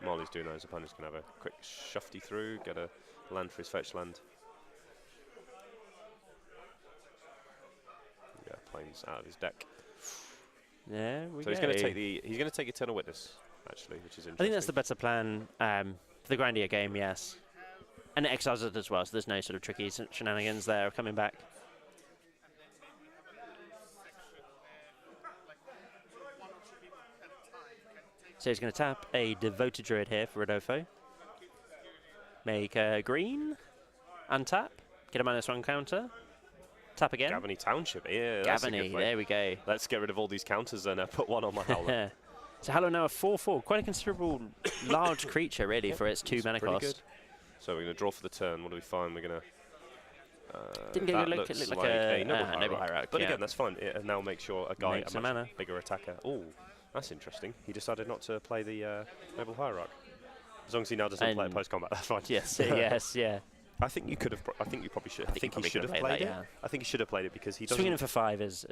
Molly's doing that, his opponent's going to have a quick shufty through, get a land for his fetch land. Yeah, planes out of his deck. There we So go. he's going to take Eternal Witness, actually, which is interesting. I think that's the better plan for the Grandia game, yes. And it exiles it as well, so there's no sort of tricky shenanigans there of coming back. So he's going to tap a Devoted Druid here for Rodolfo. Make a green. Untap. Get a -1 counter. Tap again. Gavany Township, yeah. That's a good Gavany, play. there we go. Let's get rid of all these counters and put 1 on my Howler. So Howler now a 4/4. Quite a considerable large creature, really, for its 2 It's mana pretty cost. good. So we're going to draw for the turn. What do we find? We're going to... Didn't get a that look, looks it looked like like a Noble Noble Hierarch. Hierarch, But yeah. again, that's fine. It now makes sure a guy Makes a a much mana. bigger attacker. Oh, that's interesting. He decided not to play the Noble Hierarch. As long as he now doesn't play it And- post-combat, that's fine. Yes, yes, yeah. I think you could have... I think you probably should... I think he probably should could have have played played it. that, I think he should have played it because he doesn't... Swinging in for 5 is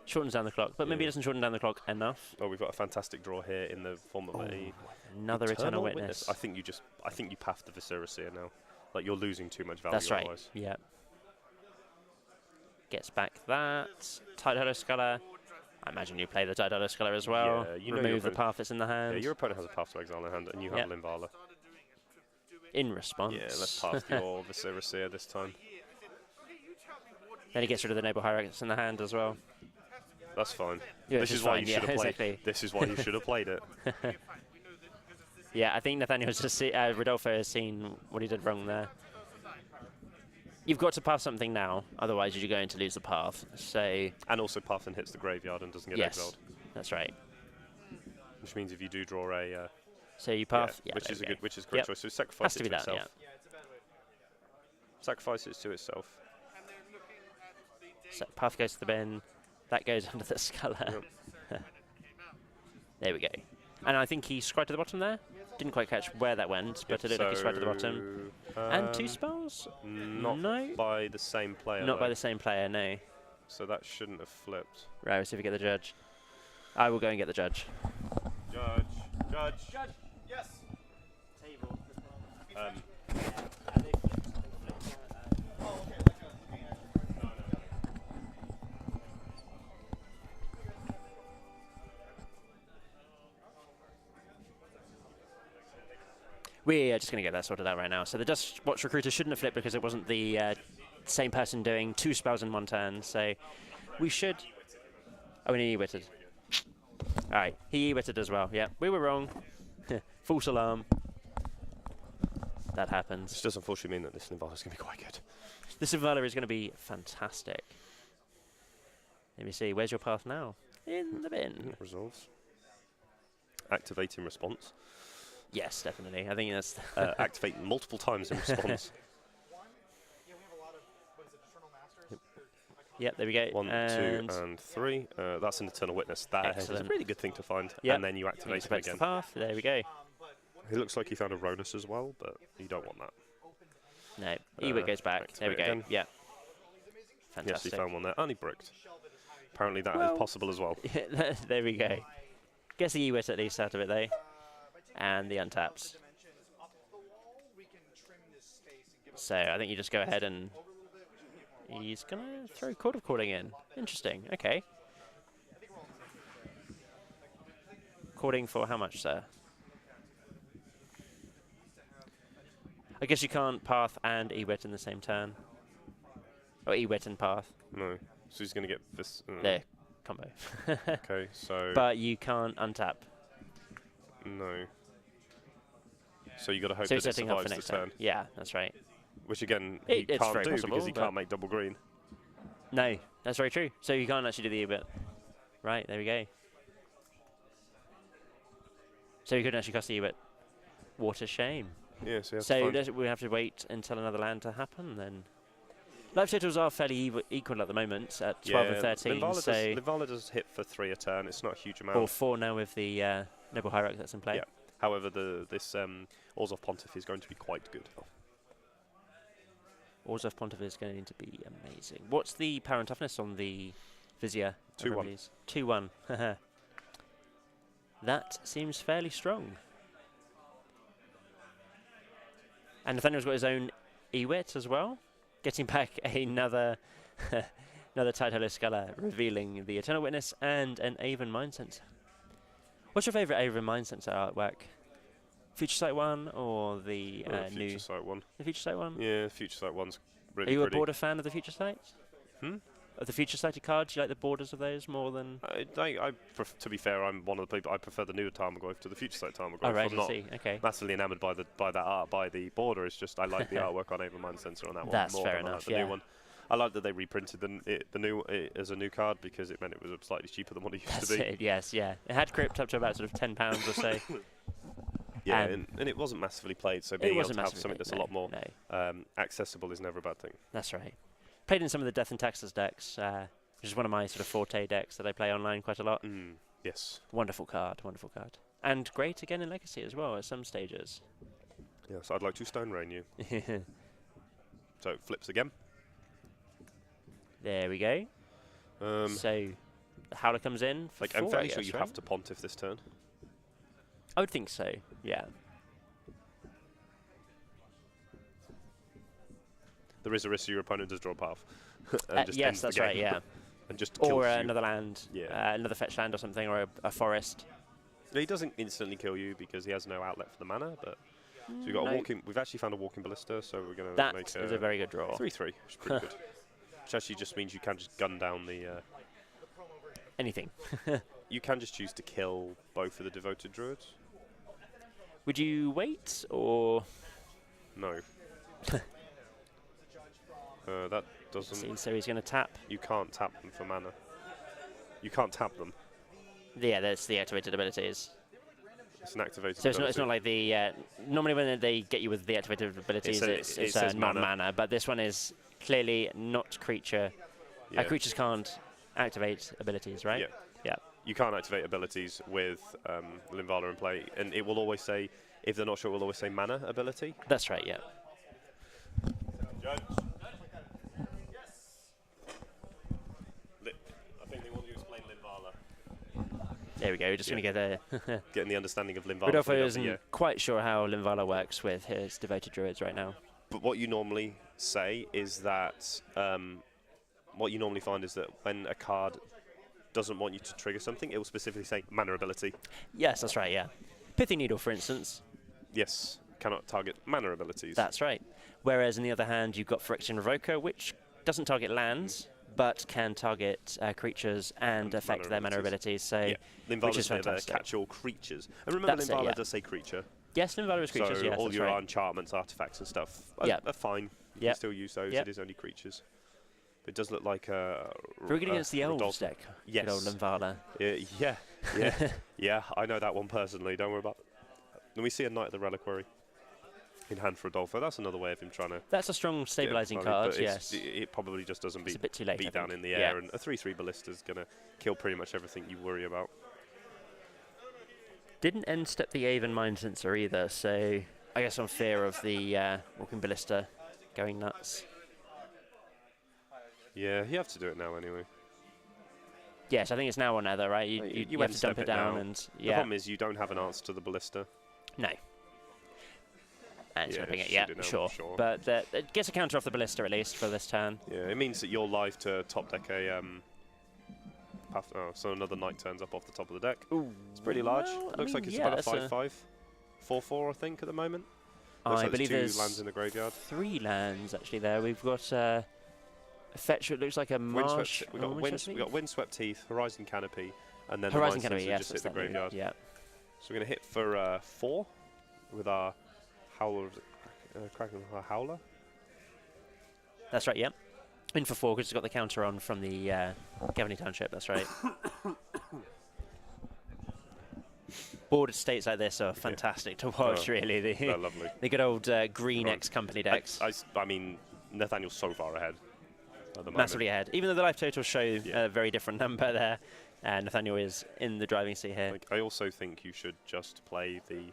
shortens down the clock, but maybe it doesn't shorten down the clock enough. Oh, we've got a fantastic draw here in the form of a... Another Eternal Witness. I think you path the Viscera Seer now. Like, you're losing too much value That's right, otherwise. yeah. Gets back that. Tidal Scholar. I imagine you play the Tidal Scholar as well. Yeah, you know Remove your the opponent- path that's in the hand. Yeah, your opponent has a path to exile in hand, and you have Yeah. Limbala. in response. Yeah, let's pass your Viscera this time. Then he gets rid of the Noble Hyrax in the hand as well. That's fine. Yeah, This which is why fine, you should have played. exactly. This is why you should have played it. Yeah, I think Nathaniel's just Rodolfo has seen what he did wrong there. You've got to pass something now, otherwise you're going to lose the path. So. And also Puffin hits the graveyard and doesn't get Yes, exiled. that's right. Which means if you do draw a. So you path. Yeah, Yeah, which there is we a go. good, which is a great choice. So sacrifice Has to it be to that. itself. Yeah. Sacrifice it to itself. So path goes to the bin. That goes under the Sculler. Yep. There we go. And I think he scryed to the bottom there. Didn't quite catch where that went, but it looked like he scryed to the bottom. And 2 spells? Not No. by the same player. Not by though. the same player, no. So that shouldn't have flipped. Right, we'll see if we get the judge. I will go and get the judge. Judge. Judge. Judge, yes. Table. Oh, okay, like a looking at. No. We're just going to get that sorted out right now. So the Dust Watch Recruiter shouldn't have flipped because it wasn't the same person doing 2 spells in 1 turn. So we should... Oh, and he E-witted. All right, he E-witted as well. Yeah, we were wrong. False alarm. That happens. This does unfortunately mean that this Nivala is going to be quite good. This Nivala is going to be fantastic. Let me see. Where's your path now? In the bin. Resolves. Activating response. Yes, definitely. I think that's... Activate multiple times in response. Yeah, we have a lot of, what is it, Eternal Masters? Yep, there we go. 1, 2, and 3. That's an Eternal Witness. That is a Excellent. really good thing to find. Yep. And then you activate it Activates again. the path. There we go. It looks like you found a Ronus as well, but you don't want that. No, Ewit goes back. There we activate go. again. Yeah. Yes, Fantastic. you found one there. Only bricked. Apparently that is Well- possible as well. There we go. Gets the Ewit at least out of it, though. And the untaps. So I think you just go ahead and... He's going to throw Chord of Calling in. Interesting. Okay. Cording for how much, sir? I guess you can't path and Ewit in the same turn. Or Ewit and path. No. So he's going to get this. There. Combo. Okay, so. But you can't untap. No. So you got to hope So that it setting up for survives the next turn. turn. Yeah, that's right. Which again, It's he can't very do possible, because he but- can't make double green. No, that's very true. So you can't actually do the Ewit. Right, there we go. So you couldn't actually cast the Ewit. What a shame. Yeah, so, So we have to wait until another land to happen then. Life totals are fairly equal at the moment at 12 and 13. Livala does hit for 3 a turn. It's not a huge amount. Or 4 now with the Noble Hyrax that's in play. Yeah. However, this Orzhov Pontiff is going to be quite good. Orzhov Pontiff is going to be amazing. What's the power and toughness on the Vizier? 2-1. 2-1. That seems fairly strong. And Nathaniel's got his own Ewit as well, getting back another another Tideholo Sculler, revealing the Eternal Witness and an Aven Mind Sensor. What's your favourite Aven Mind Sensor artwork? Future Sight one or the new? Future Sight one. The Future Sight one? Yeah, Future Sight one's Are really you pretty. a border fan of the Future Sight? Hmm? Of the Future Sighted cards, do you like the borders of those more than... To be fair, I'm one of the people. I prefer the newer Tarmogoyf to the Future Sight Tarmogoyf. Oh, right, I'm I not see. Okay. massively enamoured by that art, by the border. It's just I like the artwork on Aven Mind Sensor on that That's one more fair than I enough, like the yeah. new one. I like that they reprinted the new as a new card because it meant it was slightly cheaper than what it used That's to be. it, yes, yeah. It had crypt up to about sort of £10 or so. Yeah, and it wasn't massively played, so being able to have something that's a lot more accessible is never a bad thing. That's right. Played in some of the Death and Taxes decks, which is one of my sort of forte decks that I play online quite a lot. Yes. Wonderful card, wonderful card. And great again in Legacy as well at some stages. Yes, I'd like to Stone Rain you. So it flips again. There we go. So the Howler comes in for I'm 4, fairly I sure guess, you right? have to Pontiff this turn. I would think so, yeah. There is a risk your opponent does draw a path. and just Yes, ends the that's right, game. yeah. And just kills Or you. another land, Yeah. another fetch land or something, or a forest. He doesn't instantly kill you because he has no outlet for the mana, but So we've got a No. walking. We've actually found a walking ballista, so we're going to That make is a very good draw. 3-3, which is pretty good. Which actually just means you can just gun down the. Anything. You can just choose to kill both of the devoted druids. Would you wait or? No. That doesn't. See, so he's going to tap. You can't tap them for mana. You can't tap them. Yeah, that's the activated abilities. It's an activated. So it's ability. not like the normally when they get you with the activated abilities, It says non-mana, but this one is clearly not creature. Yeah. Creatures can't activate abilities, right? Yeah. Yeah. You can't activate abilities with Linvala in play, and it will always say, if they're not sure, it will always say mana ability. That's right. Yeah. I think they want you to explain Linvala. There we go. We're just going to get a. Getting the understanding of Linvala. Rodolfo from the isn't other year. quite sure how Linvala works with his devoted druids right now. But what you normally say is that what you normally find is that when a card doesn't want you to trigger something, it will specifically say mana ability. Yes, that's right. Yeah. Pithy Needle, for instance. Yes, cannot target mana abilities. That's right. Whereas, on the other hand, you've got Phyrexian Revoker, which doesn't target lands, but can target creatures and affect their mana abilities. So, yeah. which Linvala's is there to fantastic. catch all creatures. And remember, That's it, Linvala yeah. does say creature. Yes, Linvala is creatures. So yes, all that's your right. enchantments, artifacts, and stuff Yeah. are fine. You Yeah. can still use those. Yeah. It is only creatures. But it does look like a. Very good against the elves Rodolfo. deck. Yes. Good old Linvala. Yeah. Yeah. I know that one personally. Don't worry about it. Then we see a Knight of the Reliquary in hand for Rodolfo. That's another way of him trying to. That's a strong stabilizing get value, card. but Yes. It probably just doesn't It's a bit too late. I beat down think. in the Yeah. air, and a 3/3 ballista is going to kill pretty much everything you worry about. Didn't end step the Avon Mind Sensor either, so I guess on fear of the Walking Ballista going nuts. Yeah, you have to do it now anyway. Yes, I think it's now or never, right? You, Well, you, you you went have to dump step it it down now. and The yeah. problem is you don't have an answer to the ballista. No. And it's Yeah, ripping it, shoot yeah, it now, sure. sure. But it gets a counter off the Ballista at least for this turn. Yeah, it means that you're live to top deck a. So another Knight turns up off the top of the deck. Ooh, It's pretty large. well, I Looks mean, like it's yeah, about a that's 5/5. 4/4, I think, at the moment. Looks I like believe there's there's two lands in the graveyard. 3 lands actually there. We've got a fetch. It looks like a marsh. Windswept, we got Windswept Heath, Horizon Canopy, and then Horizon the Canopy. Mind Sensor Yes, just hit the that's that name. graveyard. Yeah. So we're going to hit for 4 with our Howler, Kraken Howler. That's right. Yeah. In for 4 because it's got the counter on from the Gavany Township. That's right. Bordered states like this are fantastic to watch. Oh, Really, They're lovely. the good old green Right. X-Company decks. I mean, Nathaniel's so far ahead at the moment. Massively ahead. Even though the life totals show a very different number there, Nathaniel is in the driving seat here. Like, I also think you should just play the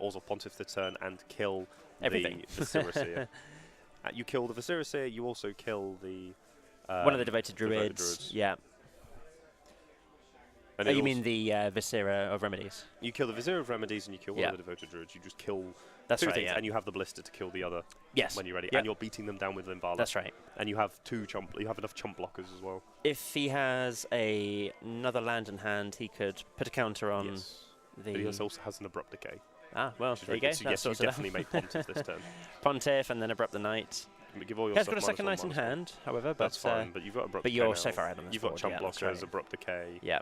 Orzhov Pontiff the turn and kill Everything. the Viscera. You kill the Viscera, you also kill the One of the devoted druids. Yeah. And Oh, it you also- mean the Viscera of Remedies? you kill the Vizier of Remedies and you kill one Yeah. of the devoted druids. You just kill That's two right, things, yeah. and you have the Ballista to kill the other Yes. when you're ready. Yep. And you're beating them down with Linvala. That's right. And you have you have enough chump blockers as well. If he has another land in hand, he could put a counter on Yes. the. But he also has an Abrupt Decay. Ah, well, which is there you very go. good. So That yes, you sorts it out. definitely make Pontiff this turn. Pontiff and then Abrupt the Knight. Give all your He has stuff got a second -1, knight in -1. hand, however, but That's fine, but you've got Abrupt but Decay you're now. so far ahead on the You've got board, chump yeah, that's blockers, right. Abrupt Decay. yeah.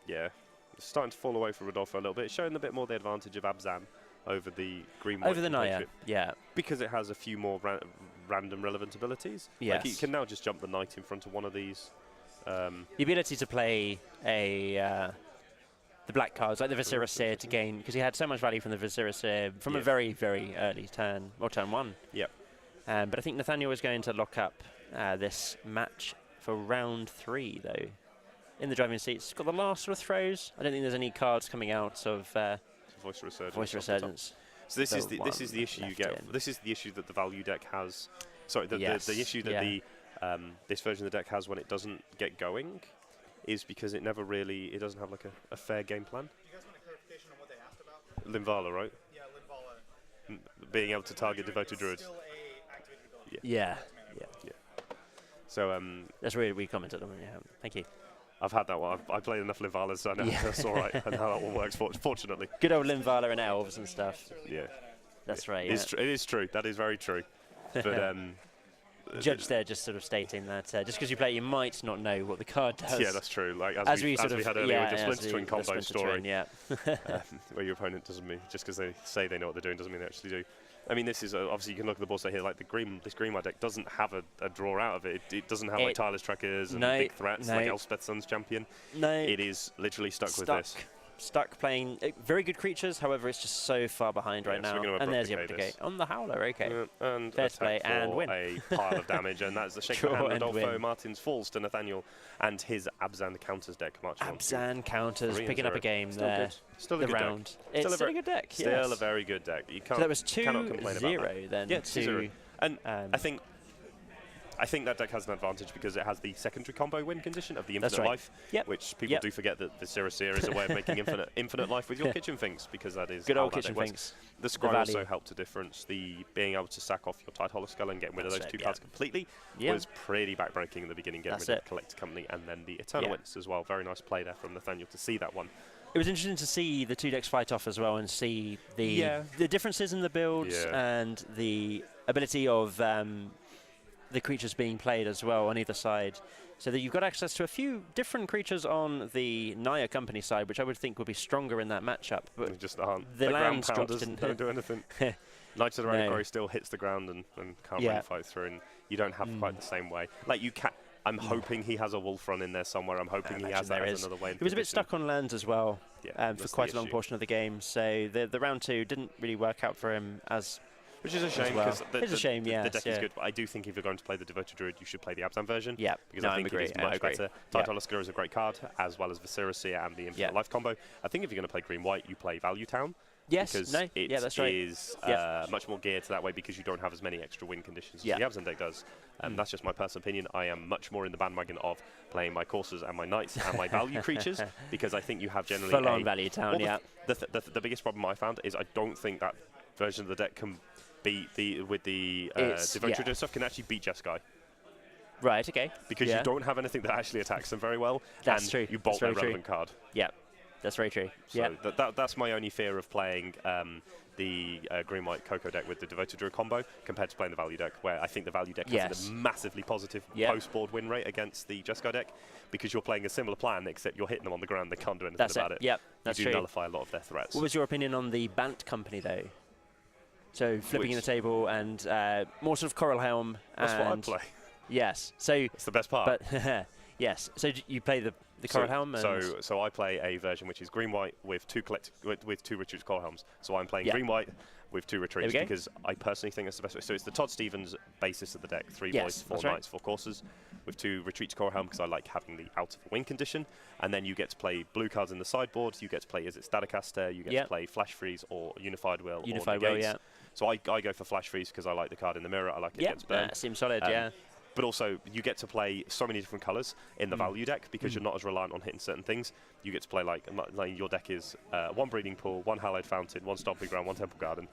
Yeah. It's starting to fall away for Rodolfo a little bit. It's showing a bit more the advantage of Abzan over the green Over the Naya, compatriot, yeah. because it has a few more random relevant abilities. Like you Yes. can now just jump the knight in front of one of these. The ability to play the black cards, like the Viscera Seer, to gain, because he had so much value from the Viscera Seer from a Yeah. very, very early turn, or turn 1. Yep. But I think Nathaniel is going to lock up this match for round 3, though. In the driving seats, he's got the last sort of throws. I don't think there's any cards coming out of Voice of Resurgence. Voice of off the top. Resurgence. So this is The this is the one issue you left get. in. This is the issue that the value deck has. Sorry, the issue that yeah. the this version of the deck has when it doesn't get going is because it never really it doesn't have like a fair game plan. You guys want a clarification on what they asked about? Linvala, right? Yeah, Linvala. Being able to target devoted druids. Still a activated ability. Yeah. Yeah. So That's where we commented on it, yeah. Thank you. I've had that one. I played enough Linvalas, so I know that's all right, and how that one works, fortunately. Good old Linvala and elves and stuff. Yeah. That's right. It is true. That is very true. But Judge there just sort of stating that just because you play it, you might not know what the card does. yeah, that's true. Like as we had earlier with the Splinter Twin combo story, where your opponent doesn't mean just because they say they know what they're doing doesn't mean they actually do. I mean, this is obviously you can look at the board say here, like this green white deck doesn't have a draw out of it. It doesn't have like tireless trackers and big threats like Elspeth Sun's Champion. No, it is literally stuck with this. Stuck playing very good creatures, however, it's just so far behind right now. And there's the Abdicate on the Howler, okay. And fair to play and win. A pile of damage, and that's the Shake Hand Rodolfo Martins Falls to Nathaniel and his Abzan counters deck. Abzan counters, picking up a game still there. Good. Still a good round. deck. It's still a good deck, Still a very good deck. You can't, so that was cannot complain about that. then. Yeah, 2-0. And I think that deck has an advantage because it has the secondary combo win condition of the infinite life, which people do forget that the Siracir is a way of making infinite life with your kitchen things, because that is good how old that kitchen deck things. The Scry also helped a difference. The being able to sack off your Tide Hollow Skull and getting rid of those two cards completely was pretty backbreaking in the beginning, getting rid of the Collector Company and then the Eternal Witness as well. Very nice play there from Nathaniel to see that one. It was interesting to see the two decks fight off as well and see the differences in the builds and the ability of the creatures being played as well on either side, so that you've got access to a few different creatures on the Naya Company side, which I would think would be stronger in that matchup. But they just aren't. The land drops don't do anything. Knights of the Reliquary still hits the ground and can't really fight through, and you don't have quite the same way. Like you can. I'm hoping he has a Wolf Run in there somewhere. I'm hoping he has that as another way. He was a bit stuck on lands as well for quite a long portion of the game, so the round 2 didn't really work out for him as. Which is a shame, because it's a shame, the deck is good, but I do think if you're going to play the Devoted Druid, you should play the Abzan version. Yeah, because I think it is much better. Titolaska is a great card, as well as Visceracy and the Infinite Life combo. I think if you're going to play Green-White, you play Value Town. Yes, because that's right. It is much more geared to that way because you don't have as many extra win conditions as the Abzan deck does. That's just my personal opinion. I am much more in the bandwagon of playing my Coursers and my Knights and my value creatures, because I think you have generally full-on Value Town, the biggest problem I found is I don't think that version of the deck can beat the Devoted Druid stuff, can actually beat Jeskai. Right, okay. Because you don't have anything that actually attacks them very well. That's true. You bolt their relevant card. Yeah, that's very true. So that's my only fear of playing the Green-White Coco deck with the Devoted Druid combo compared to playing the value deck, where I think the value deck has a massively positive post-board win rate against the Jeskai deck, because you're playing a similar plan, except you're hitting them on the ground, they can't do anything about it. That's you true. do nullify a lot of their threats. What was your opinion on the Bant Company, though? So flipping in the table and more sort of Coral Helm. That's what I play. Yes. So it's the best part. But yes. So you play the Coral Helm. And so I play a version which is green-white with two retreats Coral Helms. So I'm playing green-white with 2 retreats, because I personally think that's the best way. So it's the Todd Stevens basis of the deck: 3 boys, 4 knights, 4 coursers, with 2 retreats Coral Helm, because I like having the out of a win condition. And then you get to play blue cards in the sideboard. You get to play Staticaster. You get to play Flash Freeze or Unified Will. Unified Will, So I go for Flash Freeze because I like the card in the mirror. I like it against burn. Seems solid, But also, you get to play so many different colours in the value deck, because you're not as reliant on hitting certain things. You get to play like your deck is 1 Breeding Pool, 1 Hallowed Fountain, 1 Stomping Ground, 1 Temple Garden.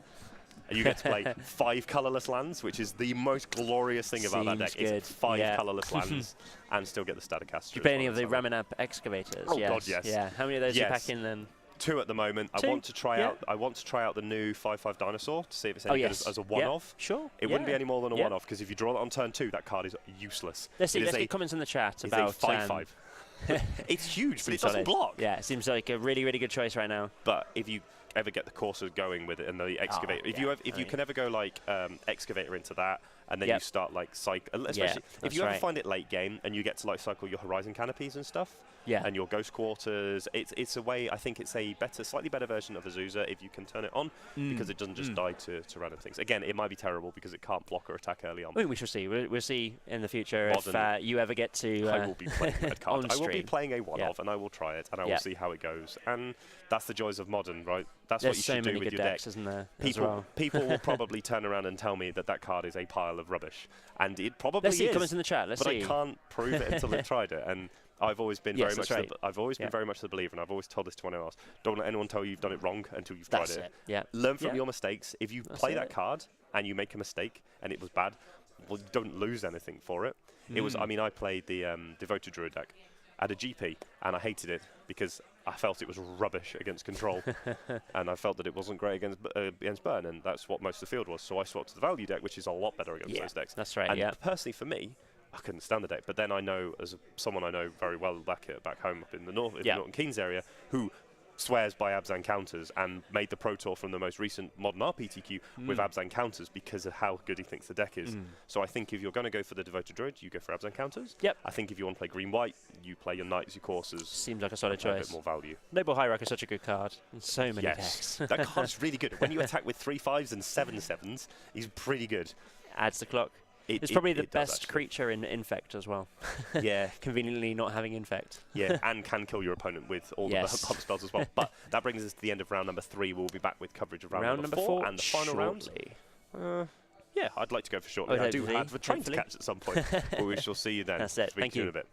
And you get to play 5 colourless lands, which is the most glorious thing about that deck. It's 5 colourless lands and still get the Staticaster. Do you play any of the Ramanap Excavators? Oh God, yes. Yeah. How many of those do you pack in then? 2 at the moment. 2? I want to try out. I want to try out the new 5/5 Dinosaur to see if it's any good as a one-off. Sure. It wouldn't be any more than a one-off, because if you draw it on turn 2, that card is useless. Let's get comments in the chat about. It's a 5/5. It's huge, but it doesn't block. Yeah, it seems like a really, really good choice right now. But if you ever get the Courser going with it and the Excavator, if you can ever go like Excavator into that, and then you start like especially if you ever find it late game and you get to like cycle your Horizon Canopies and stuff. And your Ghost Quarters, it's a way. I think it's a slightly better version of Azusa if you can turn it on, because it doesn't just die to random things. Again, it might be terrible because it can't block or attack early on. We shall see. We'll see in the future if you ever get to. I will be playing that card. I will be playing a one-off, and I will try it, and I will see how it goes. And that's the joys of Modern, right? That's what you should do with your deck. Isn't there? People will probably turn around and tell me that card is a pile of rubbish, and it probably Let's see is. Comments in the chat. Let's see. I can't prove it until I've tried it, and I've always been very much. I've always been very much the believer, and I've always told this to anyone else. Don't let anyone tell you you've done it wrong until you've tried it. Learn from your mistakes. If you play that card and you make a mistake and it was bad, well, you don't lose anything for it. It was. I mean, I played the Devoted Druid deck, at a GP, and I hated it because I felt it was rubbish against control, and I felt that it wasn't great against burn, and that's what most of the field was. So I swapped to the value deck, which is a lot better against those decks. That's right. And personally, for me, I couldn't stand the deck. But then I know, as someone I know very well back home up in the north, in the Norton Keynes area, who swears by Abzan counters and made the Pro Tour from the most recent modern RPTQ with Abzan counters because of how good he thinks the deck is. So I think if you're going to go for the Devoted Druid, you go for Abzan counters. I think if you want to play green-white, you play your Knights, your Coursers. Seems like a solid choice. A bit more value. Noble Hierarch is such a good card in so many decks. That card's really good. When you attack with 3/5s and 7/7s, he's pretty good. Adds the clock. It's probably the best creature in Infect as well. Yeah. Conveniently not having Infect. Yeah, and can kill your opponent with all the other spells as well. But that brings us to the end of round number 3. We'll be back with coverage of round number 4 and the final round. Yeah, I'd like to go for shortly. I do have a train to catch at some point. But we shall see you then. That's it. Thank you. In a bit.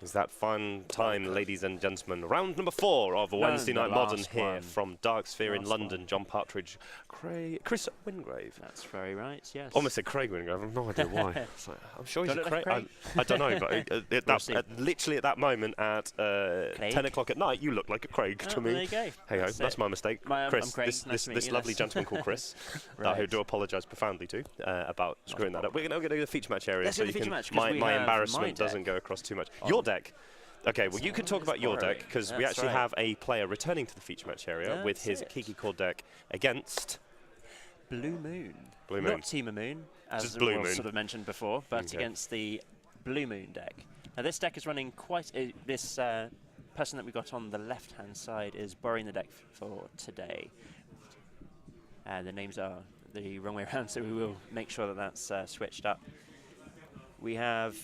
Is that fun time, ladies and gentlemen? Round number 4 of Wednesday the Night Modern last here one. from Dark Sphere in Last London. one. John Partridge, Chris Wingrave. That's very right, yes. Almost said Craig Wingrave. I have no idea why. It's like, I'm sure he's Don't a it look Craig. like I don't know, but We'll see. literally at that moment at 10 o'clock at night, you look like a Craig to Oh, me. there you go. Hey ho, that's my mistake. I'm Chris, Craig. this, Nice this, to meet this you, lovely yes. gentleman called Chris, who Right. do apologise profoundly to about screwing that up. We're going to go to the feature match area Let's so go to you the feature can. match, 'cause My we have embarrassment my deck doesn't go across too much. on. Your deck. Okay, well, you can talk about your deck because we That's actually right. have a player returning to the feature match area with That's his it. Kiki Core deck against. Blue Moon. Blue Moon. Not Team Moon, as Just Blue was Moon. sort of mentioned before, but Okay. against the Blue Moon deck. Now this deck is running quite. This person that we got on the left-hand side is borrowing the deck for today. The names are the wrong way around, so we will make sure that that's switched up. We have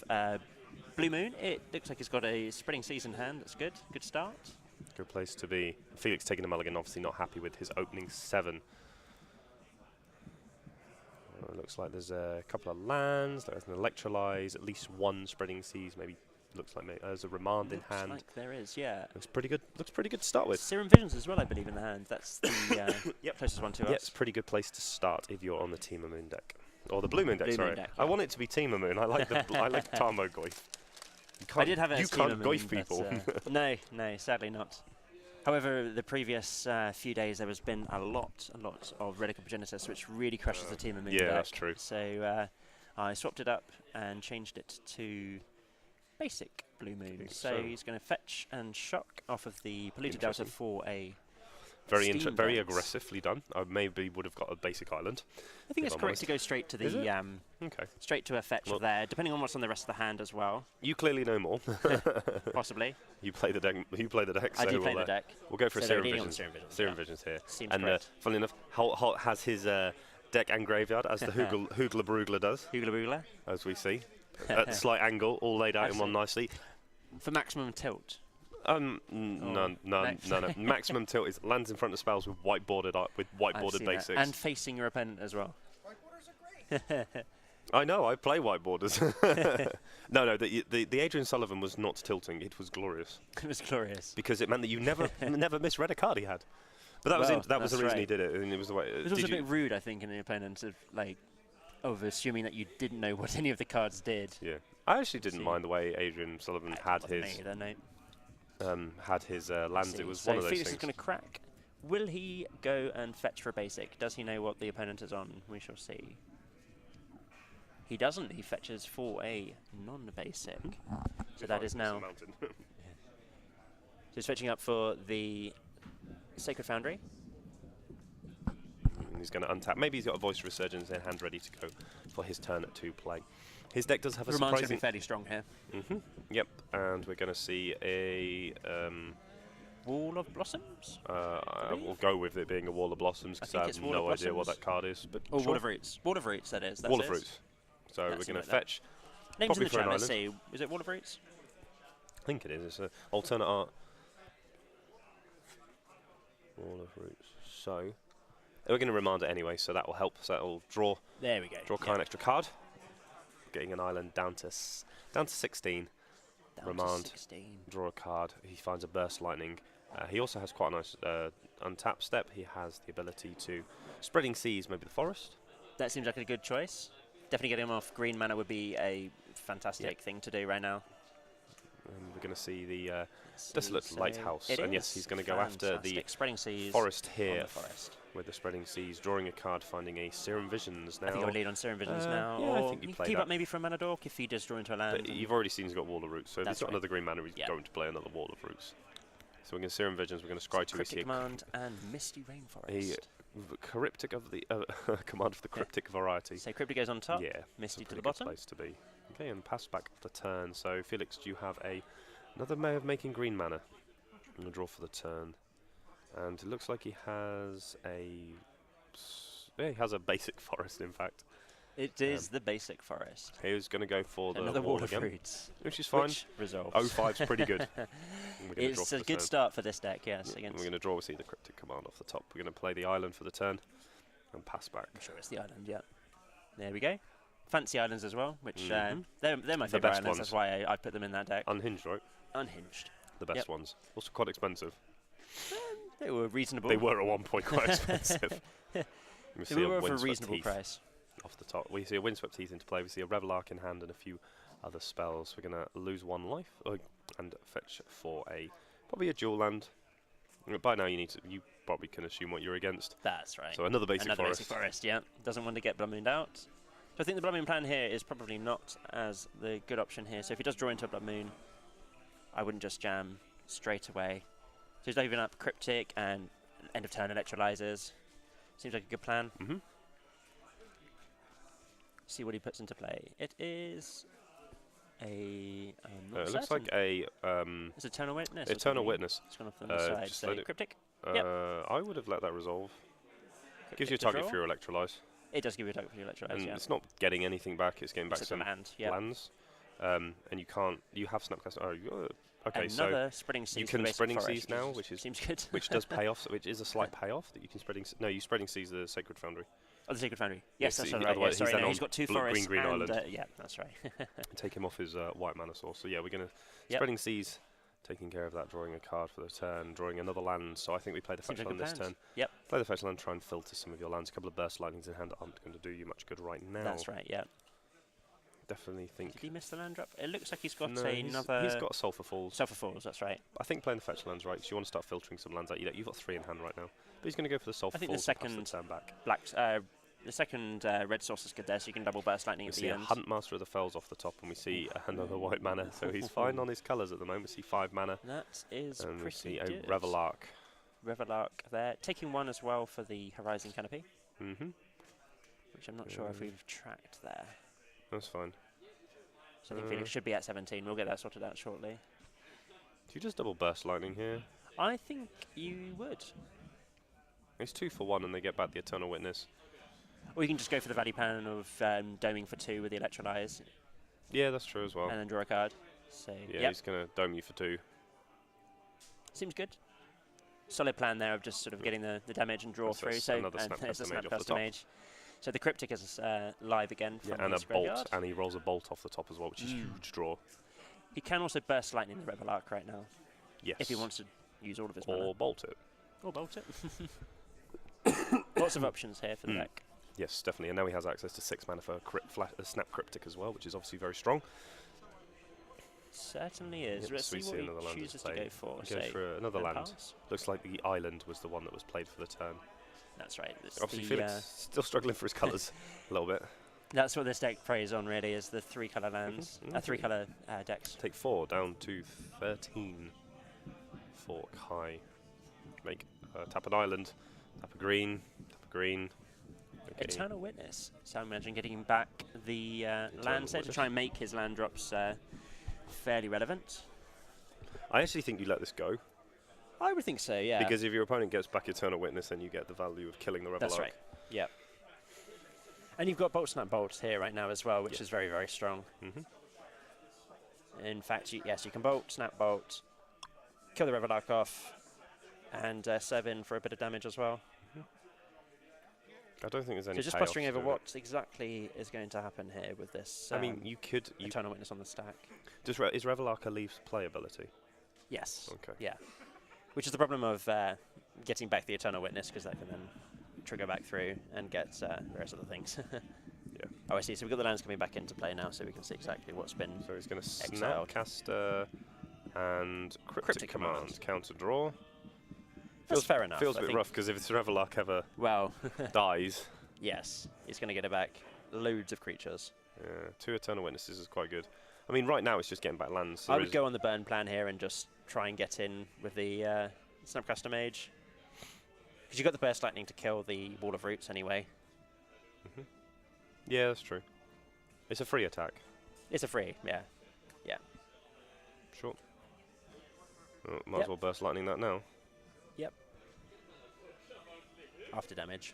Blue Moon. It looks like it's got a Spreading Seas in hand. That's good. Good start. Good place to be. Felix taking a mulligan, obviously not happy with his opening 7. It looks like there's a couple of lands, there's an Electrolyze, at least one Spreading Seas, maybe looks like there's a Remand in Looks hand. like there is, yeah. Looks pretty good. Looks pretty good to start with. Serum Visions as well, I believe, in the hand. That's the Yep. closest one to Yeah, it's us. a pretty good place to start if you're on the Team Moon deck. Or the Blue Moon deck, Blue Moon sorry. deck, I yeah. want it to be Team Moon. I like the I like the Tarmo Goif. You I did have it You as can't Team Goif Moon, people. but, no, sadly not. However, the previous few days there has been a lot of Radical Progenesis, which really crushes the Team Moon yeah, deck. that's true. So I swapped it up and changed it to basic Blue Moon. Okay, So so- he's going to fetch and shock off of the Polluted Delta Interesting. for a. Very Steam very decks. aggressively done. I maybe would have got a basic island. I think If it's I'm correct honest. to go straight to Is it? the Okay. straight to a fetch Well- there, depending on what's on the rest of the hand as well, You clearly know more. possibly. You play the deck. You play the deck. I so do play we'll, the deck. We'll go for So a they're Serum leaning on Visions. Serum Visions, Serum yeah. Visions here. Seems And correct. funnily enough, Holt has his deck and graveyard as the Hoogla Broogla does, Hugla Boogla. as we see. At a slight angle, all laid out in one Excellent. nicely. For maximum tilt. No. Maximum tilt is lands in front of spells with whiteboarded I've seen that. basics. And facing your opponent as well. I know, I play whiteboarders. no, the Adrian Sullivan was not tilting; it was glorious It was glorious. because it meant that you never misread a card he had. But that Well, was that was the that's reason he right. did it, and it was the way. It was also a bit rude, I think, in the opponent of assuming that you didn't know what any of the cards did. Yeah, I actually didn't See. mind the way Adrian Sullivan had his lands. It was so one of those Felix things. is going to crack. Will he go and fetch for a basic? Does he know what the opponent is on? We shall see. He doesn't. He fetches for a non-basic. So that is now. So he's fetching up for the Sacred Foundry. And he's going to untap. Maybe he's got a Voice of Resurgence in hand ready to go for his turn at 2 play. His deck does have a Remand's going to be surprising. fairly strong here. Yep, and we're going to see a. Wall of Blossoms? I will go with it being a Wall of Blossoms I because think I it's have Wall of no idea what Blossoms. that card is. But Or sure. Wall of Roots. Wall of Roots, that is. That's Wall of it. Roots. So That we're seemed going like to that. fetch. Names Probably in the for an chat, let's island. see. Is it Wall of Roots? I think it is. It's an alternate art. Wall of Roots. So we're going to remand it anyway, so that will help. So that will draw There we go. an extra card, getting an island down to 16. Down to Remand. 16. Draw a card. He finds a Burst Lightning. He also has quite a nice untap step. He has the ability to Spreading Seas, maybe the Forest. That seems like a good choice. Definitely getting him off green mana would be a fantastic thing to do right now. And we're going to see the Let's see, Desolate so Lighthouse. it And yes, is he's going to go after the fantastic. Spreading Seas Forest on here the Forest. with the Spreading Seas, drawing a card, finding a Serum Visions now. I think I would lead on Serum Visions now. yeah, I or think you he play keep that. up maybe for a mana dork if he does draw into a land. But you've already seen he's got Wall of Roots, so if That's he's got right. another green mana, he's Yeah. going to play another Wall of Roots. So we're going to Serum Visions, we're going to scry to Cryptic Command and Misty Rainforest. Cryptic of the command of the cryptic variety. So Cryptic goes on top, Yeah, Misty it's to a the pretty good bottom. place to be. Okay, and pass back the turn. So Felix, do you have another way of making green mana? I'm going to draw for the turn, and it looks like he has he has a basic forest. In fact, It is the basic forest. he was going to go for the Another wall Wall of again, Roots. which is fine. Which resolves. 05's pretty good. And we're gonna draw It's for a the good turn. start for this deck, yes. We're Against, going to draw, see the cryptic command off the top. We're going to play the island for the turn and pass back. I'm sure it's the island, yeah. There we go. fancy islands as well, which Mhm. they're my The favourite best islands. ones. That's why I put them in that deck. Unhinged, right? Unhinged. The best Yep. ones. Also quite expensive. They were reasonable. They were at one point quite expensive. We see They a were for a Windswept reasonable Heath price. off the top. We see a Windswept Heath into play. We see a Revelark in hand and a few other spells. We're going to lose 1 life and fetch for probably a dual land. By now you probably can assume what you're against. That's right. So another basic Another forest. basic forest, yeah. Doesn't want to get Blood Mooned out. So I think the Blood Moon plan here is probably not as the good option here. So if he does draw into a Blood Moon, I wouldn't just jam straight away. So he's leaving up Cryptic and end of turn Electrolyzers. Seems like a good plan. Mm-hmm. See what he puts into play. It is a. I'm not It looks certain. like a It's Eternal Witness. or Eternal something. Witness. It's gone off on the side. just So let it- Cryptic. Yep. I would have let that resolve. Gives you a Cryptic to target draw. for your Electrolyze. It does give you a target for your Electrolyze, And yeah. it's not getting anything back, it's getting back It's some land, yeah. lands. And you have Snapcast. Okay, Another Spreading Seas. you for can basic Spreading forest, Seas now, which is seems good. which does pay off, which is a slight payoff that you can you Spreading Seas the Sacred Foundry. Oh, the Sacred Foundry. Yes, Yes, that's right. Yeah, otherwise he's sorry, then no, on he's got 2 blue- forests green and island. yeah, that's right. And take him off his white mana source. So yeah, we're going to Yep. Spreading Seas, taking care of that, drawing a card for the turn, drawing another land. So I think we play the Seems fetch like land a this plan. turn. Yep, Play the fetch land, try and filter some of your lands. A couple of Burst Lightnings in hand that aren't going to do you much good right now. that's right. Yeah. Definitely think. Did he miss the land drop? It looks like he's got No, another. he's got Sulphur Falls. Sulphur Falls. That's right. I think playing the fetch land's right, because you want to start filtering some lands out. You've got 3 in hand right now. But he's going to go for the Sulphur I think the Falls and pass second- the turn back. The second red source is good there, so you can double burst lightning We at see the a end. Hunt Master of the Fells off the top, and we see another white mana. So he's fine on his colours at the moment. We see 5 mana, That is and we pretty see a good. Revelark. Revelark there, taking 1 as well for the Horizon Canopy, Mm-hmm. which I'm not sure if we've tracked there. That's fine. So I think Phoenix should be at 17. We'll get that sorted out shortly. Do you just double Burst Lightning here? I think you would. It's 2 for 1, and they get back the Eternal Witness. Or you can just go for the value plan of doming for 2 with the Electrolyze Yeah, that's true as well. and then draw a card. So, Yeah, yep, he's going to dome you for 2. seems good. Solid plan there of just sort of getting the damage and draw That's through. So, another and Snapcaster there's the Mage off the Snapcaster top. Mage. So the Cryptic is live again from And a his bolt, graveyard. and he rolls a bolt off the top as well, which is huge draw. He can also burst lightning the Revelark right now Yes. if he wants to use all of his or mana. bolt it. Or bolt it. Lots of options here for the deck. Yes, definitely. And now he has access to 6 mana for Snap Cryptic as well, which is obviously very strong. Certainly is. Yep, Let's so we see see what another he land chooses to played. go for. He So goes for another no land. pass. Looks like the island was the one that was played for the turn. That's right. It's Obviously, the, Felix still struggling for his colours a little bit. that's what this deck preys on, really, is the 3-color lands, Mhm. 3-color decks. Take 4 down to 13 for Kai. Make tap an island, tap a green, tap a green. Okay. Eternal Witness. So I imagine getting back the land set to Witness. try and make his land drops fairly relevant. I actually think you let this go, I would think so, yeah. because if your opponent gets back Eternal Witness, then you get the value of killing the Revelark. That's right. Yep. And you've got Bolt Snap Bolt here right now as well, which is very, very strong. Mm-hmm. In fact, yes, you can Bolt, Snap Bolt, kill the Revelark off, and serve in for a bit of damage as well. I don't think there's any. So just payoff pondering to over it. what exactly is going to happen here with this I mean, you could. Eternal Witness on the stack. Is Revelark a Leaf's play ability? Yes. Okay. Yeah. Which is the problem of getting back the Eternal Witness, because that can then trigger back through and get various other things. Yeah. Oh, I see. So we've got the lands coming back into play now, so we can see exactly what's been. So he's going to Exiled. Snapcaster and Cryptic Cryptic Command. Command. Counter draw. That's fair enough. Feels I a bit think. rough, because if it's Revelark ever Well, dies, yes, he's going to get it back. Loads of creatures. 2 Eternal Witnesses is quite good. I mean, right now it's just getting back lands. I would go on the burn plan here and just try and get in with the Snapcaster Mage. Because you've got the Burst Lightning to kill the Wall of Roots anyway. Yeah, that's true. It's a free attack. It's a free, yeah. Yeah. Sure. Oh, might Yep. as well burst lightning that now. Yep. After damage.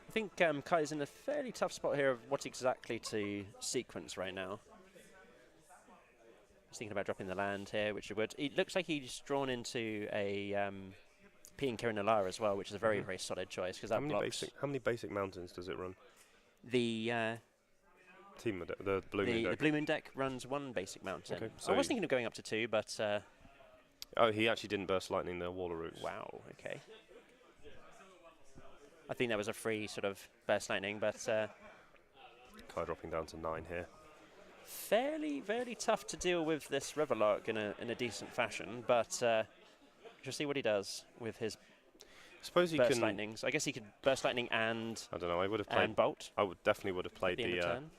I think Kai's in a fairly tough spot here of what exactly to sequence right now. He's thinking about dropping the land here, which he would. It looks like he's drawn into a P and Kirin Alara as well, which is a very, very solid choice because that blocks. How many basic mountains does it run? The The Blue Moon the deck. Blue Moon deck runs 1 basic mountain. Okay, I so was thinking of going up to 2, but Oh, he actually didn't burst lightning the Waller Roots. wow, okay. I think that was a free sort of burst lightning, but Kai dropping down to 9 here. fairly tough to deal with this Revelark in a decent fashion. But we'll see what he does with his I suppose he burst can. lightnings. I guess he could burst lightning and I don't know. I would have played. bolt. I would definitely would have played At the end of the. turn.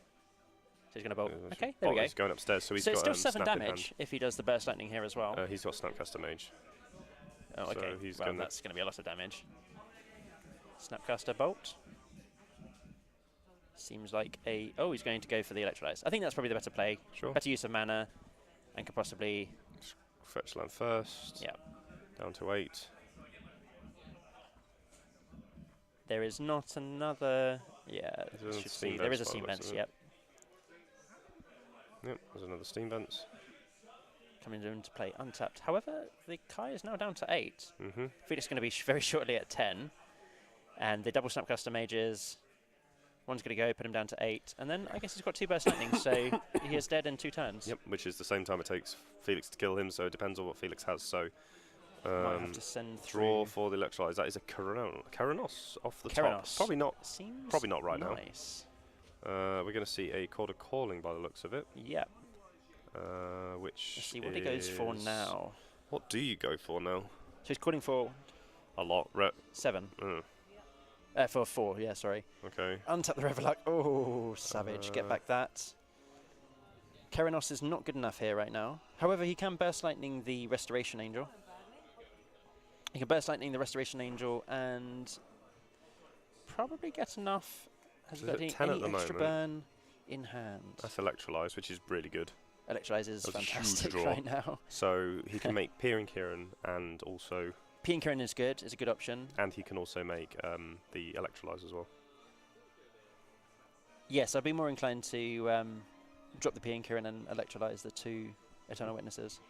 So he's going to bolt. Okay, there bolt we go. He's going upstairs, so he's So it's got still 7 snap in hand. damage if he does the burst lightning here as well. He's got Snapcaster Mage. Oh, so okay. he's Well, gonna- that's going to be a lot of damage. Snapcaster bolt. Seems like a... Oh, he's going to go for the Electrolyze. I think that's probably the better play. Sure. Better use of mana and could possibly... Fetch land first. Yeah. Down to 8. There is not another... Yeah, There's should a see. Steam There is Vents a by the Steam looks Vents, of it. yep. Yep. There's another Steam Vents. Coming into play untapped. However, the Kai is now down to 8. Mm-hmm. Felix is going to be very shortly at 10. And the double Snapcaster Mages... One's going to go, put him down to 8. And then I guess he's got 2 burst lightning, so he is dead in 2 turns. Yep. Which is the same time it takes Felix to kill him, so it depends on what Felix has. So. Might have to send Draw through. for the Electrolyze. That is a Keranos off the top. Keranos. Probably not. Seems Probably not right nice. now. We're going to see a Chord of Calling by the looks of it. Yep. Which Let's see what he goes for is- now. What do you go for now? So he's calling for A lot. 7. Mm, For 4, yeah, sorry. okay. Untap the Revelark. Oh, savage. Get back that. Keranos is not good enough here right now. However, he can burst lightning the Restoration Angel. He can burst lightning the Restoration Angel and probably get enough. Has he He's got at any, 10 at any the extra moment. burn in hand? That's Electrolyze, which is really good. Electrolyze is That's a huge fantastic draw. right now. So he can make Peer and Kieran, and also, P and Kirin is good. Is a good option. and he can also make the Electrolyze as well. Yes, I'd be more inclined to drop the P and Kirin and Electrolyze the 2 Eternal Witnesses.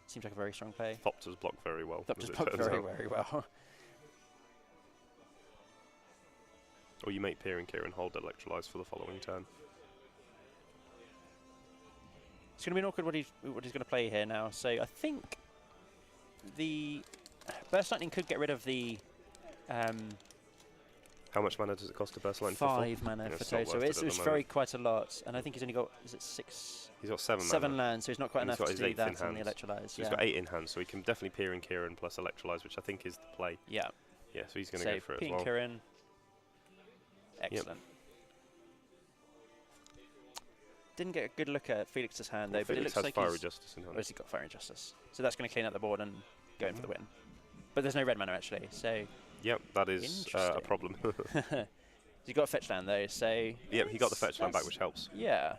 Seems like a very strong play. Thopters block very well. That as just it blocked turns very, out. very well. Or you make Peer and Kieran hold Electrolyze for the following turn. It's going to be awkward what he's going to play here now. So I think the Burst Lightning could get rid of the How much mana does it cost to burst lightning? 5 mana Yeah, for it's not total. worth it It's at the very moment. quite a lot. And I think he's only got, is it 6? He's got 7 7 mana. lands, so he's not quite And he's enough got to his do 8th in that on the hand. Electrolyze. So Yeah. he's got 8 in hand, so he can definitely Peer and Kieran plus Electrolyze, which I think is the play. Yeah. Yeah, so he's going to So go for it P as and well. Kirin. Excellent. Didn't get a good look at Felix's hand though, Well, but it Felix looks has like Fiery he's Justice in hand. obviously got Fire and Justice. So that's going to clean up the board and go in for the win. But there's no red mana actually, so Yep, that is a Interesting. problem. he's got a fetch land though, so Yep, he got the it's- fetch land back, that's- which helps. Yeah.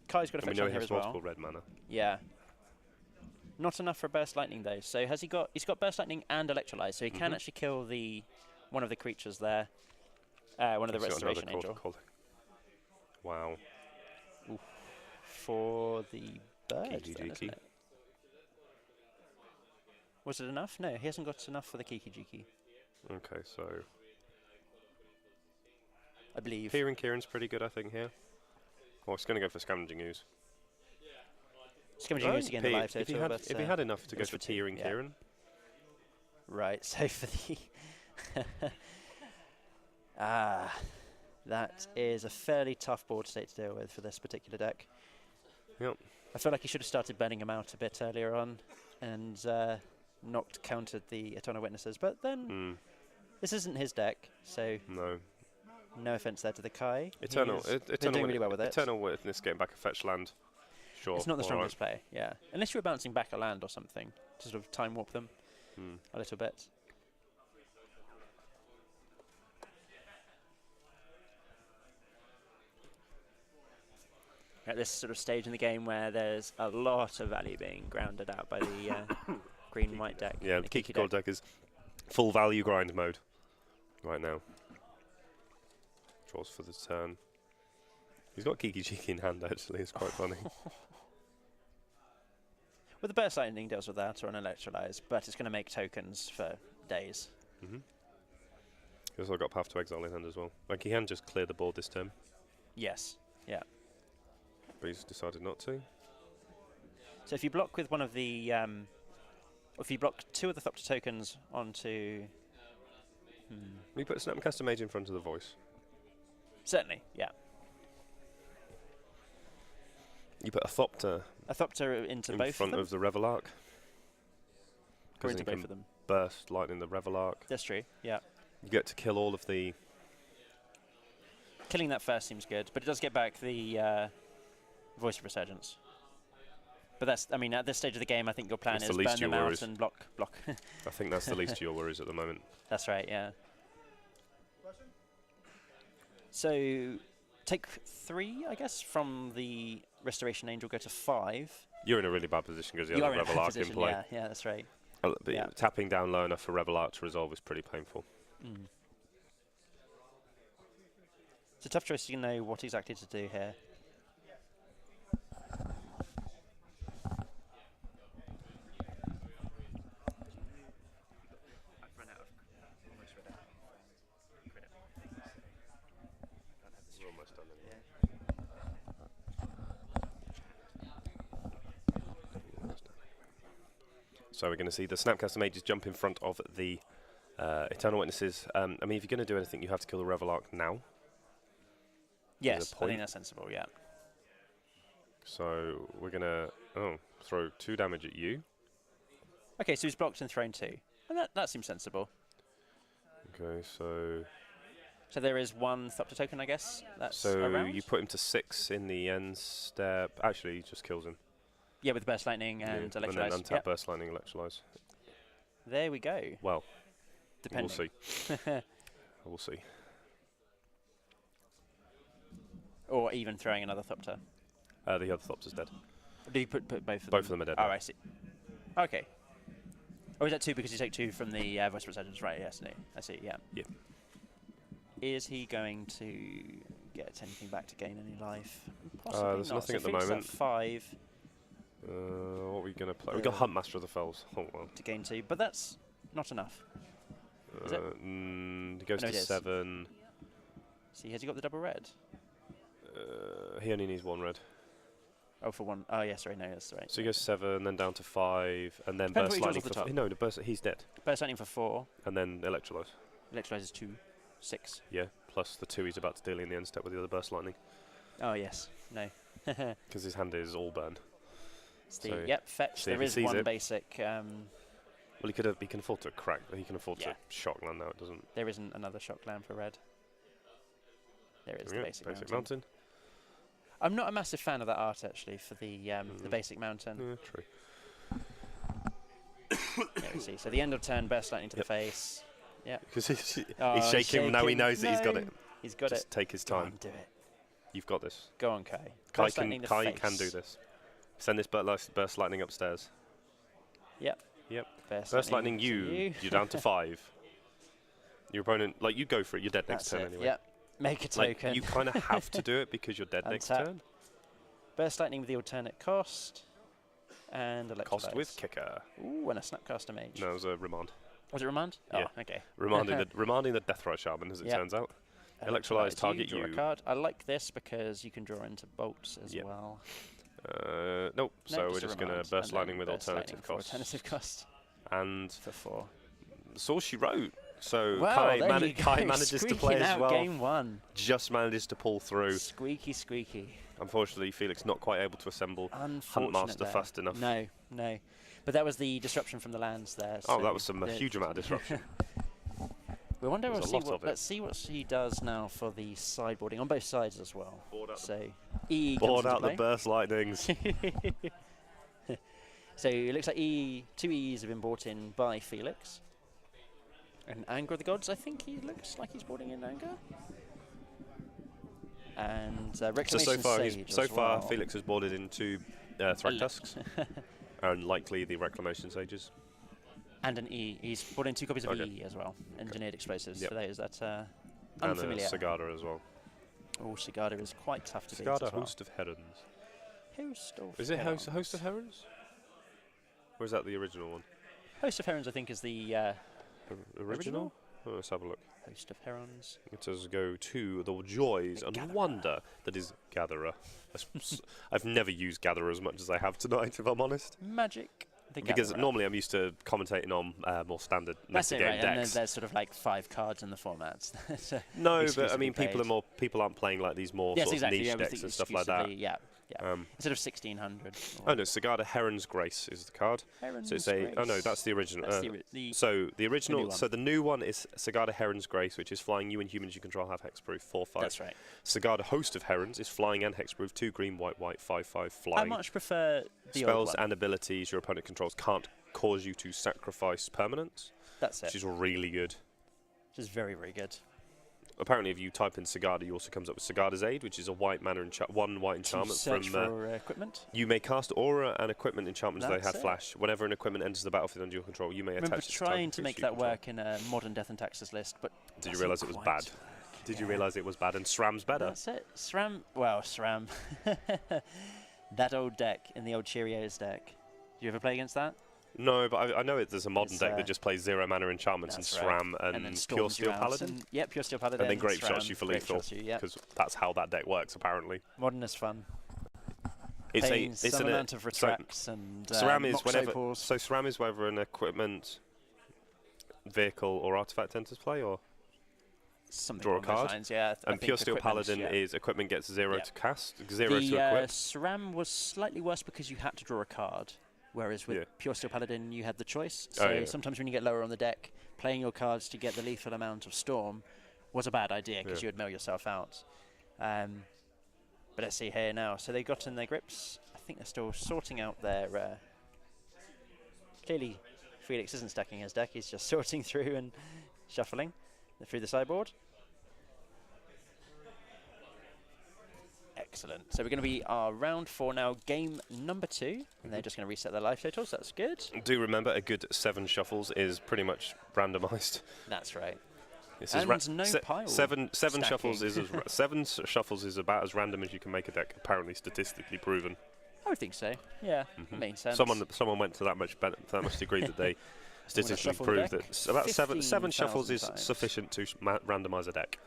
Kai's got a And we fetch know land he here has as well. multiple red mana. Yeah. Not enough for burst lightning though. So has he got? He's got burst lightning and electrolyze, so he can Mhm. actually kill the one of the creatures there. One of the He's got another restoration Chord of angel Calling. Wow. for the bird. Then, Kiki-Jiki. isn't it? Was it enough? No, he hasn't got enough for the Kiki-Jiki, Okay, so I believe. Peer and Kieran's pretty good, I think, here. Well, it's going to go for Scavenging Ooze. Scavenging Ooze again, the live if he total, had, but if he had enough to it go was for for two, Peer and yeah. Kieran, right. So for the that is a fairly tough board state to deal with for this particular deck. Yep. I feel like he should have started burning him out a bit earlier on, and not countered the Eternal Witnesses. But then this isn't his deck, so no. no offense there to the Kai. Eternal, They're Eternal doing really well with it. Eternal Witness getting back a fetch land. Sure. It's not the all right. strongest play, yeah. Unless you were bouncing back a land or something to sort of time warp them a little bit. At this sort of stage in the game where there's a lot of value being grounded out by the green-white deck. Yeah, the Kiki Gold deck is full value grind mode right now. Draws for the turn. He's got Kiki Cheeky in hand, actually. It's quite funny. Well, the Burst Lightning deals with that, or an Electrolyze, but it's going to make tokens for days. Mm-hmm. He's also got Path to Exile in hand as well. Like, he can just clear the board this turn, Yes, yeah. but he's decided not to. So if you block with one of the, if you block 2 of the Thopter tokens onto, We put Snapcaster Mage in front of the voice. certainly, yeah. You put a Thopter A Thopter into in both front of of them, the Revelark. or Because into then you both of can them. burst lightning the Revelark. That's true, yeah. You get to kill all of the... Killing that first seems good, but it does get back the Voice of Resurgence. But that's, I mean, at this stage of the game, I think your plan It's is the least burn of your them out worries. and block. I think that's the least of your worries at the moment. That's right, yeah. So, take 3, I guess, from the Restoration Angel, go to 5. You're in a really bad position because you You have are a in a bad Revelark in position, play. yeah, that's right. But Yeah. tapping down low enough for Revelark to resolve is pretty painful. Mm. It's a tough choice to know what exactly to do here. So we're going to see the Snapcaster Mages jump in front of the Eternal Witnesses. I mean, if you're going to do anything, you have to kill the Revelark now. Yes, I point. think that's sensible, yeah. So we're going to throw 2 damage at you. Okay, so he's blocked and thrown 2. And that seems sensible. Okay, so So there is 1 Thopter token, I guess, that's so around? you put him to 6 in the end step. Actually, he just kills him. Yeah, with Burst Lightning and And then Electrolyze. untap Yep. Burst Lightning, Electrolyze. There we go. Well, Depending. we'll see. We'll see. Or even throwing another Thopter. The other Thopter's dead. Do you put both of them? Both of them are dead. Oh, now. I see. Okay. Or is that 2 because you take 2 from the Voice of Resurgence? Right, yes, no. I see, yeah. Yeah. Is he going to get anything back to gain any life? Possibly there's not. nothing So at the Phoenix moment. 5 What are we going to play? We got Hunt Master of the Fells. Oh, well. to gain 2, but that's not enough. Is it? He goes No, to it is. 7. See, has he got the double red? He only needs 1 red. Oh, for 1. Oh, yes, sorry, no, that's right. So he goes 7, then down to 5, and then Depends what Burst he draws Lightning off the for top. no, the burst. He's dead, Burst Lightning for 4. and then Electrolyze. Electrolyze is 2. 6. Yeah, plus the 2 he's about to deal in the end step with the other Burst Lightning, Oh, yes. No. because his hand is all burned. It's the, So- yep, fetch. so if There he is sees 1 it- basic. Well, he can afford to crack. He can afford Yeah. to shock land now. It doesn't. There isn't another shock land for red. There is Yeah, the basic, mountain. mountain. I'm not a massive fan of that art actually for the basic mountain. Yeah, true. There we see. So the end of turn, Burst Lightning to the face. Yeah. Because he's Oh, shaking now. He shaking. knows that he's got No. it. He's got Just it. take his Go time. on, do it. You've got this. Go on, Kai. Kai Burst Lightning to Kai face. can do this. Send this Burst Lightning upstairs. Yep. Yep. Burst Lightning, to you're down to 5. Your opponent, like, you go for it. You're dead next That's turn it. anyway. Yep. Make a Like, token. you kind of have to do it because you're dead next Untap. turn. Burst Lightning with the alternate cost. And Electrolyze. Cost with kicker. Ooh, and a Snapcaster Mage. No, it was a remand. Was it Remand? Yeah. Oh, okay. Remanding the Deathrite Shaman, as it Yep. turns out. Electrolyze, target draw you. a card. I like this because you can draw into bolts as Yep. well. Nope. No, So we're a just going to remand, Burst and then Lightning with Burst alternative Lightning for costs. Alternative cost And for 4. that's all she wrote. So Well, Kai, there you Kai go, manages to squeaking play as out well. Game 1. Just manages to pull through. Squeaky, squeaky. Unfortunately, Felix not quite able to assemble Unfortunate Huntmaster there. fast enough. No, no. But that was the disruption from the lands there. Oh, so that was a the- huge amount of disruption. We wonder. There's a lot of it. Let's see what she does now for the sideboarding on both sides as well. Board out So E Board comes out the into Burst Lightnings. play. So it looks like 2 E's have been brought in by Felix. And Anger of the Gods, I think he looks like he's boarding in Anger. And So Reclamation Sage as well. Felix has boarded into Thragtusks, and likely the Reclamation Sages. And an E. He's brought in 2 copies of Okay. E as well. Engineered Explosives Yep. for those that are And a unfamiliar. Sagada as well. Oh, Sigarda is quite tough to beat Sigarda, as well. Host of Herons. Host of Is it Herons. Host of Herons? Or is that the original one? Host of Herons, I think, is the Original? Oh, let's have a look. Host of Herons. Let us go to the joys and wonder that is Gatherer. I've never used Gatherer as much as I have tonight, if I'm honest. Magic. The Because Gatherer. normally I'm used to commentating on more standard That's it, metagame right? And then decks. there's sort of like 5 cards in the formats. So No, but I exclusively mean, people played. aren't playing like these more Yes, sort exactly. of niche Yeah, with decks the and stuff like that. exclusively, Yeah, yeah. Instead of 1600. Oh no, Sigarda Heron's Grace is the card. Heron's So it's a. Oh no, Grace. that's the original. That's the So the original. new one. So the new one is Sigarda Heron's Grace, which is flying. You and humans you control have hexproof 4/5. That's right. Sigarda Host of Herons is flying and hexproof 2 green white 5/5 I flying. much prefer the old Spells one. and abilities your opponent controls can't cause you to sacrifice permanents, That's it. which is really good. Which is very, very good. Apparently, if you type in Sigarda, you also comes up with Sigarda's Aid, which is a white mana 1 white enchantment to search from. for equipment. You may cast aura and equipment enchantments that That's have it. flash. Whenever an equipment enters the battlefield under your control, you may I remember attach it to target trying to make creature you that control. work in a modern Death and Taxes list, but Did you doesn't realise it was quite bad? work. Did you Yeah. realise it was bad? And SRAM's better. That's it. SRAM. Well, SRAM. That old deck in the old Cheerios deck. Did you ever play against that? No, but I know there's a modern It's, deck that just plays 0 mana enchantments and That's right. SRAM and, then Pure storms you Steel out Paladin. and- Yep, Pure Steel Paladin. And then Grape Shots SRAM, you for Grape lethal. Shots you, yep. Because that's how that deck works, apparently. Modern is fun. It's Paying it's some an amount of retracts and SRAM is Mox whenever. Opals. So SRAM is whether an equipment, vehicle, or artifact enters play, or Something draw a along those card. lines, yeah, I and think Pure Steel equipment, Paladin yeah. is equipment gets 0 Yeah. to cast, 0 The to equip. SRAM was slightly worse because you had to draw a card, whereas with Yeah. Pure Steel Paladin you had the choice. Oh, So yeah. sometimes when you get lower on the deck, playing your cards to get the lethal amount of Storm was a bad idea because Yeah. you would mill yourself out. But let's see here now. So they got in their grips. I think they're still sorting out their... clearly, Felix isn't stacking his deck. He's just sorting through and shuffling through the sideboard. Excellent. So we're going to be our round 4 now, game number 2, and they're just going to reset their life totals. That's good. Do remember a good 7 shuffles is pretty much randomised. That's right. This And is no pile seven shuffles stacking. is shuffles is about as random as you can make a deck. Apparently, statistically proven. I would think so. Yeah, makes sense. Someone went to that much degree that they statistically shuffle the proved deck that about seven shuffles 15,000 is times. sufficient to randomise a deck,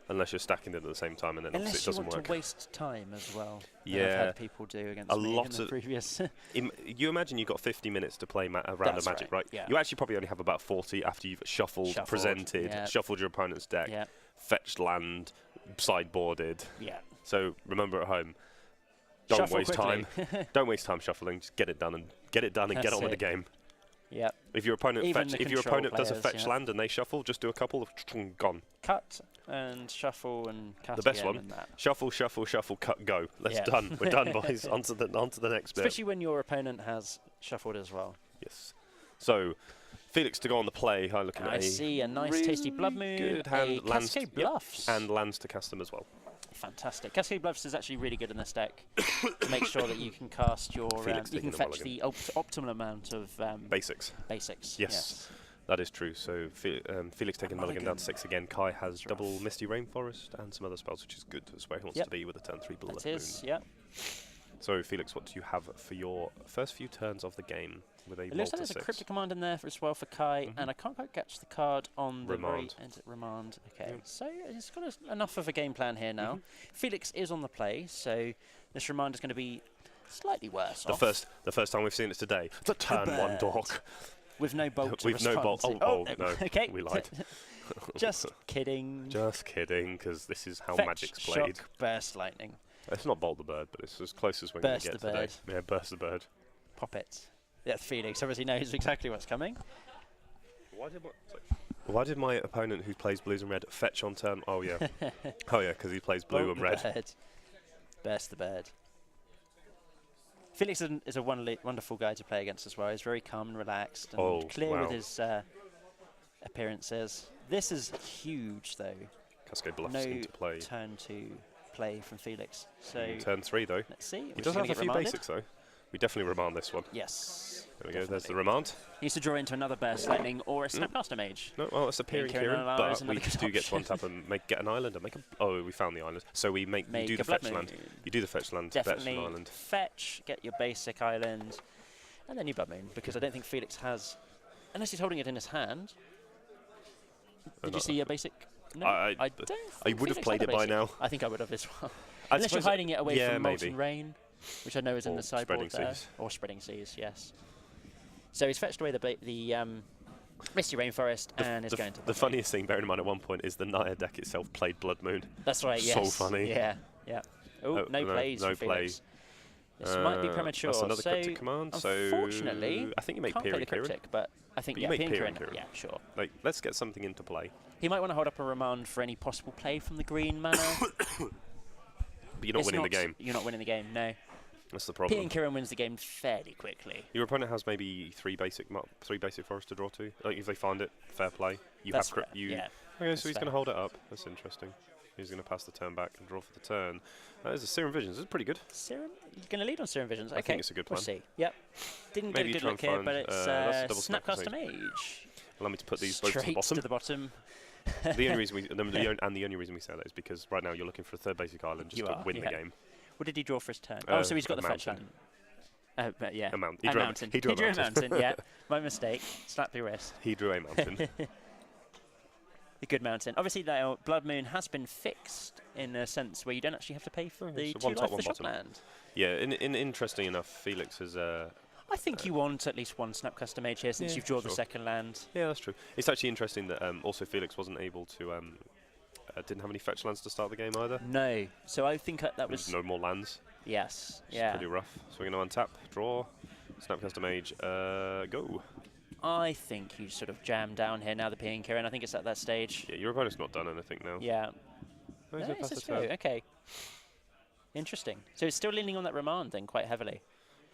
unless you're stacking them at the same time, and then Unless obviously you it doesn't want work. to waste time as well. that I've Yeah. had people do against A me lot in the of- previous. You imagine you've got 50 minutes to play a round of That's Magic, right? yeah. You actually probably only have about 40 after you've shuffled, presented, yeah. shuffled your opponent's deck, Yeah, fetched land, sideboarded. yeah. So remember at home, don't Shuffle waste quickly. time. Don't waste time shuffling. Just get it done and get That's on with the it. game. Yeah. If your opponent Even the if your control opponent does a players, fetch yeah. land and they shuffle, just do a couple of gone. Cut and shuffle and cut The best again one. and that. Shuffle, shuffle, shuffle, cut, go. That's Yeah. done. We're done, boys. onto the next bit. Especially when your opponent has shuffled as well. Yes. So, Felix to go on the play. I'm looking at I a see a nice really tasty Blood Moon, good a hand, lands, Cascade yep, Bluffs. and lands to cast them as well. Fantastic. Cascade Bluffs is actually really good in this deck to make sure that you can cast your... Felix you can taking a fetch the optimal amount of Basics. basics. Yes. That is true. So Felix taking Mulligan down to 6 again. Kai has That's double rough. Misty Rainforest and some other spells, which is good. That's where he wants Yep. to be with a turn 3 Blood That Moon. is, yeah. So Felix, what do you have for your first few turns of the game with a It looks like Malta there's a 6? Cryptic Command in there as well for Kai, and I can't quite catch the card on the very Remand. end. Remand. Okay, Yep. so it's got enough of a game plan here now. Felix is on the play, so this Remand is going to be slightly worse The off. first time we've seen it today. The turn 1 bird. dork. With no bolt to With no respond bolt. to. Oh, no. Okay. We lied. Just kidding. Just kidding, because this is how Fetch, Magic's played. shock, burst lightning. It's not Bolt the Bird, but it's as close as we're going to Burst get the today. bird. Yeah, Burst the Bird. Pop it. Yeah, Felix obviously knows exactly what's coming. Why did my opponent who plays blues and red fetch on turn? Oh, yeah. Oh, yeah, because he plays blue Bolt and the red. bird. Burst the bird. Felix is a wonderful guy to play against as well. He's very calm and relaxed and Oh, clear wow. with his appearances. This is huge, though. Cascade Bluffs No into play. turn to play from Felix. So Turn 3, though. let's see. He does have a few basics, though. We definitely remand this one. Yes. There we go. There's the remand. He needs to draw into another Burst Lightning or a Snapcaster Mage. No, well, it's a Peering Kieran Kieran, Alara is but we another good do get to option. untap and get an island and make a. Oh, we found the island. So we you do a the Blood fetch land. Moon. You do the fetch land. Definitely Fetch an island. fetch, get your basic island, and then you Blood Moon, because I don't think Felix has, unless he's holding it in his hand. Did you see your basic? No, I don't. I think would have Felix played had it a by basic. now. I think I would have as well. I Unless you're suppose hiding it away yeah, from Molten maybe. Rain, which I know is in Or the sideboard Spreading there, Seas. or Spreading Seas. Yes. So he's fetched away the Misty Rainforest and is going to. The Blood Moon. funniest thing, bearing in mind at one point, is the Naya deck itself played Blood Moon. That's right. So Yes. funny. Yeah. Yeah. Oh, Oh, no plays no for play. Felix. This might be premature. That's another so cryptic command. So unfortunately, I think you make can't play Peering the Kieran. cryptic, but I think But yeah, you make Peering Peering Kieran. Kieran. Yeah, sure. Like, let's get something into play. He might want to hold up a remand for any possible play from the green mana. But you're not It's winning the game. You're not winning the game. No. That's the Peering problem. Kieran wins the game fairly quickly. Your opponent has maybe three basic forests to draw to. Like if they find it, fair play. You That's have fair, you. yeah. Okay, That's so he's fair. going to hold it up. That's interesting. He's going to pass the turn back and draw for the turn. That is a Serum Visions. This is pretty good. Serum, you're going to lead on Serum Visions. I Okay, think it's a good we'll plan. see. Yep. Didn't Maybe get a good try look and here, find, but it's that's a double Snapcaster Snapcaster Mage. Allow me to put these both to the Straight bottom. to the bottom. The only reason the only reason we say that is because right now you're looking for a third basic island just You to are, win the yeah. game. What did he draw for his turn? Oh, so he's got a the fetch mountain. land. But yeah. A mountain. He drew a- mountain. he drew a a mountain. mountain. Yeah, my mistake. Slap your wrist. He drew a mountain. A good mountain. Obviously, though, Blood Moon has been fixed in a sense where you don't actually have to pay for Okay, the so 2 one top, life for one the shop bottom. land. Yeah, interesting enough, Felix has. I think you want at least one Snapcaster Mage here since Yeah, you've drawn the sure. second land. Yeah, that's true. It's actually interesting that also Felix wasn't able to. Didn't have any fetch lands to start the game either. No, so I think that There was no more lands. yes, It's yeah. pretty rough. So we're going to untap, draw, Snapcaster Mage, go. I think you sort of jam down here now. The Peering Kieran. I think it's at that stage. Yeah, your opponent's not done anything now. Yeah. Oh, he's No, gonna pass it's the a turn. two. Okay. Interesting. So it's still leaning on that remand then quite heavily.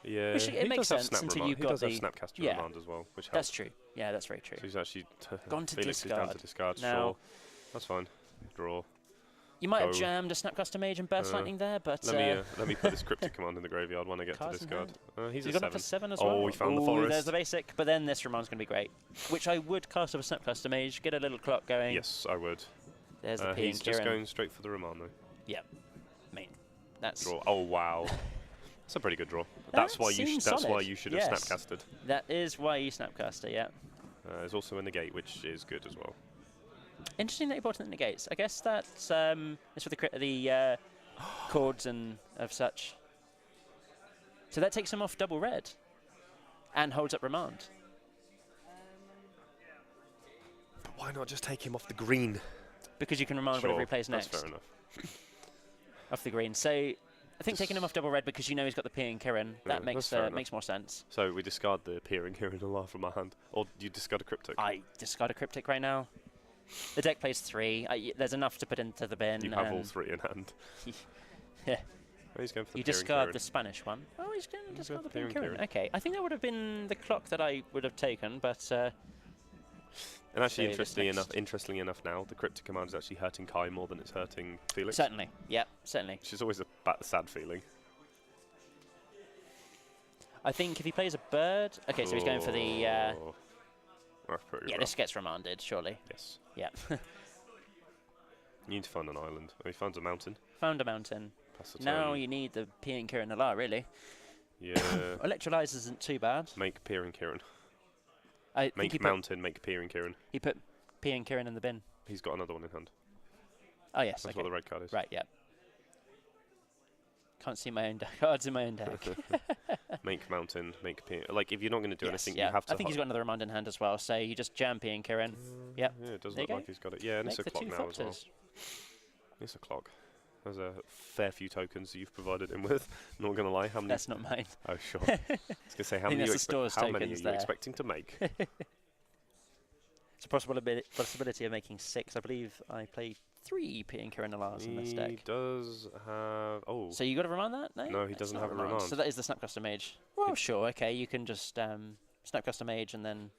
Yeah, Which it he makes does have sense snap until remand. you've He got does have the- Snapcaster yeah. remand as well, which helps. That's true. Yeah, that's very true. So he's actually Gone to Felix is down to discard. discard. Now- Sure, that's fine. Draw. You might have Go. jammed a Snapcaster Mage and Burst Uh, Lightning there, but Let me put this cryptic command in the graveyard when I get to Cards in discard. He's you a got up 7. for 7 as Oh, well. we found the Ooh, forest. There's the basic, but then this remand's going to be great, which I would cast off a Snapcaster Mage, get a little clock going. Yes, I would. There's the Peering He's just Kieran. going straight for the remand though. Yep. I mean, that's Draw. Oh wow, that's a pretty good draw. That's why you. seems That's why solid. you should have Yes. snapcasted. that is why you Snapcaster. Yeah. There's also a negate, which is good as well. Interesting that you brought in the negates. I guess that's for the chords and of such. So that takes him off double red, and holds up remand. But why not just take him off the green? Because you can remand Sure, whatever he plays that's next fair enough. off the green. So I think taking him off double red because you know he's got the Peering Kieran, Yeah, that makes that's fair enough. makes more sense. So we discard the Peering Kieran Alara from our hand, or do you discard a cryptic? I discard a cryptic right now. The deck plays 3. There's enough to put into the bin. You have all and 3 in hand. Yeah. Oh, he's going for the You Peering discard Kieran. the Spanish one. Oh, he's going to He's discard going the for Peering Peering Kieran. Okay, I think that would have been the clock that I would have taken, but And actually, say this interestingly enough, now the cryptic command is actually hurting Kai more than it's hurting Felix, certainly. Yeah, certainly. which is always a sad feeling. I think if he plays a bird... Okay, so he's going for the... Oh, that's pretty yeah, rough. this gets remanded, surely. Yes. Yeah. You need to find an island. Oh, he finds a mountain. Found a mountain. Pass the Now turn. you need the Peering Kieran Alar, really. Yeah. Electrolyze isn't too bad. Make Peering Kieran. I think Make he put, mountain. Make Peering Kieran. he put Peering Kieran in the bin. He's got another one in hand. Oh, yes, That's okay. what the red card is. Right, yeah. Can't see my own cards in my own deck. Make mountain. Make Peering. Like if you're not going to do Yes, anything, yeah. you have to. I think he's got another remand in hand as well, so you just jam Peering Kieran. Yep. Yeah, it does There you look go. like he's got it. Yeah, and Make it's a the clock 2 now as well. foxes. It's a clock. There's a fair few tokens that you've provided him with. Not gonna lie, how many? That's not mine. Oh sure. I was gonna say how think many? that's the store's How many are tokens you there. expecting to make? It's a possibility of making 6. I believe I played 3 Peering Kieran Alars in this He deck. does have. Oh. So you got to remand that? No, No, he That's doesn't not have a remand. So that is the Snapcaster Mage. Well, sure, okay. You can just Snapcaster Mage and then,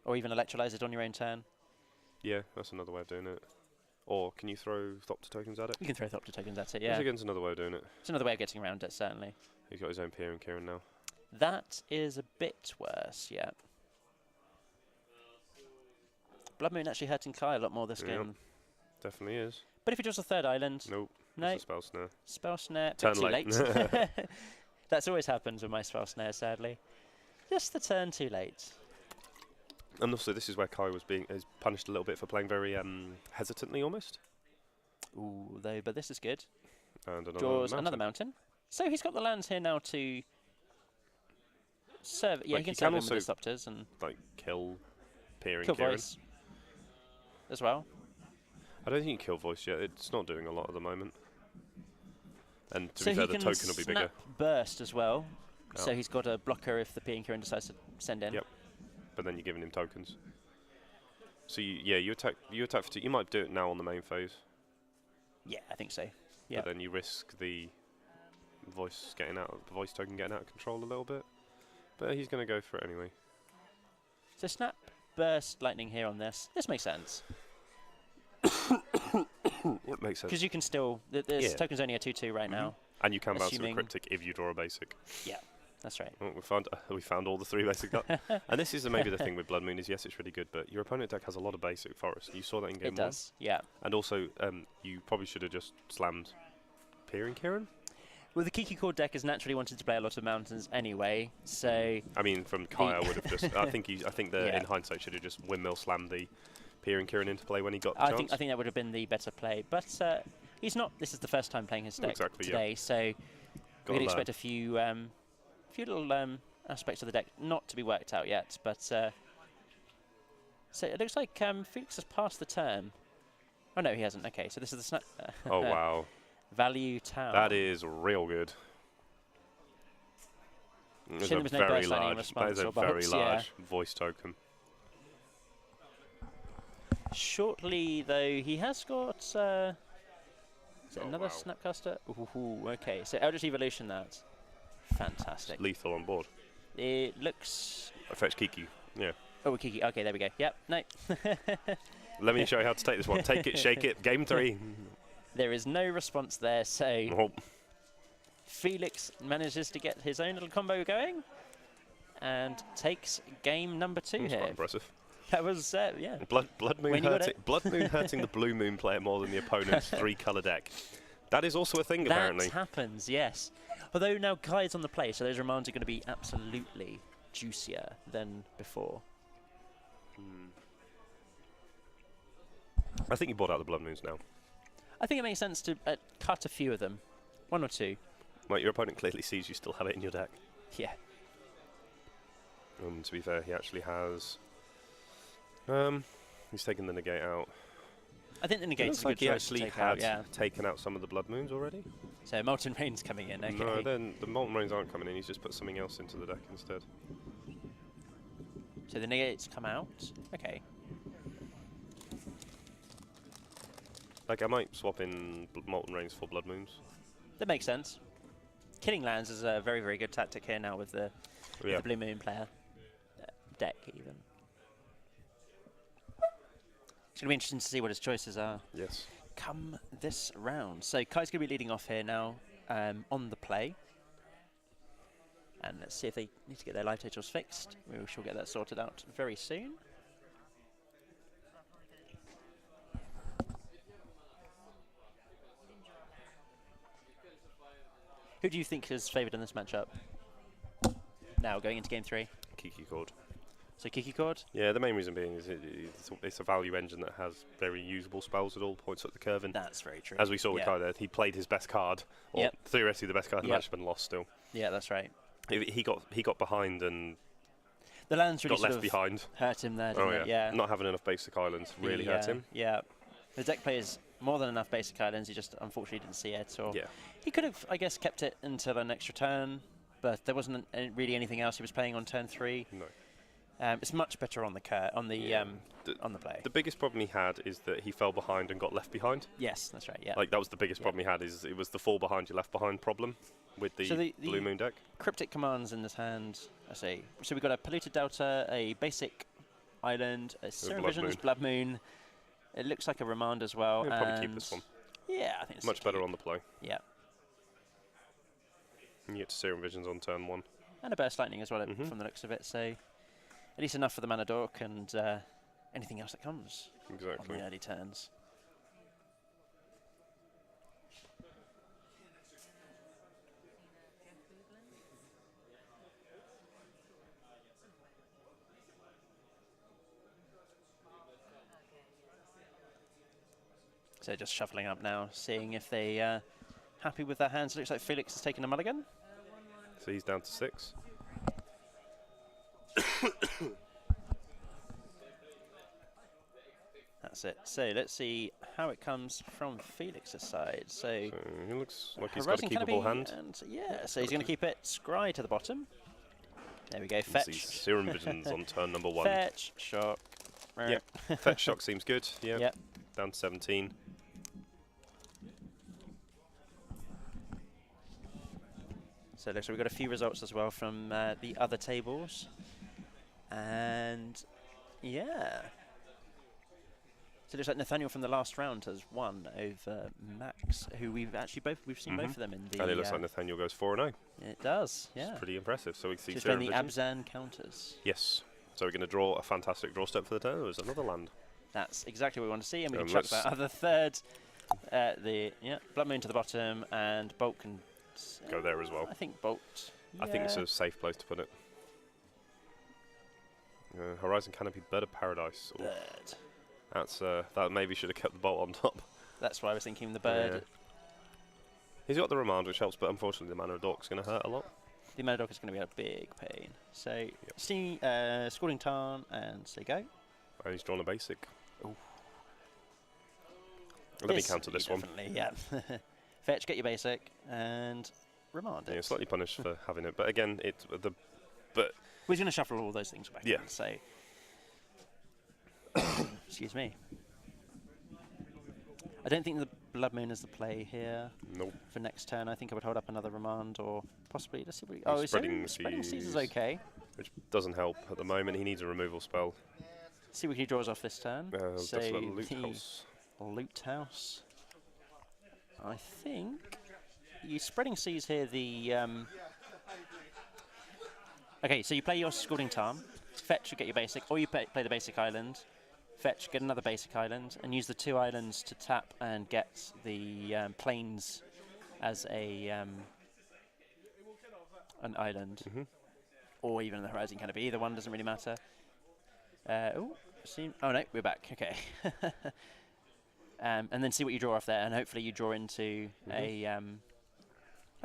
or even electrolyze it on your own turn. Yeah, that's another way of doing it. Or can you throw Thopter tokens at it? You can throw Thopter tokens at it. Once Yeah, again, it's another way of doing it. it's another way of getting around it. Certainly. He's got his own Peering Kieran now. That is a bit worse, yeah. Blood Moon actually hurting Kai a lot more this Yep. game. Definitely is. But if it was a third island, Nope. no, It's a spell snare. spell snare, bit Turn too late. late. That's always happens with my spell snare, sadly. Just the turn too late. And also, this is where Kai is punished a little bit for playing very hesitantly almost. Ooh, though, but this is good. And Draws another mountain. So he's got the lands here now to serve. Yeah, Like, he can he serve can him with also disruptors and Like kill Peering kill Kieran. voice as well. I don't think you kill voice yet. It's not doing a lot at the moment. And to So be fair, he the can token will be bigger. snap burst as well. So Oh. he's got a blocker if the Peering Kieran decides to send in. Yep. But then you're giving him tokens. So you attack for 2. You might do it now on the main phase. Yeah, I think so. Yeah. But then you risk the voice token getting out of control a little bit. But he's going to go for it anyway. So snap burst lightning here on this. This makes sense. It makes sense. Because you can still... This Yeah. token's only a 2/2 right now. And you can bounce to a assuming- cryptic if you draw a basic. Yeah, that's right. Well, we found all the 3 basic cards. And this is maybe the thing with Blood Moon is, yes, it's really good, but your opponent deck has a lot of basic forest. You saw that in game It does, yeah. 1. And also, you probably should have just slammed Peering Kieran. Well, the Kiki Cord deck has naturally wanted to play a lot of mountains anyway, so... I mean, from Kai, I would have just. I think Yeah. in hindsight should have just windmill slammed the Peering Kieran into play when he got the I chance. think that would have been the better play, but he's not. This is the first time playing his deck Exactly, yeah. today, so Gotta we'd learn. expect a few little aspects of the deck not to be worked out yet. But so it looks like Felix has passed the turn. Oh no, he hasn't. Okay, so this is the snap. Oh wow, Value Tower. that is real good. It's Shouldn't a have been no very burst lightning in large. That is response a or very bolts, large voice token. Shortly though, he has got. Is it another wow. Snapcaster? Ooh, okay, so Eldritch Evolution. That's fantastic. Lethal on board. It looks. I fetch Kiki. Yeah. Oh, Kiki. Okay, there we go. Yep. No. Let me show you how to take this one. Take it, shake it. Game 3. There is no response there, so Oh, Felix manages to get his own little combo going and takes game number 2 that's here. quite impressive. That was, yeah. Blood Moon When you got hurting. Blood Moon hurting the Blue Moon player more than the opponent's 3-color deck. That is also a thing, apparently. That happens, yes. Although now Kai's on the play, so those remands are going to be absolutely juicier than before. I think you bought out the Blood Moons now. I think it makes sense to cut a few of them. 1 or 2. Like, your opponent clearly sees you still have it in your deck. Yeah. To be fair, he actually has. He's taken the negate out. I think the It negate's looks a like good he choice to actually take out, had yeah. taken out some of the Blood Moons already. So Molten Rain's coming in, okay. No, then the Molten Rains aren't coming in. He's just put something else into the deck instead. So the negates come out. Okay. Like, I might swap in Molten Rains for Blood Moons. That makes sense. Killing lands is a very, very good tactic here now with the Yeah. Blue Moon player deck, even. It's going to be interesting to see what his choices are Yes. come this round. So Kai's going to be leading off here now on the play. And let's see if they need to get their life totals fixed. We shall get that sorted out very soon. Who do you think is favoured in this matchup? Now, going into game 3. Kiki Cord. So Kiki Cord? Yeah, the main reason being is it's a value engine that has very usable spells at all points up the curve. And That's very true. as we saw with yeah. Kai there, he played his best card, or Yep. theoretically the best card in the Yep. match, but lost still. Yeah, that's right. He got behind and The lands really got sort left of behind. hurt him there, didn't Oh it? yeah. Not having enough basic islands really hurt him. Yeah. The deck plays more than enough basic islands, he just unfortunately didn't see it. Or Yeah. he could have, I guess, kept it until an extra turn, but there wasn't really anything else he was playing on turn 3. No. It's much better on the on the play. The biggest problem he had is that he fell behind and got left behind. Yes, that's right. Yeah. Like, that was the biggest problem he had, is it was the fall behind, you left behind problem with the, So the Blue Moon deck. Cryptic commands in this hand. I see. So we've got a Polluted Delta, a basic island, a Serum Blood Visions, Moon. Blood Moon. It looks like a remand as well. He'll probably keep and this one. Yeah, I think it's Much better on the play. Yeah. And you get to Serum Visions on turn 1. And a Burst Lightning as well Mhm. from the looks of it. So at least enough for the Mana Dork and anything else that comes on Exactly. the early turns. So just shuffling up now, seeing if they happy with their hands. Looks like Felix has taken a mulligan. So he's down to 6. That's it. So let's see how it comes from Felix's side. So So he looks like he's got a Horizon keepable Canopy, hand. and yeah, so he's going to keep it Scry to the bottom. There we go, You can see fetch. Serum Visions on turn number 1. Fetch, shock. Yep. Fetch Shock seems good. Yeah. Yep. Down to 17. So it looks like we've got a few results as well from the other tables. And yeah. So it looks like Nathaniel from the last round has won over Max, who we've seen both of them in the. And it looks like Nathaniel goes 4-0. It does, yeah. It's pretty impressive. So we see Just Serum playing the Visions. Abzan counters. Yes. So we're going to draw a fantastic draw step for the turn. There's another land. That's exactly what we want to see, and we can And chuck let's- that other third. Blood Moon to the bottom, and Bolt can Go there as well. I think Bolt. I think it's yeah. a safe place to put it. Horizon Canopy, Bird of Paradise. Ooh, Bird. that's that maybe should have kept the bolt on top. That's why I was thinking the bird. Yeah. He's got the Remand, which helps, but unfortunately the Mana Dork's going to hurt a lot. The Mana Dog is going to be a big pain. So, see, Scalding Tarn, and say go. And he's drawn a basic. Ooh. Let me counter this one. Definitely, yeah. Fetch, get your basic, and remand Yeah, it. slightly punished for having it, but again, We're going to shuffle all those things back Yeah. in, so... Excuse me. I don't think the Blood Moon is the play here nope. for next turn. I think I would hold up another remand, or possibly... Let's see what He's spreading Spreading Seas is Seas. okay. Which doesn't help at the moment. He needs a removal spell. See what he draws off this turn. Just a little loot house. Loot House. I think you Spreading Seas here. Okay, so you play your Scalding Tarn, fetch to get your basic, or you play the basic island, fetch, get another basic island, and use the 2 islands to tap and get the plains as an island, or even the Horizon Canopy. Either one doesn't really matter. Oh no, we're back. Okay. And then see what you draw off there, and hopefully you draw into a.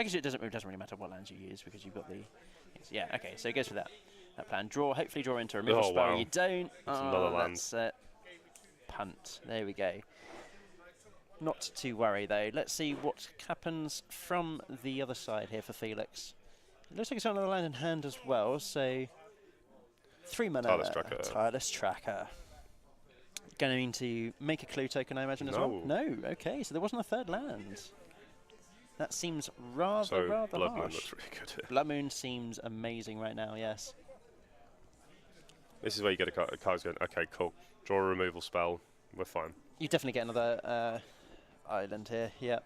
I guess it doesn't really matter what lands you use because you've got the. Yeah. Okay. So it goes for that plan. Hopefully draw into a removal Oh, spell. wow. You don't. That's another land. That's punt. There we go. Not to worry though. Let's see what happens from the other side here for Felix. It looks like it's got another land in hand as well. So 3 mana. Tireless Tracker. Tireless Tracker. Going to make a clue token, I imagine, as well? No. No. Okay, so there wasn't a third land. That seems rather So Blood Moon harsh. looks really good here. Blood Moon seems amazing right now, yes. This is where you get a card's going, okay, cool. Draw a removal spell. We're fine. You definitely get another island here, yeah.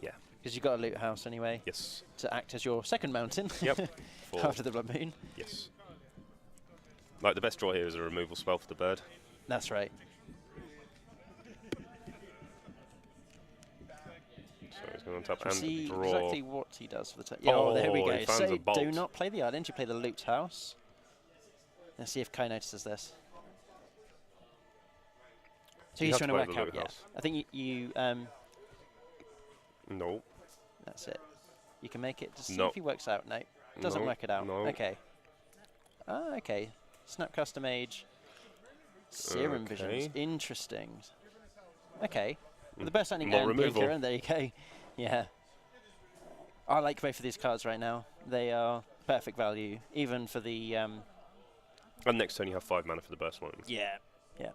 Yeah. Because you've got a loot house anyway Yes. to act as your second mountain Yep. after the Blood Moon. Yes. Like the best draw here is a removal spell for the bird. That's right. So he's going on top We'll and see draw. exactly what he does for the turn. Yeah, oh, there we Oh, go. he finds So a bolt. do not play the island, you play the loot house. Let's see if Kai notices this. So You he's have trying to to play work the out, loot yeah. house. I think you No. that's it. You can make it to see No. if he works out. No, doesn't No, work it out. no. Okay. Okay. Snap Custom Age. Serum Visions. Okay. Interesting. Okay. Well, the Burst Lightning More and removal. Blinker, and there you go. Yeah. I like both of these cards right now. They are perfect value, even for the. And next turn you have 5 mana for the burst lightning. Yeah. Yeah.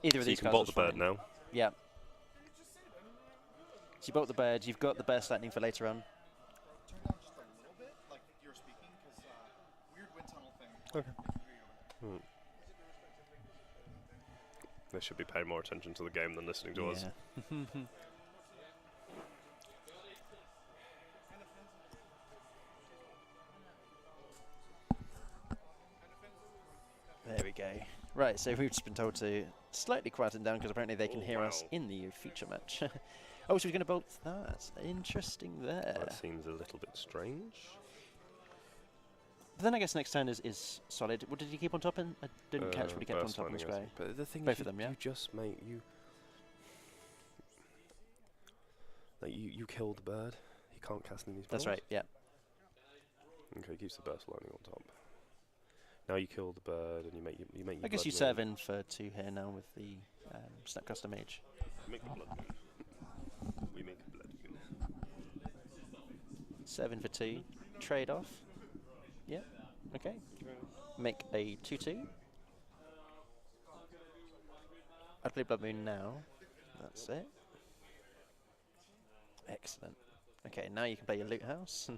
Either of So you these can cards bolt the is bird fine. now. Yeah. So you bolt the bird. You've got the Burst Lightning for later on. Turn down just a little bit, like you're speaking, because weird wind tunnel thing. Okay. They should be paying more attention to the game than listening to us. Yeah. There we go. Right, so we've just been told to slightly quieten down because apparently they can Oh, hear us wow. in the feature match. Oh, so we're going to bolt that. Interesting there. That seems a little bit strange. But then I guess next turn is solid. What did he keep on top? And I didn't catch what he kept on Burst top in the Lightning, I square. think. But the thing Both is, of them, yeah? you just make you. Like you kill the bird. He can't cast any spells. That's right, yeah. Okay, keeps the burst lightning on top. Now you kill the bird and you make your I guess blood you moon. serve in for 2 here now with the Snapcaster Mage. Make the blood moon. We make a blood moon. Serve in for 2. Trade off. Yep, okay. Make a 2-2. I'd play Blood Moon now. That's it. Excellent. Okay, now you can play your Loot House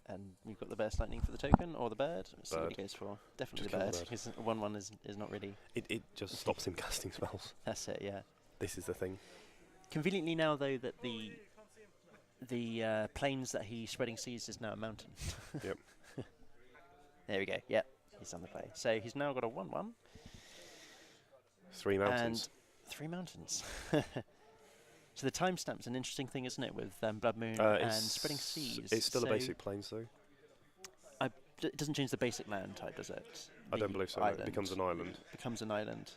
and you've got the Burst Lightning for the token or the bird. Let's see what he Bird. goes for. Definitely Just the kill the bird. bird. Because 1/1 is not really. It just stops him casting spells. That's it. Yeah. This is the thing. Conveniently now though that the plains that he's spreading seas is now a mountain. Yep. There we go. Yep. He's on the play. So he's now got a 1/1 3 mountains. and 3 mountains. So the timestamp's an interesting thing, isn't it, with Blood Moon and It's- Spreading Seas? It's still a So basic plains though. it doesn't change the basic land type, does it? I don't The believe so. No. It island becomes an island. becomes an island.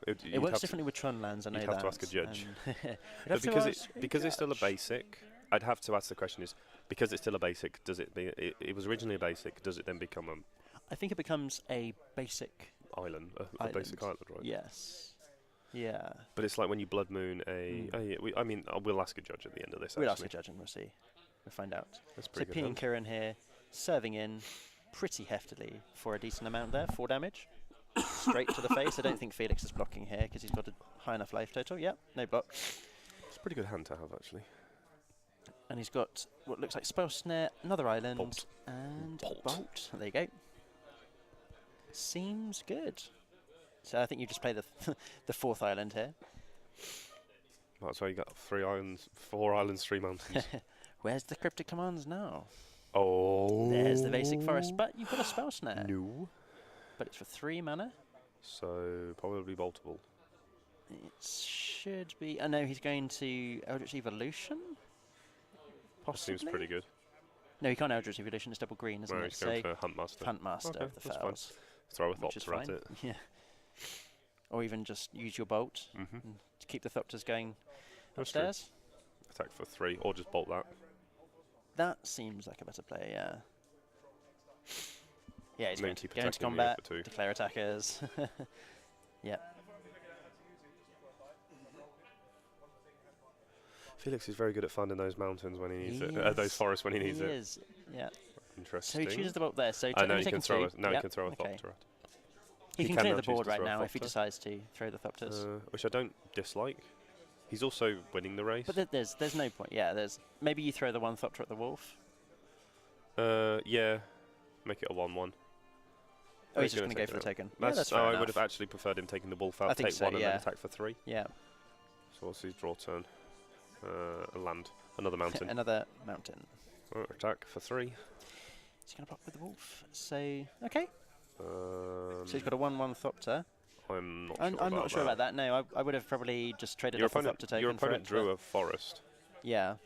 It It works differently with Tron lands, I know you'd that. have to ask a judge. and you'd But have to because ask a because it's still a judge. basic, I'd have to ask the question: is because it's still a basic, does it be? It was originally a basic. Does it then become an I think it becomes a basic. island, a basic island, right? Yes. Yeah. But it's like when you blood moon a. Mm. Oh yeah, I mean, we'll ask a judge at the end of this. We'll ask actually. a judge and we'll see. We'll find out. That's So pretty P and good. Kieran here, serving in pretty heftily for a decent amount there. 4 damage. Straight to the face. I don't think Felix is blocking here because he's got a high enough life total. Yep, no block. It's a pretty good hand to have actually. And he's got what looks like Spell Snare, another island, Bolt. and Bolt. Bolt. There you go. Seems good. So I think you just play the the 4th island here. Right, so you got 3 islands, 4 islands, 3 mountains. Where's the cryptic commands now? Oh. There's the basic forest, but you've got a Spell Snare. No. But it's for 3 mana. So probably boltable. It should be. I know he's going to Eldritch Evolution. Possibly. Seems pretty good. No, he can't Eldritch Evolution. It's double green, isn't No, it? he's going for Huntmaster. Huntmaster Okay, of the that's fine. Fells, Throw a which is Thopter at fine. it. Yeah. Or even just use your bolt Mm-hmm. to keep the Thopters going That's true. upstairs. Attack for 3, or just bolt that. That seems like a better play, yeah. Yeah, he's And then going to keep go into attacking the combat, other 2. declare attackers. Yep. Felix is very good at finding those mountains when he needs He it. Those is. forests when he needs He it. is, yeah. So Interesting. he chooses the bolt there. So I know only you can taking throw. 2. Now Yep, you can throw a okay. Thopter at. He He can can clear now the choose board to right throw a now if he Thopter. decides to throw the Thopters. Which I don't dislike. He's also winning the race. But there's no point. Yeah, there's maybe you throw the 1 Thopter at the wolf. Yeah. Make it a 1/1. Oh, he's just gonna going to go take for the it out. token. Yeah, that's oh, fair I would enough. have actually preferred him taking the wolf out, I think take so, 1 and yeah. then attack for 3. Yeah, So what's his draw turn? A land. Another mountain. another mountain. Attack for 3. He's going to block with the wolf. So okay. Um, So he's got a 1/1 Thopter. I'm not I'm sure not sure about that. No, I would have probably just traded Your off the opponent, Thopter token your for opponent it, drew but- a forest. Yeah.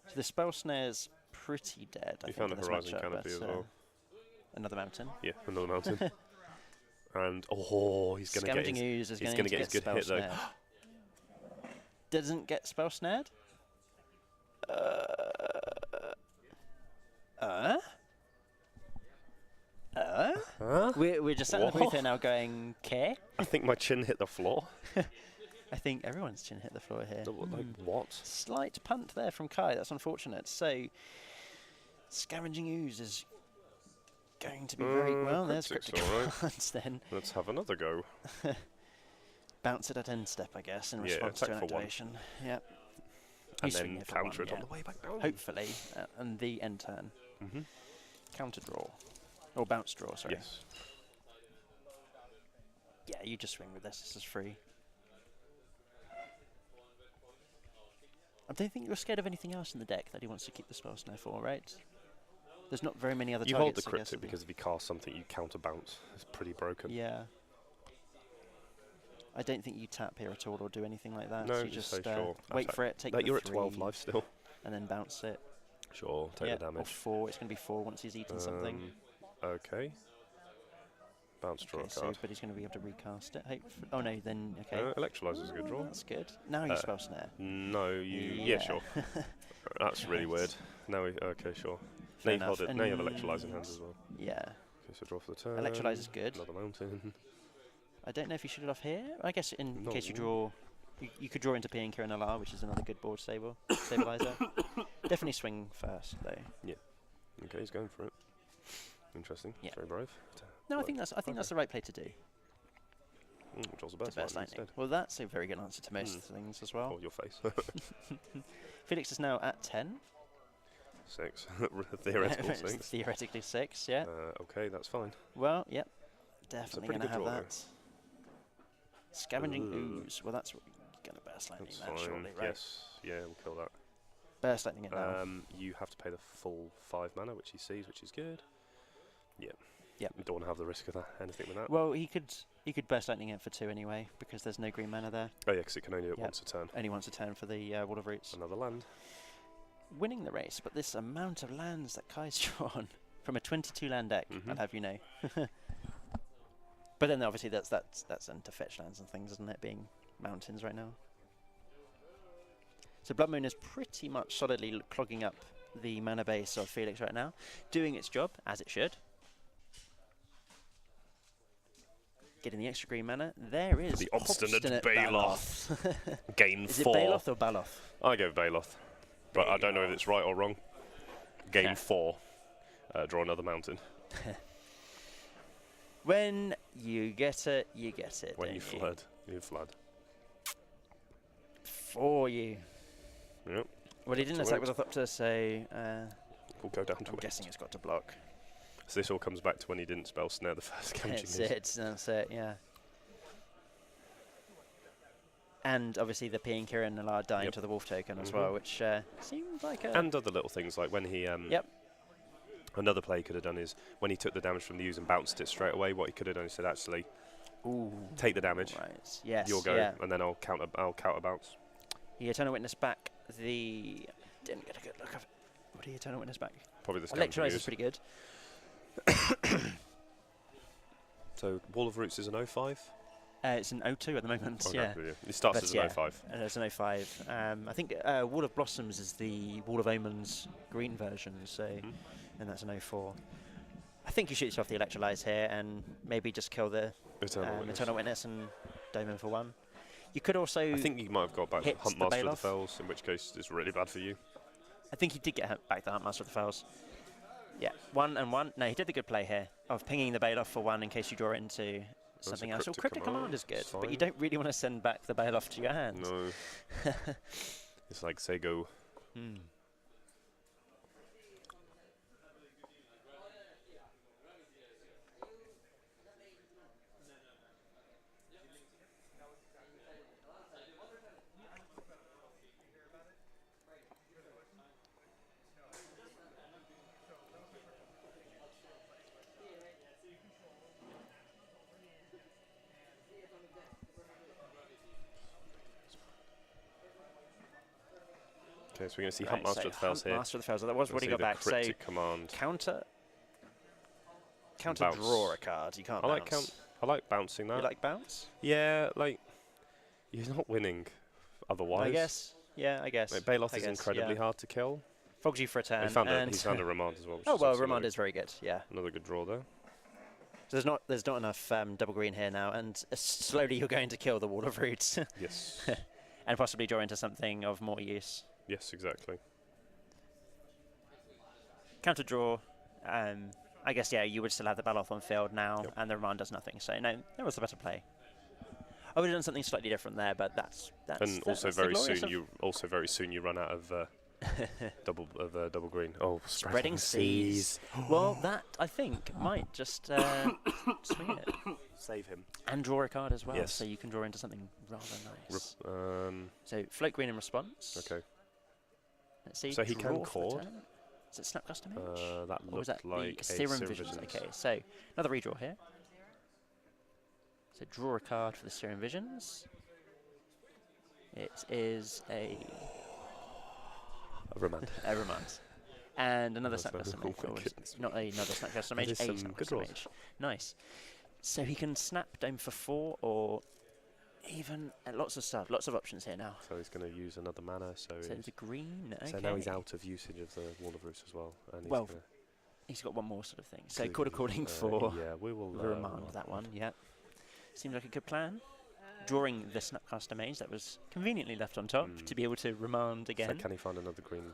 So the Spell Snare's pretty dead. I He think, found in a this Horizon matchup, Canopy but, as well. Another mountain. Yeah, another mountain. And he's going to get Scavenging his. Ooze is he's going gonna to get his get good Spell hit, though. Snared. Doesn't get Spell Snared? Huh? We're just sat in the booth What? here now going, "Care?" I think my chin hit the floor. I think everyone's chin hit the floor here. Like what? Slight punt there from Kai. That's unfortunate. So, Scavenging Ooze is going to be very well. There's Cryptic's Cryptic alright. Commands then. Let's have another go. Bounce it at end step, I guess, in Yeah, response to attack an for 1. activation. Yep. And He's swinging then it for counter 1, it on yeah. the way back down. Hopefully, and the end turn. Mm-hmm. Counter draw. Or bounce draw, sorry. Yes. Yeah, you just swing with this. This is free. I don't think you're scared of anything else in the deck that he wants to keep the Spell Snare for, right? There's not very many other You hold the targets. I guess, cryptic because if you cast something, you counter bounce. It's pretty broken. Yeah. I don't think you tap here at all or do anything like that. No, so you just just say sure. wait Attack. for it, take Like the you're at 12 3, life still. and then bounce it. Sure, take the Or damage. 4. It's going to be 4 once he's eaten something. Okay. Bounce, draw Okay, a so card. but he's going to be able to recast it. Oh no, then okay. Electrolyzer's a good draw. That's good. Now you spell snare. No, yeah sure. That's really weird. Now okay, sure. Now Fair you hold enough. it. Now you have And- electrolyzer in hand as well. Yeah. Okay, so draw for the turn. Electrolyzer's good. Another mountain. I don't know if you should it off here. I guess in No. case you draw, you could draw into P and Kieran Alar, which is another good board stabilizer. Definitely swing first though. Okay, he's going for it. Interesting. Yeah. Very brave. No, I Right. think that's Okay. the right play to do. Draws a To burst burst lightning lightning. instead. Well, that's a very good answer to most things as well. Or your face. Felix is now at 10. 6. Theoretical It's 6. Theoretically 6. Yeah. Okay, that's fine. Well, yep. Definitely pretty going to good have draw, that. Scavenging Ooh. ooze. Well, that's going to burst lightning That's that fine. shortly, right? Yes. Yeah, we'll kill that. Burst lightning it now. You have to pay the full 5 mana, which he sees, which is good. Yeah. Yep. You don't want to have the risk of that, anything with that. Well, he could burst lightning it for 2 anyway, because there's no green mana there. Oh yeah, because it can only do it Yep. once a turn. Only once a turn for the Wall of Roots. Another land. Winning the race, but this amount of lands that Kai's drawn from a 22 land deck, I'll Mhm. have you know. But then obviously that's into fetch lands and things, isn't it? Being mountains right now. So Blood Moon is pretty much solidly clogging up the mana base of Felix right now, doing its job as it should. Getting the extra green mana. There is The obstinate Baloth. Gain Is it 4. Baloth or Baloth? I go Baloth. But I don't know if it's right or wrong. Gain 4. Draw another mountain. When you get it, you get it. When don't you flood, you flood. For you. Yep. Well, he didn't That's attack right. with Orthopter, so We'll go down to I'm it. guessing it's got to block. So this all comes back to when he didn't spell snare the first scavenging That's it, yeah. And obviously the P and Kieran are dying Yep. to the wolf token as Mhm. well, which seemed like a... And other little things like when he Yep. another play he could have done is when he took the damage from the use and bounced it straight away, what he could have done is said actually Ooh. take the damage, Right, yes, you'll go, yeah. and then I'll counter bounce. He Eternal Witness back the... Didn't get a good look of it. What do you Eternal Witness back? Probably the scavenging Electrolyze is use. pretty good. So Wall of Roots is an 05? It's an 0-2 at the moment, Okay, yeah. It starts But as yeah. an 05. And it's an 05. I think Wall of Blossoms is the Wall of Omens green version, so Mhm. and that's an 04. I think you shoot yourself the Electrolyze here and maybe just kill the Eternal Witness and dome him for 1. You could also... I think you might have got back hits Hunt the Master of the Baloth. Fells, in which case it's really bad for you. I think he did get back the Huntmaster of the Fells. Yeah, 1 and 1. No, he did the good play here of pinging the Baloth for 1 in case you draw it into something else. Well, Cryptic Cryptic Command, Command is good, it's but you fine. don't really want to send back the Baloth to your hand. No. It's like say go. Hmm. Okay, so we're going to see Right, Hunt Master so of the Fells here. Huntmaster of the Fells. That was what he got back. So Cryptic Command. counter Bounce. draw a card. You can't I like bounce. I like bouncing that. You like bounce? Yeah, like you're not winning otherwise. I guess. Yeah, I guess. Like, Baloth I is guess, incredibly yeah. hard to kill. Fogs you for a turn. He found and he's found a Remand as well. which oh is well, obviously Remand another- is very good. Yeah. Another good draw there. So there's not enough double green here now, and slowly you're going to kill the Wall of Roots Yes. and possibly draw into something of more use. Yes, exactly. Counter draw. I guess yeah, you would still have the Baloth on field now, Yep. and the Remand does nothing. So no, that was the better play. I would have done something slightly different there, but that's And also that's the very glorious soon you run out of double green. Oh, Spreading seas. Well, that I think might just swing it Save him. and draw a card as well, Yes. so you can draw into something rather nice. So float green in response. Okay. Let's see. So he can draw for the chord? turn. Is it Snap Custom Mage? That or was looked that like the a Serum Serum Visions? Visions. Okay, so another redraw here. So draw a card for the Serum Visions. It is a Remand. Remand. And another That's Snap a- Custom oh Mage. my Or goodness. not another Snap Custom That Mage, is a some Snap good Custom rolls. Mage. Nice. So he can snap Dome for 4 or even lots of stuff, lots of options here now. So he's going to use another mana. So It's a green. Okay. so now he's out of usage of the Wall of Roots as well. And he's Well, gonna he's got one more sort of thing. So clearly, Quarter Calling for yeah, we will remand that one. Yep. Seems like a good plan. Drawing the Snapcaster Mage that was conveniently left on top to be able to remand So again, can he find another green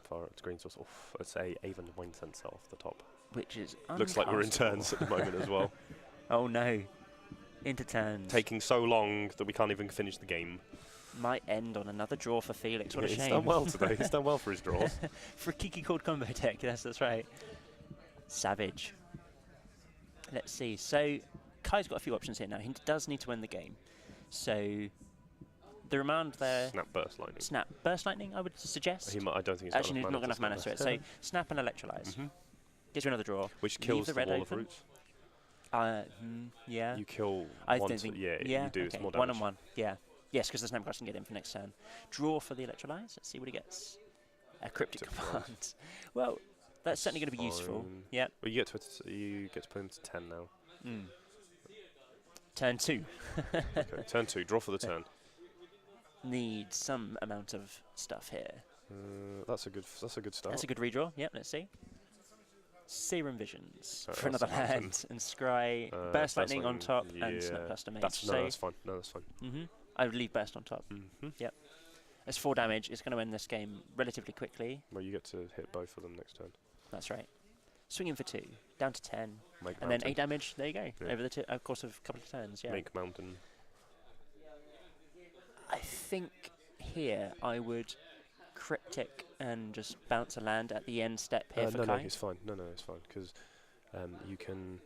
source? Oof, it's a Avon Wayne Sensor off the top. which is Looks like we're in uncastable. turns at the moment as well. Oh no. Into turns. Taking so long that we can't even finish the game. Might end on another draw for Felix. What a He's shame. done well today. He's done well for his draws. For a Kiki called combo deck, yes, that's right. Savage. Let's see. So Kai's got a few options here now. He does need to win the game. So the remand there. Snap Burst Lightning. Snap. Burst Lightning, I would suggest. He might, I don't think he's Actually, got he's not got enough mana enough to it. So snap and electrolyze. Mhm. Gives you another draw. Which Leave kills the the red Wall open. of Roots. Yeah. You kill I one don't to, think. yeah, Yeah. you do. Okay. It's more One damage. on one. Yeah. Yes, because the Snapcast can get in for next turn. Draw for the electrolyze. Let's see what he gets. A cryptic Cryptic command. Well, that's certainly going to be useful. Fine. Yeah. Well, you get to put him to 10 now. Turn 2. Okay, turn 2. Draw for the turn. Need some amount of stuff here. That's a good start. That's a good redraw. Yep, let's see. Serum Visions Oh, for that's another a mountain. land. And Scry. Burst Burst Lightning on Lightning, top yeah. and Snapcaster Mage. That's fine. No, that's fine. I would leave Burst on top. Mm-hmm. Yep. It's 4 damage. It's going to end this game relatively quickly. Well, you get to hit both of them next turn. That's right. Swinging for 2. Down to 10. Make And mountain. then 8 damage. There you go. Yeah. Over the course of a couple of turns. Yeah. Make mountain. I think here I would Cryptic and just bounce a land at the end step here for No, Kai. it's fine. No, it's fine because you can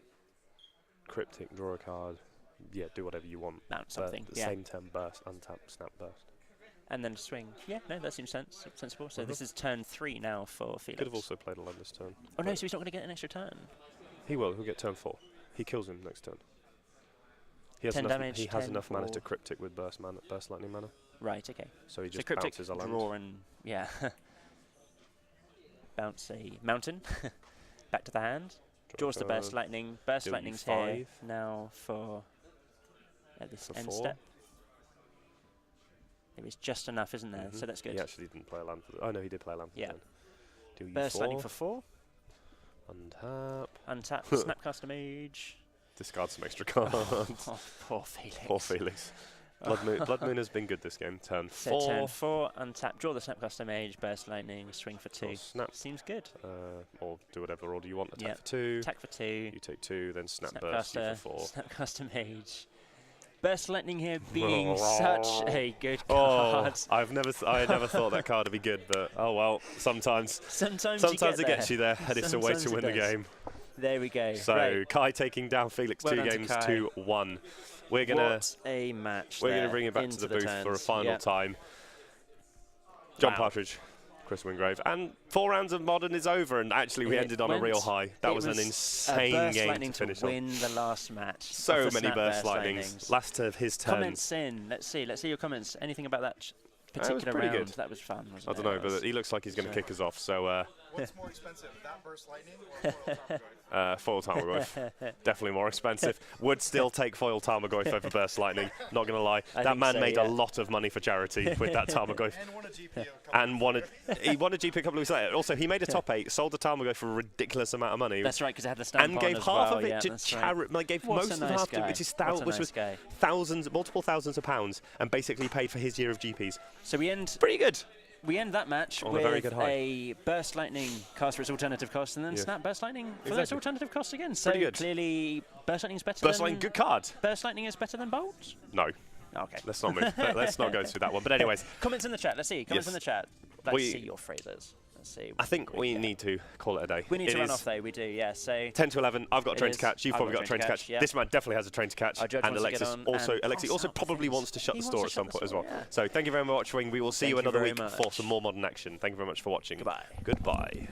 cryptic, draw a card. Yeah, do whatever you want. Bounce But something. at the Yeah. same turn, burst, untap, snap, burst. And then swing. Yeah, no, that seems sensible. So this is turn 3 now for Felix. Could have also played a land this turn. Oh no, but so he's not going to get an extra turn. he will. He'll get turn 4. He kills him next turn. He has 10 enough. damage, He has 10 enough mana for- to cryptic with burst lightning mana. Right, okay. So he So just Cryptic, bounces a land. draw and, yeah. Bounce a mountain. Back to the hand. Draw Draws the a Burst card. Lightning. Burst Deal you Lightning's here 5. now for this For end 4. step. There is just enough, isn't there? Mhm. So that's good. He actually didn't play a land for the. Oh no, he did play a land for Yeah. the turn. Deal you Burst 4. Lightning for 4. Untap. Untap, Snapcaster Mage. Discard some extra cards. Oh, poor Felix. Poor Felix. Blood Moon has been good this game. Turn So 4. turn 4, untap, draw the Snapcaster Mage, Burst Lightning, swing for 2. Draw snap. Seems good. Or do whatever order you want. Attack Yep. for 2. Attack for 2. You take 2, then snap burst you Snapcaster, for 4. Snapcaster Mage. Burst Lightning here being such a good Oh, card. I never thought that card would be good, but oh well. Sometimes Sometimes it get gets you there, and it's a way Sometimes to it win the does. game. There we go. So right. Kai taking down Felix Well 2 done to games Kai. to 1. We're gonna What a match. we're gonna there bring it back into to the booth for a turns. final Yeah. time. John Wow. Partridge, Chris Wingrave, and 4 rounds of Modern is over, and actually we It ended on a real went- high. That it was an was insane Burst game Lightning to finish to on. win the last match. So of the many Snap burst lightnings. Lightnings. Last of his turn. Comments in. Let's see your comments. Anything about that was particular pretty round? good. That was fun, wasn't I it? don't know, That was- but he looks like he's going to So- kick us off. So What's more expensive, that Burst Lightning or Foil Tarmogoyf? foil Tarmogoyf, definitely more expensive. Would still take foil Tarmogoyf over burst lightning. Not going to lie, I that think man so, made yeah. a lot of money for charity with that Tarmogoyf. And won a GP a couple And he won a GP a couple of weeks later. Also, he made a top 8, sold the Tarmogoyf for a ridiculous amount of money. That's right, because it had the stamp And on gave as half well. of it Yeah, to that's right. charity. Like gave What most a of nice half, guy. which is What a which nice was guy. multiple thousands of pounds, and basically paid for his year of GPs. So we end Pretty good. that match On a with very good high. a Burst Lightning cast for its alternative cost, and then Yeah. Snap Burst Lightning for its Exactly. alternative cost again. So Pretty good. clearly, Burst Lightning is better Burst than lightning, good card. Burst Lightning is better than Bolt. No, Okay. let's not move. Let's not go through that one. But anyways, Comments in the chat. Let's see. Comments Yes. in the chat. Let's We- see your phrases. Let's see. I think we need to call it a day. We need It to run is off though. We do. Yeah. So 10 to 11. I've got a It train is. to catch. You've I've probably got a train to catch. yeah. This man definitely has a train to catch. Our judge And wants to get Alexis on also. and Alexis pass also out probably things. wants to shut He the wants store to at some shut the point as store, well. yeah. So thank you very much for watching. We will see Thank you you another very week much. for some more modern action. Thank you very much for watching. Goodbye. Goodbye.